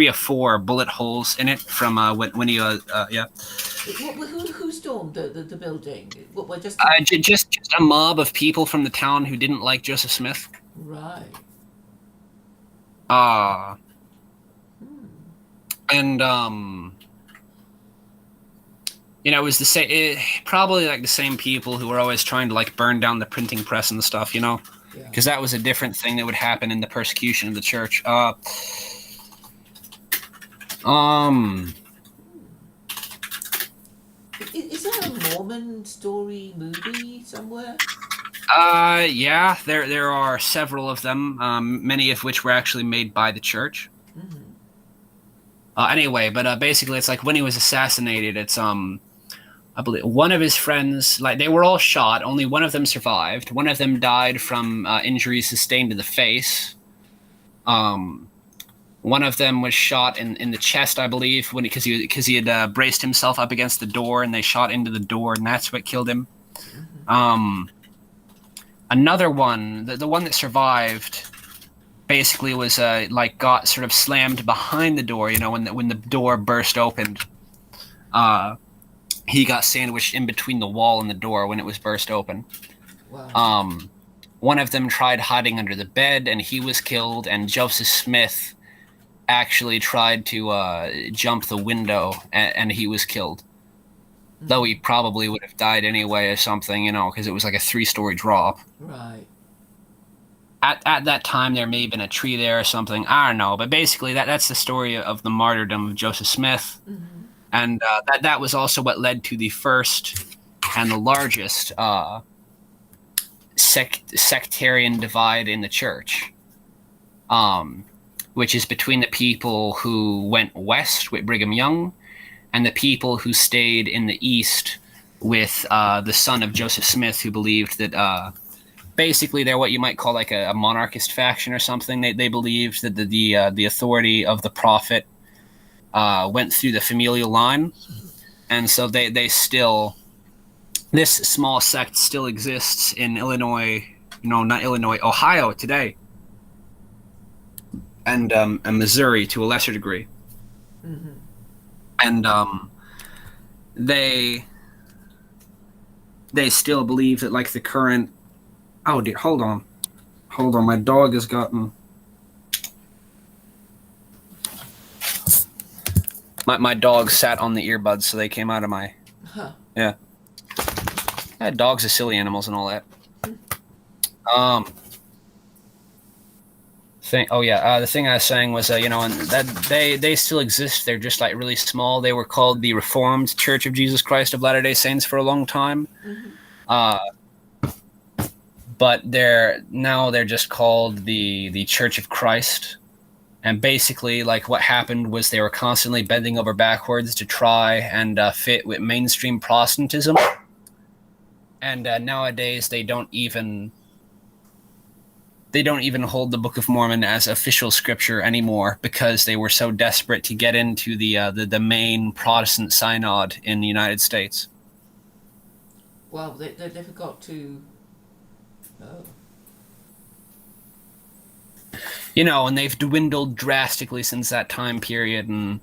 or 4 bullet holes in it from when he yeah. Who stormed the building? What just Just a mob of people from the town who didn't like Joseph Smith. right? And it was the same, probably like the same people who were always trying to like burn down the printing press and stuff, because that was a different thing that would happen in the persecution of the church. Is there a Mormon story movie somewhere? Yeah, there are several of them, many of which were actually made by the church. Anyway, but basically, it's like when he was assassinated, it's I believe one of his friends, like they were all shot. Only one of them survived. One of them died from injuries sustained to the face. One of them was shot in the chest, I believe, because he had braced himself up against the door, and they shot into the door, and that's what killed him. Another one, the one that survived, basically was got sort of slammed behind the door. When the door burst open, he got sandwiched in between the wall and the door when it was burst open. Wow. One of them tried hiding under the bed, and he was killed. And Joseph Smith actually tried to jump the window, and he was killed. Though he probably would have died anyway or something, because it was like a 3-story drop. Right. At that time, there may have been a tree there or something. I don't know. But basically, that's the story of the martyrdom of Joseph Smith. And that was also what led to the first and the largest sectarian divide in the church, which is between the people who went west with Brigham Young and the people who stayed in the east with the son of Joseph Smith, who believed that basically they're what you might call like a monarchist faction or something. They believed that the authority of the prophet went through the familial line, and so they still, this small sect still exists in Illinois, not Illinois, Ohio today, and Missouri to a lesser degree. And they still believe that like the current, oh dear, hold on, my dog has gotten, my dog sat on the earbuds, so they came out of my, yeah, dogs are silly animals and all that. The thing I was saying was, and that they still exist. They're just like really small. They were called the Reformed Church of Jesus Christ of Latter-day Saints for a long time. But they're just called the Church of Christ. And basically, like what happened was they were constantly bending over backwards to try and fit with mainstream Protestantism. And nowadays they don't even hold the Book of Mormon as official scripture anymore, because they were so desperate to get into the main Protestant synod in the United States. Well, they forgot to. Oh. And they've dwindled drastically since that time period, and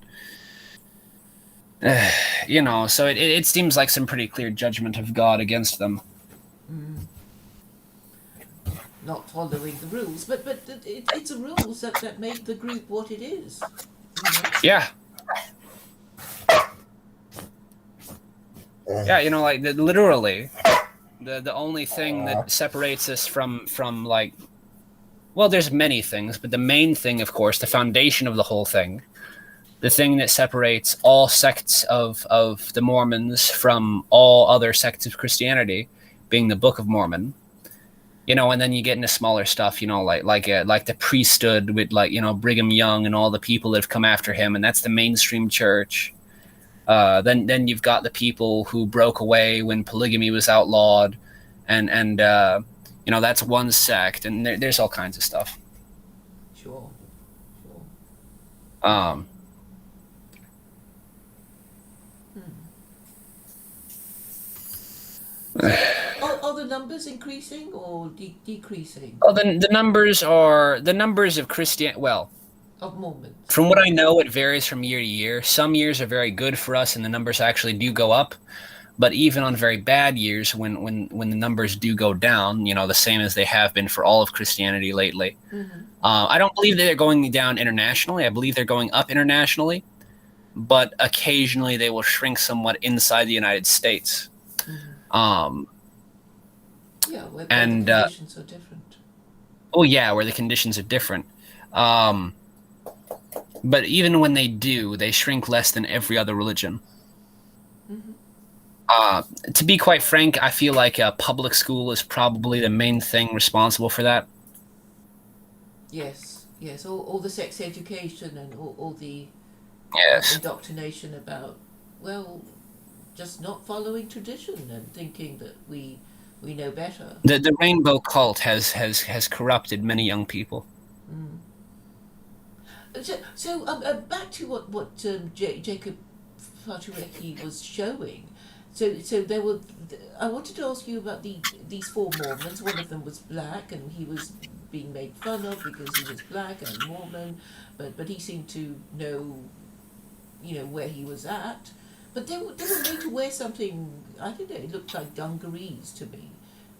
so it seems like some pretty clear judgment of God against them. Not following the rules, but it's the rules that make the group what it is. Yeah. Yeah, like literally, the only thing that separates us from like, well, there's many things, but the main thing, of course, the foundation of the whole thing, the thing that separates all sects of the Mormons from all other sects of Christianity, being the Book of Mormon, And then you get into smaller stuff, like the priesthood with like Brigham Young and all the people that have come after him, and that's the mainstream church. Then you've got the people who broke away when polygamy was outlawed, and that's one sect, and there's all kinds of stuff. Sure. Sure. Um, So, are the numbers increasing or decreasing well, then the numbers of Christian. Well, of Mormons? from what I know, it varies from year to year. Some years are very good for us, and the numbers actually do go up. But even on very bad years, when the numbers do go down, the same as they have been for all of Christianity lately, I don't believe they're going down internationally. I believe they're going up internationally, but occasionally they will shrink somewhat inside the United States. Yeah, where And the conditions are different. oh yeah, where the conditions are different. But even when they do, they shrink less than every other religion. To be quite frank, I feel like public school is probably the main thing responsible for that. Yes, yes, all the sex education and all the Yes. indoctrination about, well, just not following tradition and thinking that we know better. The rainbow cult has corrupted many young people. So back to what Jacob Faturecki was showing. So there were. I wanted to ask you about these four Mormons. One of them was black, and he was being made fun of because he was black and Mormon, but he seemed to know, where he was at. But they were made to wear something. I don't know. It looked like dungarees to me.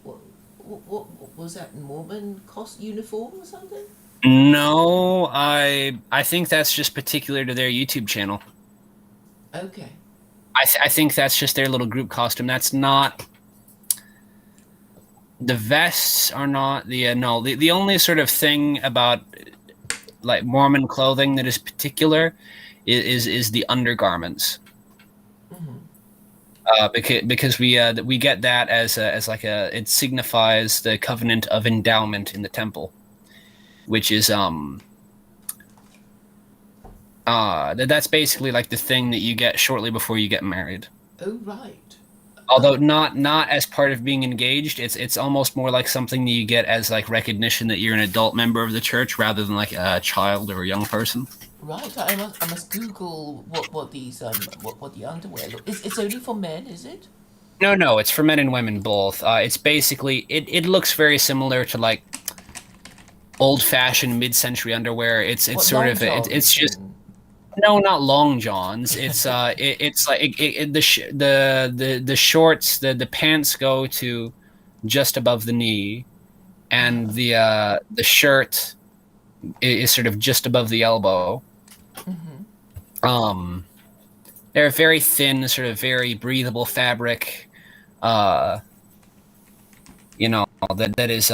What was that? Mormon uniform or something? No, I think that's just particular to their YouTube channel. Okay. I think that's just their little group costume. That's not. The vests are not the no. The only sort of thing about like Mormon clothing that is particular is the undergarments. Because we get that as like it signifies the covenant of endowment in the temple, which is that's basically like the thing that you get shortly before you get married. Oh right. Although not as part of being engaged, it's almost more like something that you get as like recognition that you're an adult member of the church rather than like a child or a young person. Right. I must Google what these what the underwear look. It's only for men, is it? No, it's for men and women both. It's basically it looks very similar to like old-fashioned mid-century underwear. It's What, sort long of it's johns just and- no, not long johns. It's it's like the shorts, the pants go to just above the knee, and the shirt is sort of just above the elbow. They're very thin, sort of very breathable fabric. That is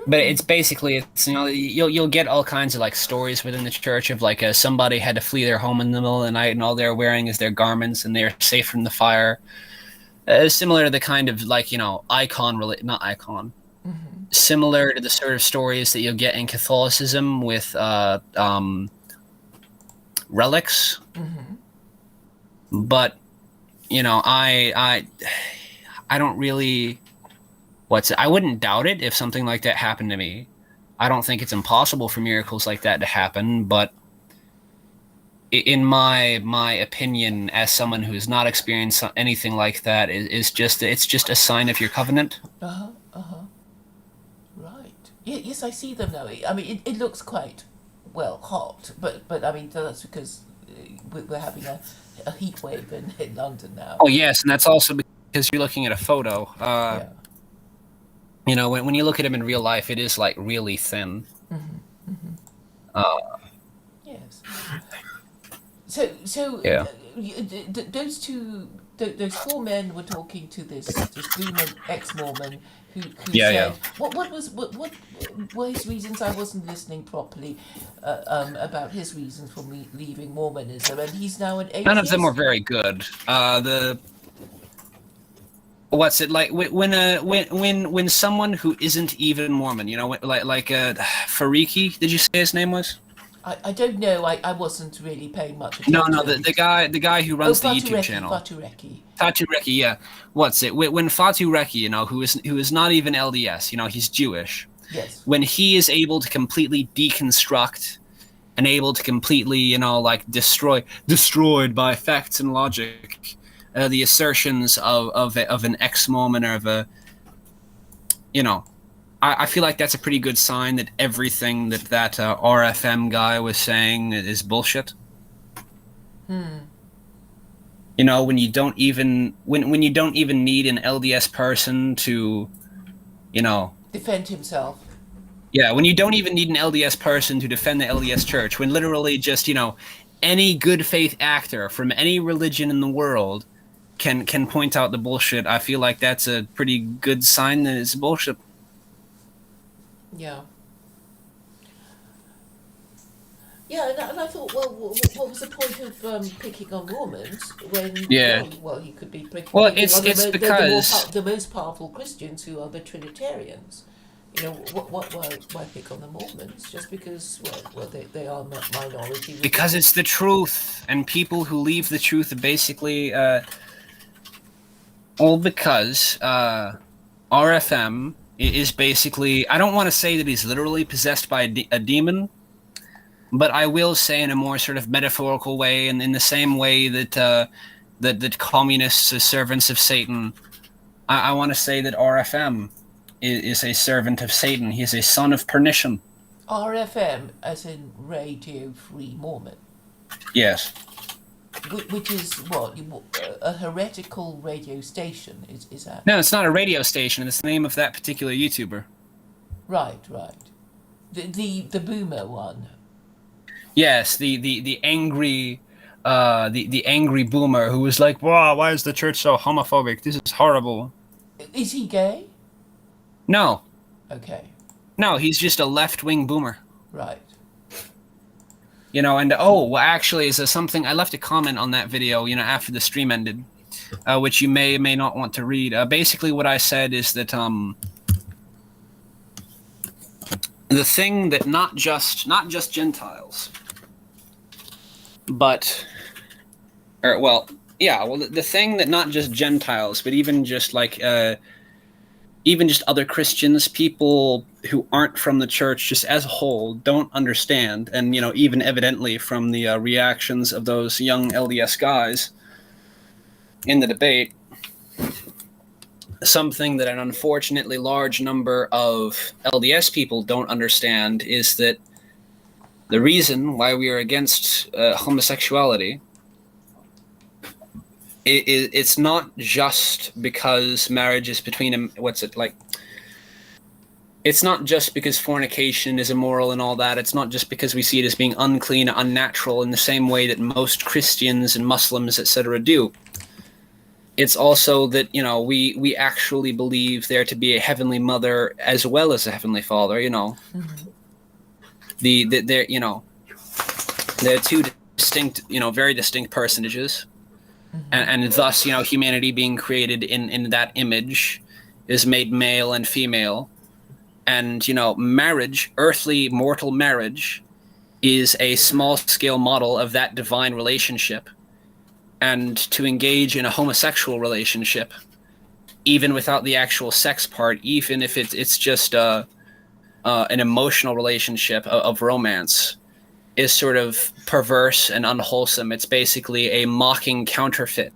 but it's basically you'll get all kinds of like stories within the church of like somebody had to flee their home in the middle of the night and all they're wearing is their garments and they're safe from the fire. Similar to the kind of like not icon, similar to the sort of stories that you'll get in Catholicism with relics. But I don't really. I wouldn't doubt it if something like that happened to me. I don't think it's impossible for miracles like that to happen, but in my opinion, as someone who's not experienced anything like that, it's just a sign of your covenant. Right. Yeah, yes, I see them now. I mean, it looks quite hot, but I mean that's because we're having a heat wave in London now. Oh yes, and that's also because you're looking at a photo. Yeah. When you look at him in real life, it is like really thin. Yes. So Yeah. those four men were talking to this Mormon, ex-Mormon who Yeah, said yeah. what were his reasons? I wasn't listening properly about his reasons for me leaving Mormonism, and he's now an atheist. None of them were very good. what's it like when someone who isn't even Mormon, you know, like Fariki, did you say his name was? I don't know. I wasn't really paying much No, attention. the guy who Oh, runs the YouTube channel. Fatureki. Fatu Reki, yeah. What's it? When Fatu Reki, you know, who is not even LDS, you know, he's Jewish. Yes. When he is able to completely deconstruct and able to completely, you know, like destroyed by facts and logic, the assertions of an ex-Mormon or of a, you know, I feel like that's a pretty good sign that everything that RFM guy was saying is bullshit. You know, when you don't even when you don't even need an LDS person to, you know, Defend himself. yeah, when you don't even need an LDS person to defend the LDS church, when literally just, you know, any good faith actor from any religion in the world can point out the bullshit, I feel like that's a pretty good sign that it's bullshit. Yeah. Yeah, and I thought, well, what was the point of picking on Mormons when, Yeah. well, he could be picking Well, on it's because the most powerful Christians who are the Trinitarians. You know, why pick on the Mormons? Just because, well, they are minority. because it's the truth, and people who leave the truth are basically all because RFM is basically, I don't want to say that he's literally possessed by a demon, but I will say in a more sort of metaphorical way, and in the same way that that communists are servants of Satan. I want to say that RFM is a servant of Satan. He is a son of perdition. RFM, as in Radio Free Mormon. Yes. Which is what? A heretical radio station, is that? No, it's not a radio station. It's the name of that particular YouTuber. Right. The boomer one. Yes, the angry the angry boomer who was like, "Wow, why is the church so homophobic? This is horrible." Is he gay? No. Okay. No, he's just a left-wing boomer. Right. You know, and well, actually, is there something I left a comment on that video, you know, after the stream ended, which you may or may not want to read. Basically, what I said is that the thing that not just Gentiles, but, or well, yeah, well, the thing that not just Gentiles, but even just like even just other Christians, people who aren't from the church, just as a whole, don't understand, and you know, even evidently from the reactions of those young LDS guys in the debate, something that an unfortunately large number of LDS people don't understand is that the reason why we are against homosexuality, it's not just because marriage is between it's not just because fornication is immoral and all that. It's not just because we see it as being unclean, unnatural in the same way that most Christians and Muslims, etc., do. It's also that, you know, we actually believe there to be a heavenly mother as well as a heavenly father. You know, they're, you know, they're two distinct, you know, very distinct personages. And thus, you know, humanity being created in that image is made male and female. And, you know, marriage, earthly mortal marriage, is a small-scale model of that divine relationship. And to engage in a homosexual relationship, even without the actual sex part, even if it's just an emotional relationship of romance, is sort of perverse and unwholesome. It's basically a mocking counterfeit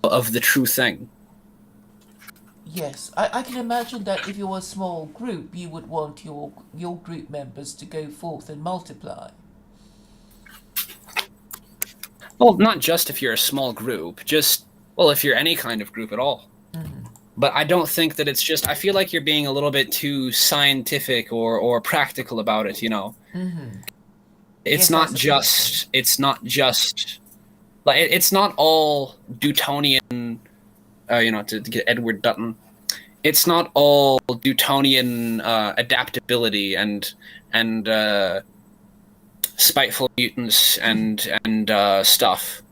of the true thing. Yes, I can imagine that if you're a small group, you would want your group members to go forth and multiply. Well, not just if you're a small group, just, well, if you're any kind of group at all. But I don't think that it's just, I feel like you're being a little bit too scientific or practical about it, you know. It's not just, like, it's not all Dutonian, you know, to get Edward Dutton. It's not all Dutonian adaptability and spiteful mutants and stuff.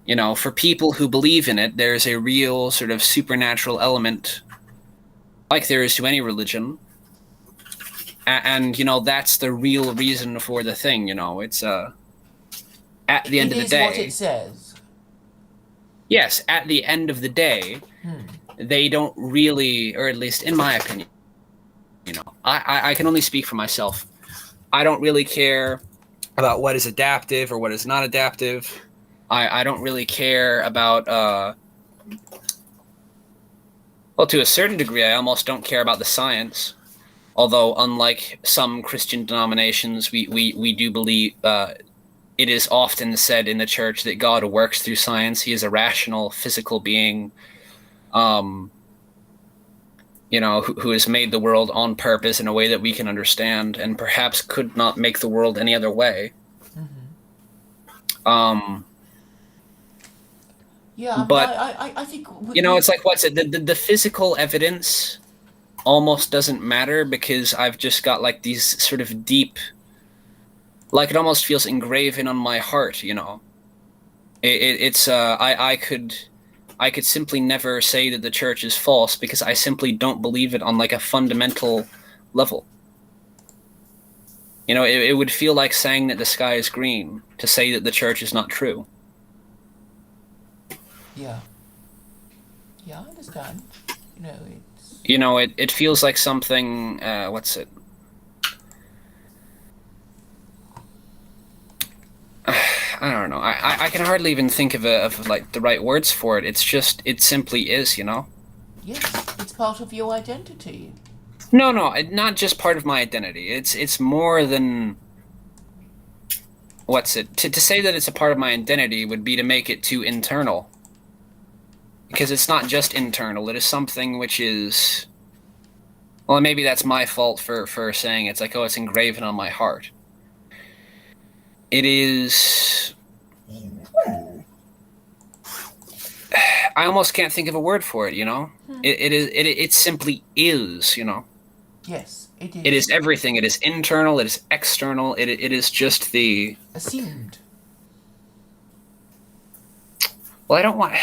You know, for people who believe in it, there's a real sort of supernatural element, like there is to any religion. And you know, that's the real reason for the thing. You know, it's at the end It of the is what day. it says. Yes, at the end of the day, they don't really, or at least in my opinion, you know, I can only speak for myself. I don't really care about what is adaptive or what is not adaptive. I don't really care about, well, to a certain degree, I almost don't care about the science. Although, unlike some Christian denominations, we do believe, it is often said in the church that God works through science. He is a rational, physical being, you know, who has made the world on purpose in a way that we can understand, and perhaps could not make the world any other way. Yeah, I mean, But I think you know, it's like, what's it? The physical evidence almost doesn't matter because I've just got like these sort of deep, like it almost feels engraven on my heart. You know, it's I could simply never say that the church is false because I simply don't believe it on like a fundamental level. You know, it would feel like saying that the sky is green to say that the church is not true. Yeah. Yeah, I understand. You know, it's... You know, it feels like something, what's it? I don't know. I can hardly even think of like the right words for it. It's just, it simply is, you know? Yes, it's part of your identity. No, not just part of my identity. It's more than, what's it? To say that it's a part of my identity would be to make it too internal. Because it's not just internal. It is something which is, well, maybe that's my fault for saying it's like, oh, it's engraven on my heart. It is, I almost can't think of a word for it, you know? It simply is, you know? Yes, it is. It is everything. It is internal. It is external. It is just the... Assumed. Well, I don't want...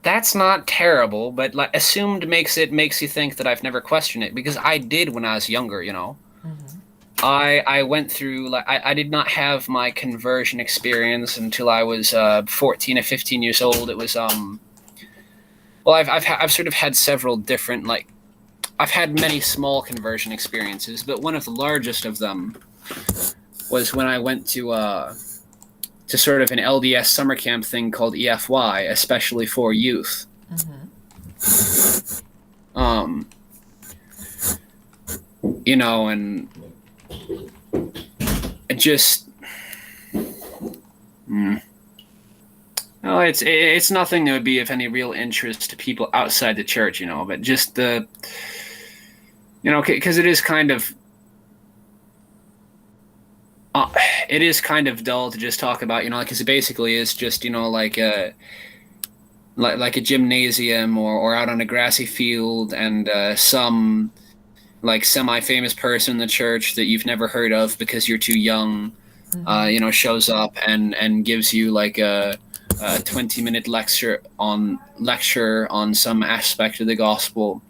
That's not terrible, but like assumed makes you think that I've never questioned it, because I did when I was younger, you know? I went through, like, I did not have my conversion experience until I was 14 or 15 years old. It was, well, I've sort of had several different, like, I've had many small conversion experiences, but one of the largest of them was when I went to sort of an LDS summer camp thing called EFY, especially for youth. You know, and it just, no, it's nothing that would be of any real interest to people outside the church, you know, but just the, you know, because it is kind of dull to just talk about, you know, because it basically is just, you know, like a gymnasium or out on a grassy field, and some like semi-famous person in the church that you've never heard of because you're too young, you know, shows up and gives you like a 20-minute lecture on some aspect of the gospel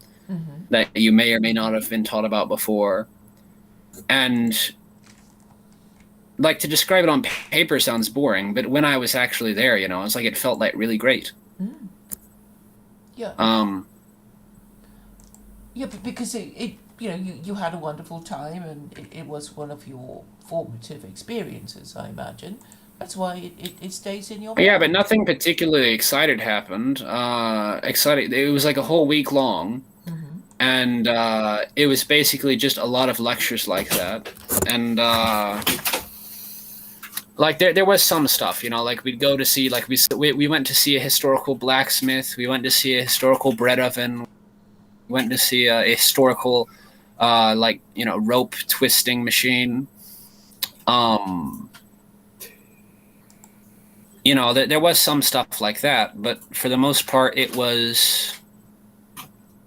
that you may or may not have been taught about before. And like, to describe it on paper sounds boring, but when I was actually there, you know, it's like it felt like really great. Yeah. Yeah, but because it you know, you had a wonderful time, and it was one of your formative experiences, I imagine. That's why it stays in your mind. Yeah, but nothing particularly excited happened. It was like a whole week long, and it was basically just a lot of lectures like that. And like there was some stuff, you know, like we'd go to see, like we went to see a historical blacksmith, we went to see a historical bread oven, we went to see a historical like, you know, rope twisting machine. You know, there was some stuff like that, but for the most part, it was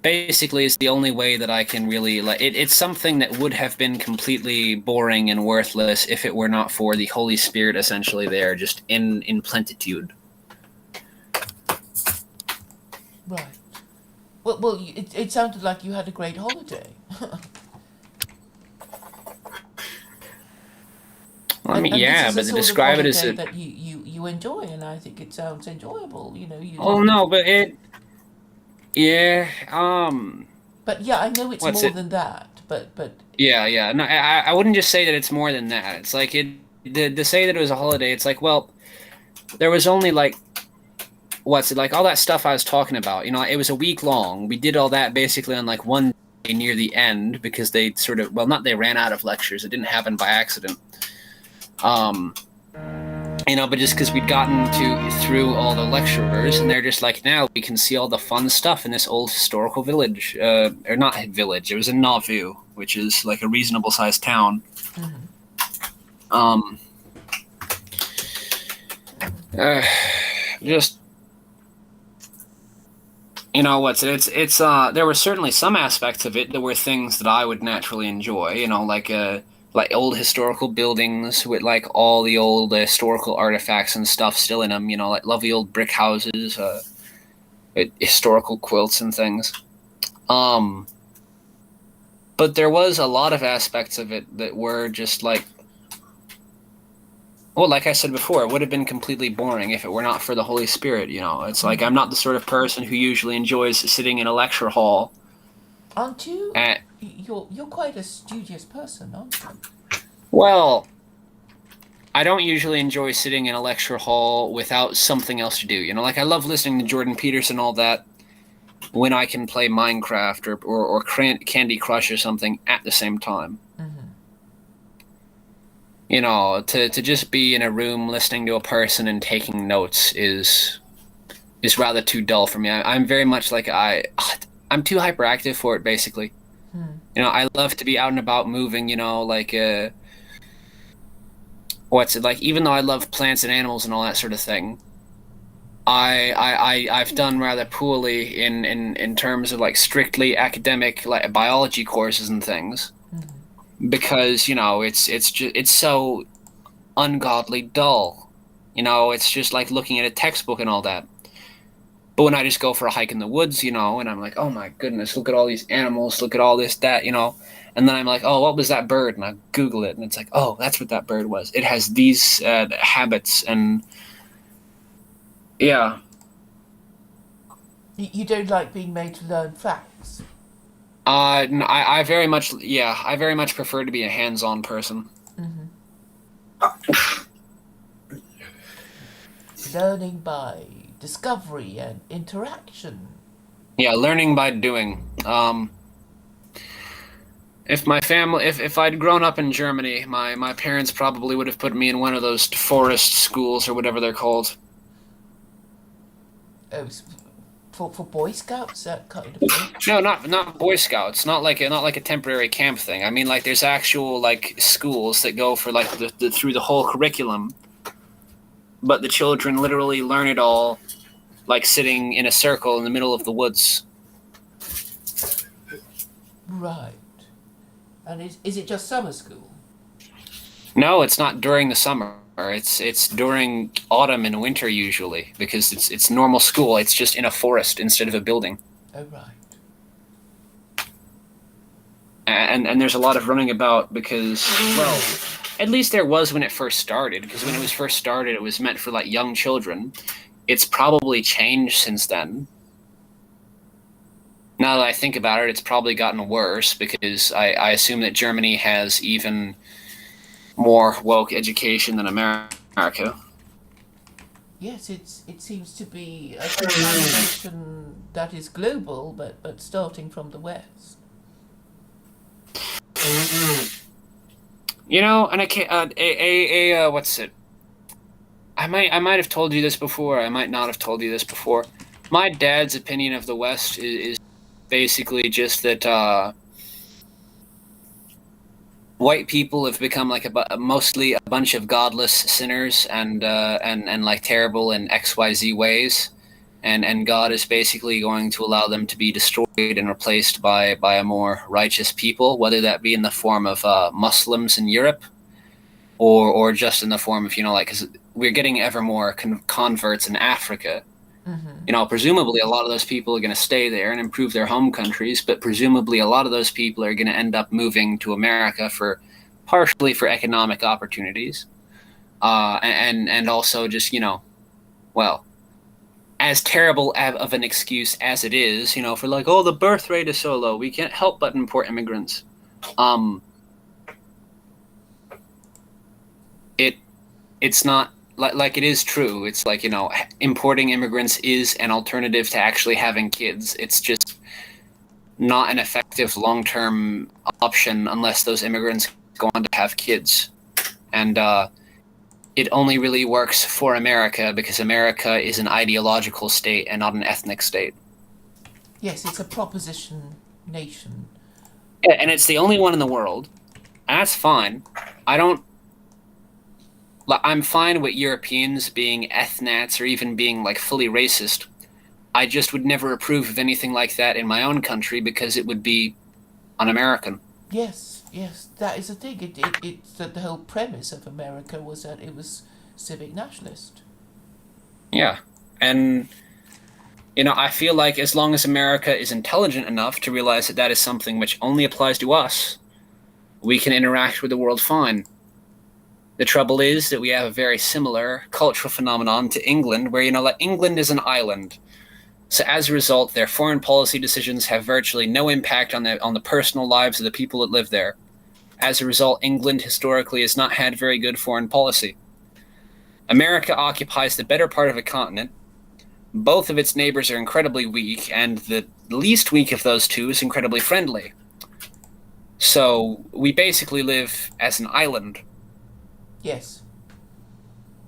basically is the only way that I can really, like, it's something that would have been completely boring and worthless if it were not for the Holy Spirit essentially there, just in plentitude. Right. Well, it sounded like you had a great holiday. I mean, And this yeah, is a but to sort of describe it as holiday a that you enjoy, and I think it sounds enjoyable. You know, you oh didn't. no, but yeah, But yeah, I know it's what's more it? than that. But Yeah. No, I wouldn't just say that it's more than that. It's like it to say that it was a holiday. It's like, well, there was only like what's it like all that stuff I was talking about. You know, it was a week long. We did all that basically on like one day near the end because they sort of well, not they ran out of lectures. It didn't happen by accident. Um, you know, but just because we'd gotten to through all the lecturers, and they're just like, now we can see all the fun stuff in this old historical village, or not village. It was in Nauvoo, which is like a reasonable sized town. mhm. Um, uh, just you know what's it's there were certainly some aspects of it that were things that I would naturally enjoy. You know, like old historical buildings with like all the old historical artifacts and stuff still in them. You know, like lovely old brick houses, historical quilts and things. Um, but there was a lot of aspects of it that were just like, well, like I said before, it would have been completely boring if it were not for the Holy Spirit. You know, it's like I'm not the sort of person who usually enjoys sitting in a lecture hall. Aren't you? At, You're quite a studious person, aren't you? well, I don't usually enjoy sitting in a lecture hall without something else to do. You know, like I love listening to Jordan Peterson all that when I can play Minecraft or Candy Crush or something at the same time. Mm-hmm. You know, to just be in a room listening to a person and taking notes is rather too dull for me. I'm very much like I'm too hyperactive for it basically. Hmm. You know, I love to be out and about moving, you know, like what's it like even though I love plants and animals and all that sort of thing. I've done rather poorly in terms of like strictly academic like biology courses and things Mm-hmm. because you know it's so ungodly dull. You know, it's just like looking at a textbook and all that. But when I just go for a hike in the woods, you know, and I'm like, oh my goodness, look at all these animals, look at all this, that, you know, and then I'm like, oh, what was that bird? And I Google it, and it's like, oh, that's what that bird was. It has these habits, and yeah, You don't like being made to learn facts. I very much, yeah, I very much prefer to be a hands-on person. Mm-hmm. Learning by discovery and interaction. Yeah, learning by doing. If my family, if I'd grown up in Germany, my parents probably would have put me in one of those forest schools or whatever they're called. Oh, for Boy Scouts, that kind of thing. No, not Boy Scouts. Not like a temporary camp thing. I mean, like there's actual like schools that go for like the through the whole curriculum, but the children literally learn it all, like sitting in a circle in the middle of the woods. Right. And is it just summer school? No, it's not during the summer. It's during autumn and winter usually because it's normal school. It's just in a forest instead of a building. Oh, right. And there's a lot of running about because well, at least there was when it first started because when it was first started it was meant for like young children. It's probably changed since then. Now that I think about it, it's probably gotten worse because I assume that Germany has even more woke education than America. Yes, it seems to be a contamination that is global, but starting from the West. You know, and I can't. What's it? I might have told you this before. I might not have told you this before. My dad's opinion of the West is basically just that white people have become like mostly a bunch of godless sinners and like terrible in XYZ ways, and God is basically going to allow them to be destroyed and replaced by a more righteous people, whether that be in the form of Muslims in Europe or just in the form of like because we're getting ever more converts in Africa, Presumably a lot of those people are going to stay there and improve their home countries, but presumably a lot of those people are going to end up moving to America partially for economic opportunities, and also just, well, as terrible of an excuse as it is, for like, oh, the birth rate is so low, we can't help but import immigrants. It's not like it is true. It's like, importing immigrants is an alternative to actually having kids. It's just not an effective long-term option unless those immigrants go on to have kids. And it only really works for America because America is an ideological state and not an ethnic state. Yes, it's a proposition nation. Yeah, and it's the only one in the world. And that's fine. I'm fine with Europeans being ethnats or even being like fully racist. I just would never approve of anything like that in my own country because it would be un-American. Yes, that is the thing. It's the whole premise of America was that it was civic nationalist. Yeah, and I feel like as long as America is intelligent enough to realize that that is something which only applies to us, we can interact with the world fine. The trouble is that we have a very similar cultural phenomenon to England, where, like England is an island. So as a result, their foreign policy decisions have virtually no impact on the personal lives of the people that live there. As a result, England historically has not had very good foreign policy. America occupies the better part of a continent. Both of its neighbors are incredibly weak, and the least weak of those two is incredibly friendly. So we basically live as an island. Yes.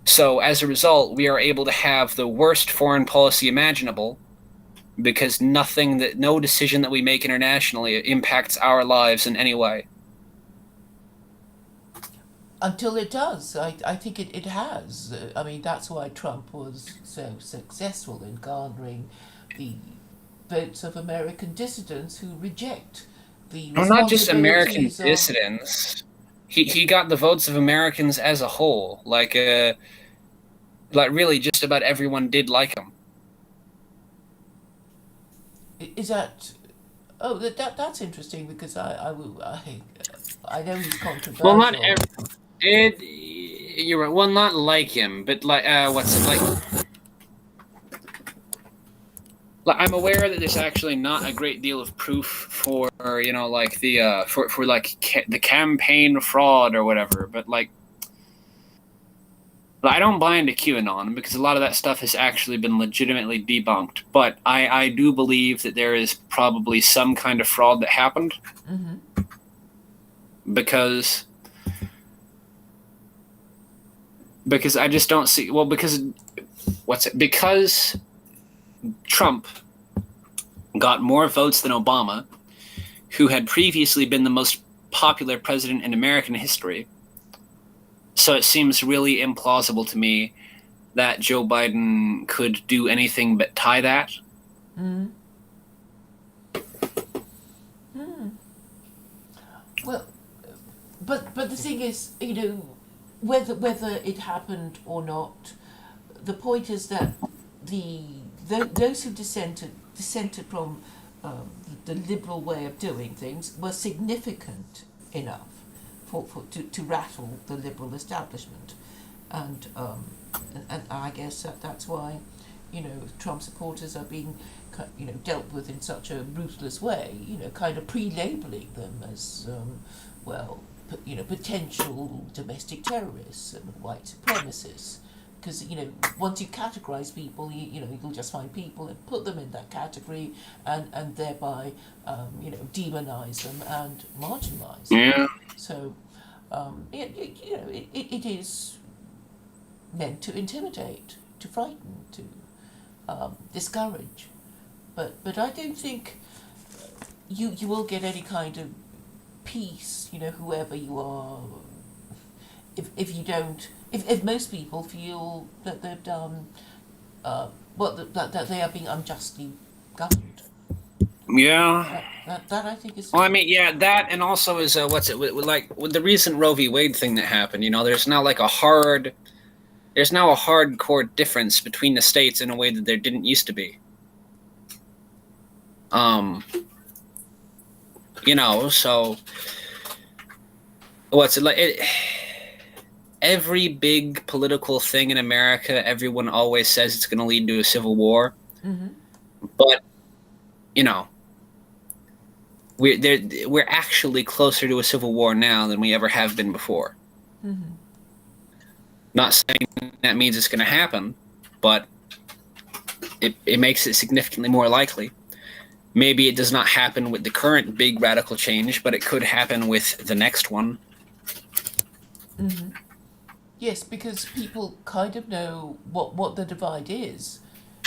So as a result, we are able to have the worst foreign policy imaginable because no decision that we make internationally impacts our lives in any way. Until it does. I think it has. I mean, that's why Trump was so successful in garnering the votes of American dissidents who reject the Well, not just American responsibilities of... dissidents. He got the votes of Americans as a whole. Like really just about everyone did like him. Is that... Oh, that's interesting because I know he's controversial. Well, not you're right. Well, not like him, but like what's it like? I'm aware that there's actually not a great deal of proof for like the for like the campaign fraud or whatever, but like I don't buy into QAnon because a lot of that stuff has actually been legitimately debunked. But I do believe that there is probably some kind of fraud that happened because I just don't see because Trump got more votes than Obama, who had previously been the most popular president in American history. So it seems really implausible to me that Joe Biden could do anything but tie that. Well, but the thing is, whether it happened or not, the point is that those who dissented from the liberal way of doing things were significant enough to rattle the liberal establishment, and I guess that's why Trump supporters are being dealt with in such a ruthless way, kind of pre-labeling them as potential domestic terrorists and white supremacists. Because once you categorize people, you'll just find people and put them in that category, and thereby demonize them and marginalize them. Yeah. So it is meant to intimidate, to frighten, to discourage. But I don't think you will get any kind of peace, whoever you are, if you don't. If most people feel that they've done, that they are being unjustly governed. Yeah. That I think is... Well, I mean, yeah, that, and also is, with the recent Roe v. Wade thing that happened, there's not like a hard there's now a hardcore difference between the states in a way that there didn't used to be. So what's it like? Every big political thing in America, everyone always says it's going to lead to a civil war. Mm-hmm. But, we're actually closer to a civil war now than we ever have been before. Mm-hmm. Not saying that means it's going to happen, but it makes it significantly more likely. Maybe it does not happen with the current big radical change, but it could happen with the next one. Mm-hmm. Yes, because people kind of know what the divide is,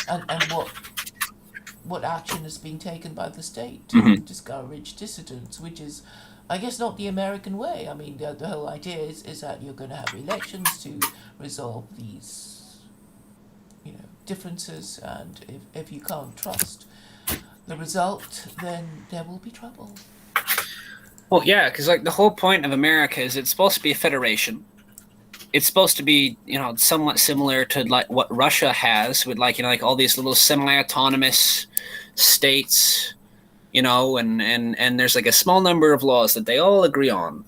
and what action is being taken by the state to discourage dissidents, which is, I guess, not the American way. I mean, the whole idea is that you're going to have elections to resolve these, differences, and if you can't trust the result, then there will be trouble. Well, yeah, because the whole point of America is it's supposed to be a federation. It's supposed to be, somewhat similar to like what Russia has with all these little semi-autonomous states, and there's a small number of laws that they all agree on.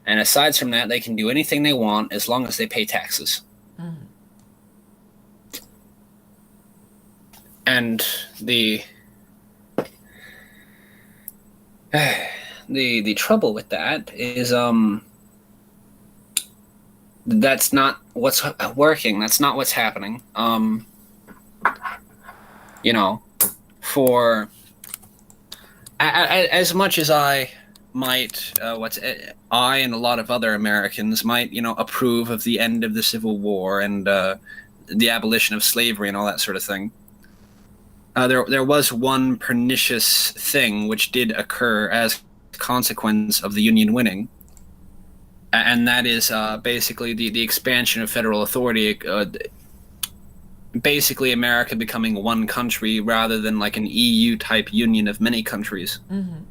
And aside from that, they can do anything they want as long as they pay taxes. Mm-hmm. And the trouble with that is that's not what's working. That's not what's happening. For as much as I might, I and a lot of other Americans might, approve of the end of the Civil War and the abolition of slavery and all that sort of thing. There was one pernicious thing which did occur as a consequence of the Union winning. And that is basically the expansion of federal authority, basically America becoming one country rather than like an EU-type union of many countries. Mm-hmm.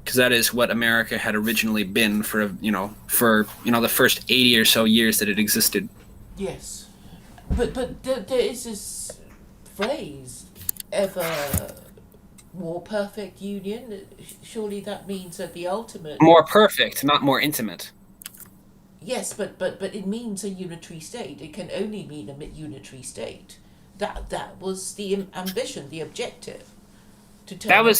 Because that is what America had originally been for the first 80 or so years that it existed. Yes. But there is this phrase, ever more perfect union. Surely that means that the ultimate... More perfect, not more intimate. Yes, but it means a unitary state. It can only mean a unitary state. That was the ambition, the objective. That was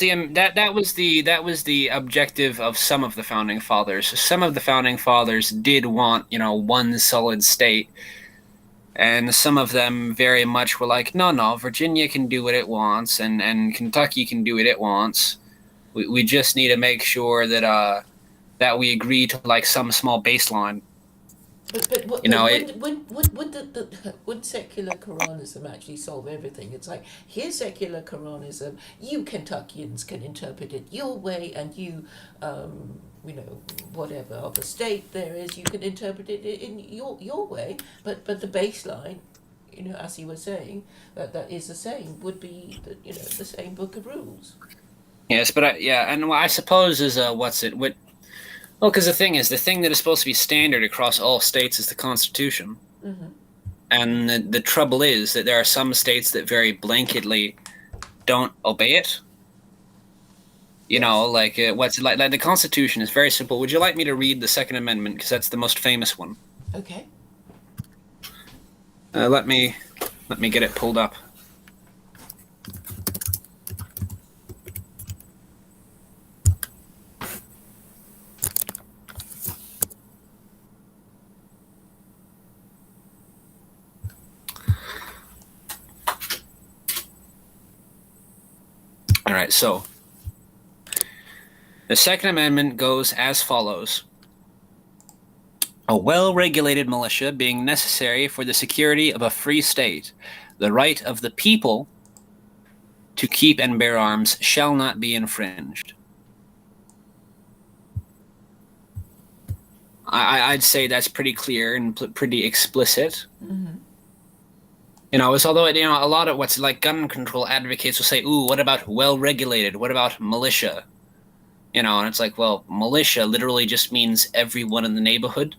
the objective of some of the founding fathers. Some of the founding fathers did want, one solid state. And some of them very much were like, no, Virginia can do what it wants, and Kentucky can do what it wants. We just need to make sure that that we agree to like some small baseline. But would secular Quranism actually solve everything? It's like, here's secular Quranism, you Kentuckians can interpret it your way, and you, whatever other state there is, you can interpret it in your way. But the baseline, as you were saying, that is the same, would be the same book of rules. Yes, but I suppose is well, because the thing that is supposed to be standard across all states is the Constitution. Mm-hmm. And the trouble is that there are some states that very blanketly don't obey it. Like the Constitution is very simple. Would you like me to read the Second Amendment, because that's the most famous one? Okay. Let me get it pulled up. All right, so the Second Amendment goes as follows. A well-regulated militia being necessary for the security of a free state, the right of the people to keep and bear arms shall not be infringed. I'd say that's pretty clear and pretty explicit. Mm-hmm. Although a lot of what's like gun control advocates will say, "Ooh, what about well-regulated? What about militia?" And it's like, well, militia literally just means everyone in the neighborhood.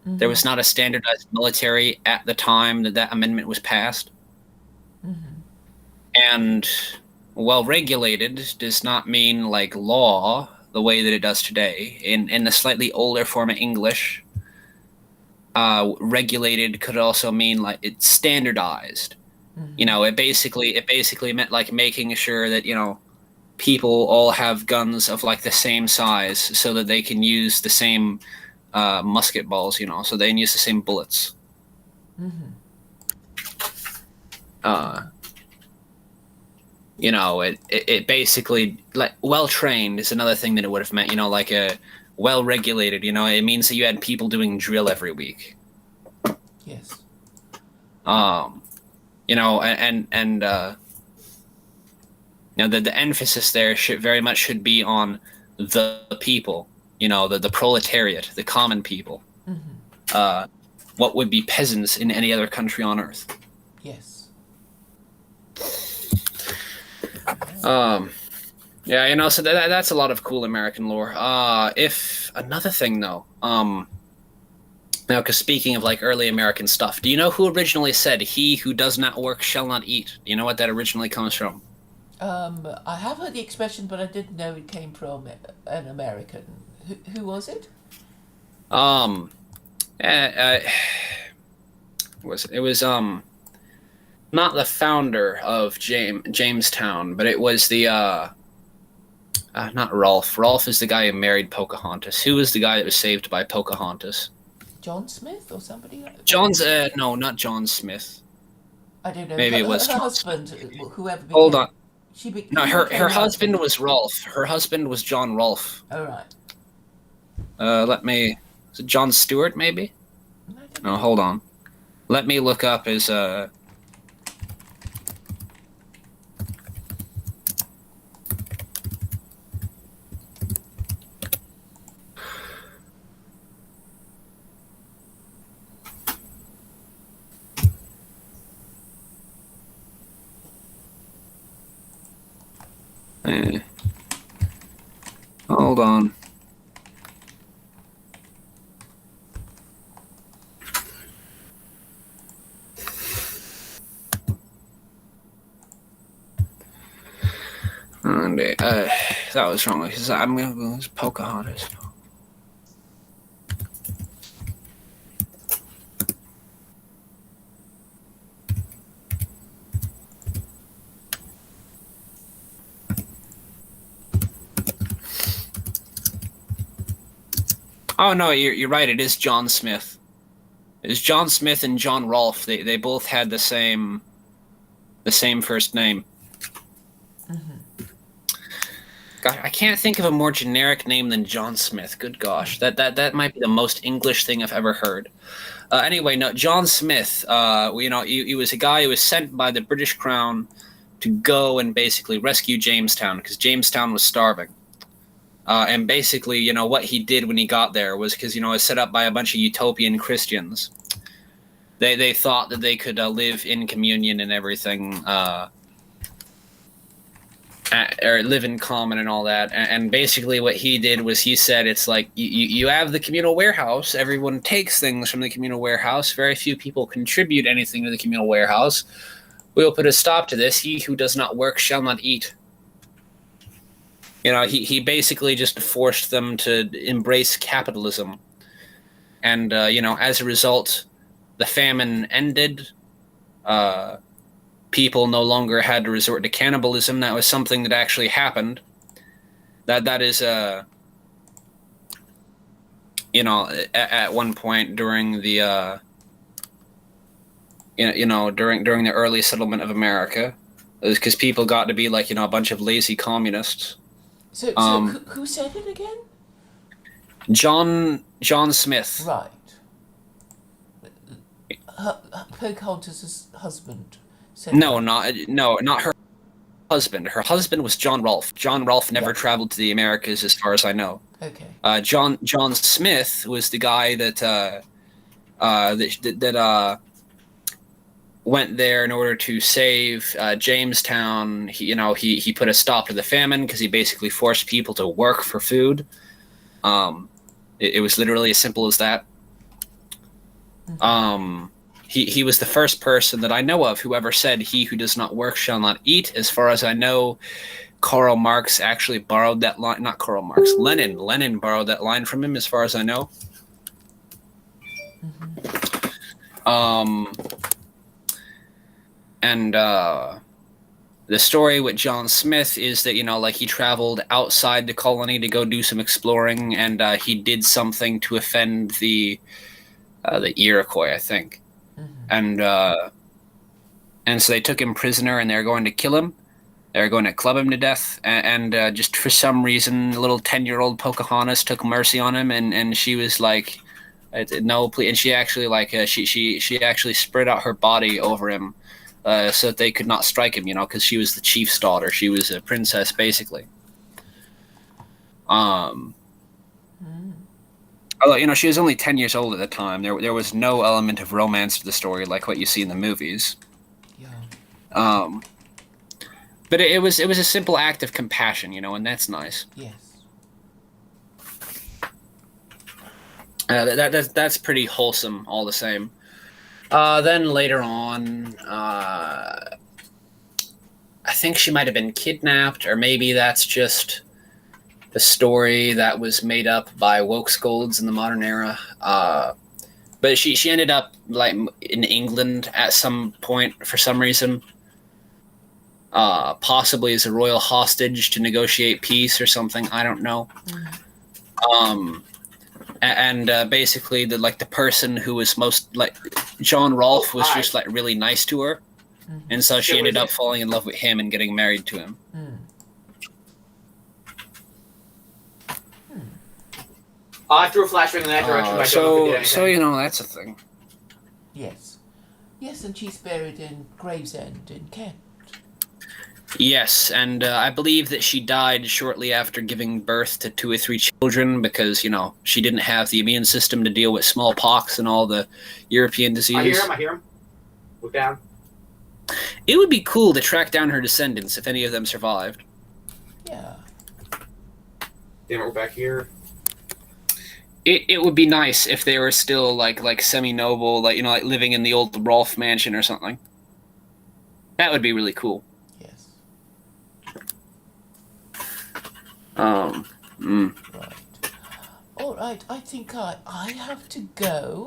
Mm-hmm. There was not a standardized military at the time that amendment was passed. Mm-hmm. And well regulated does not mean like law the way that it does today. In the slightly older form of English, regulated could also mean like it's standardized. Mm-hmm. It basically meant like making sure that people all have guns of like the same size so that they can use the same musket balls. So they can use the same bullets. Mm-hmm. Uh, it basically, like, well trained is another thing that it would have meant. Like a well regulated. It means that you had people doing drill every week. Yes. The emphasis there should be on the people. The proletariat, the common people. Mm-hmm. What would be peasants in any other country on earth. Yes. Yeah, so that's a lot of cool American lore. If another thing though, now, because speaking of like early American stuff, do you know who originally said, "He who does not work shall not eat"? Do you know what that originally comes from? I have heard the expression, but I didn't know it came from an American. Who was it? Um, it was not the founder of Jamestown, but it was the not Rolfe. Rolfe is the guy who married Pocahontas. Who was the guy that was saved by Pocahontas? John Smith or somebody like that? John's no, not John Smith. I don't know. Maybe it was her John husband, whoever became. Hold on. No, who her became husband was Rolfe. Her husband was John Rolfe. Oh, right. Is it John Stewart, maybe? I don't No, know. hold on. Let me look up his hold on. That was wrong. Because I'm gonna go with Pocahontas. Oh no, you're right. It is John Smith. It's John Smith and John Rolfe. They both had the same first name. Mm-hmm. God, I can't think of a more generic name than John Smith. Good gosh, that might be the most English thing I've ever heard. Anyway, no, John Smith. He was a guy who was sent by the British Crown to go and basically rescue Jamestown because Jamestown was starving. And basically, what he did when he got there was because it was set up by a bunch of utopian Christians. They thought that they could live in communion and everything. Or live in common and all that. And basically what he did was he said, it's like, you have the communal warehouse. Everyone takes things from the communal warehouse. Very few people contribute anything to the communal warehouse. We will put a stop to this. He who does not work shall not eat. He basically just forced them to embrace capitalism. And, as a result, the famine ended. People no longer had to resort to cannibalism. That was something that actually happened. That is at one point during the during the early settlement of America, because people got to be like a bunch of lazy communists. So who said it again? John Smith. Right. Pocahontas' husband. No, not her husband. Her husband was John Rolfe. John Rolfe never traveled to the Americas, as far as I know. Okay. John Smith was the guy that went there in order to save Jamestown. He put a stop to the famine because he basically forced people to work for food. It was literally as simple as that. He was the first person that I know of who ever said, "He who does not work shall not eat." As far as I know, Karl Marx actually borrowed that line. Not Karl Marx, Lenin. Lenin borrowed that line from him, as far as I know. And the story with John Smith is that, like, he traveled outside the colony to go do some exploring, and he did something to offend the Iroquois, I think. And so they took him prisoner, and they were going to kill him. They were going to club him to death, and just for some reason, little 10-year-old Pocahontas took mercy on him, and she was like, "No, please!" And she actually she actually spread out her body over him, so that they could not strike him, because she was the chief's daughter. She was a princess, basically. Although, she was only 10 years old at the time. There was no element of romance to the story like what you see in the movies. Yeah. But it was a simple act of compassion, and that's nice. Yes. That's pretty wholesome all the same. Then later on, I think she might have been kidnapped, or maybe that's just the story that was made up by woke scolds in the modern era. But she ended up like in England at some point for some reason, possibly as a royal hostage to negotiate peace or something. I don't know. And basically, the person who was most like John Rolfe was just like really nice to her, and so she ended up falling in love with him and getting married to him. I threw a flashbang in that direction, but I don't know if it did anything. So that's a thing. Yes. Yes, and she's buried in Gravesend in Kent. Yes, and I believe that she died shortly after giving birth to 2 or 3 children because, she didn't have the immune system to deal with smallpox and all the European diseases. I hear him. Look down. It would be cool to track down her descendants if any of them survived. Yeah. Damn it, we're back here. It would be nice if they were still like semi-noble, like living in the old Rolfe mansion or something. That would be really cool. Yes. Right. All right. I think I have to go.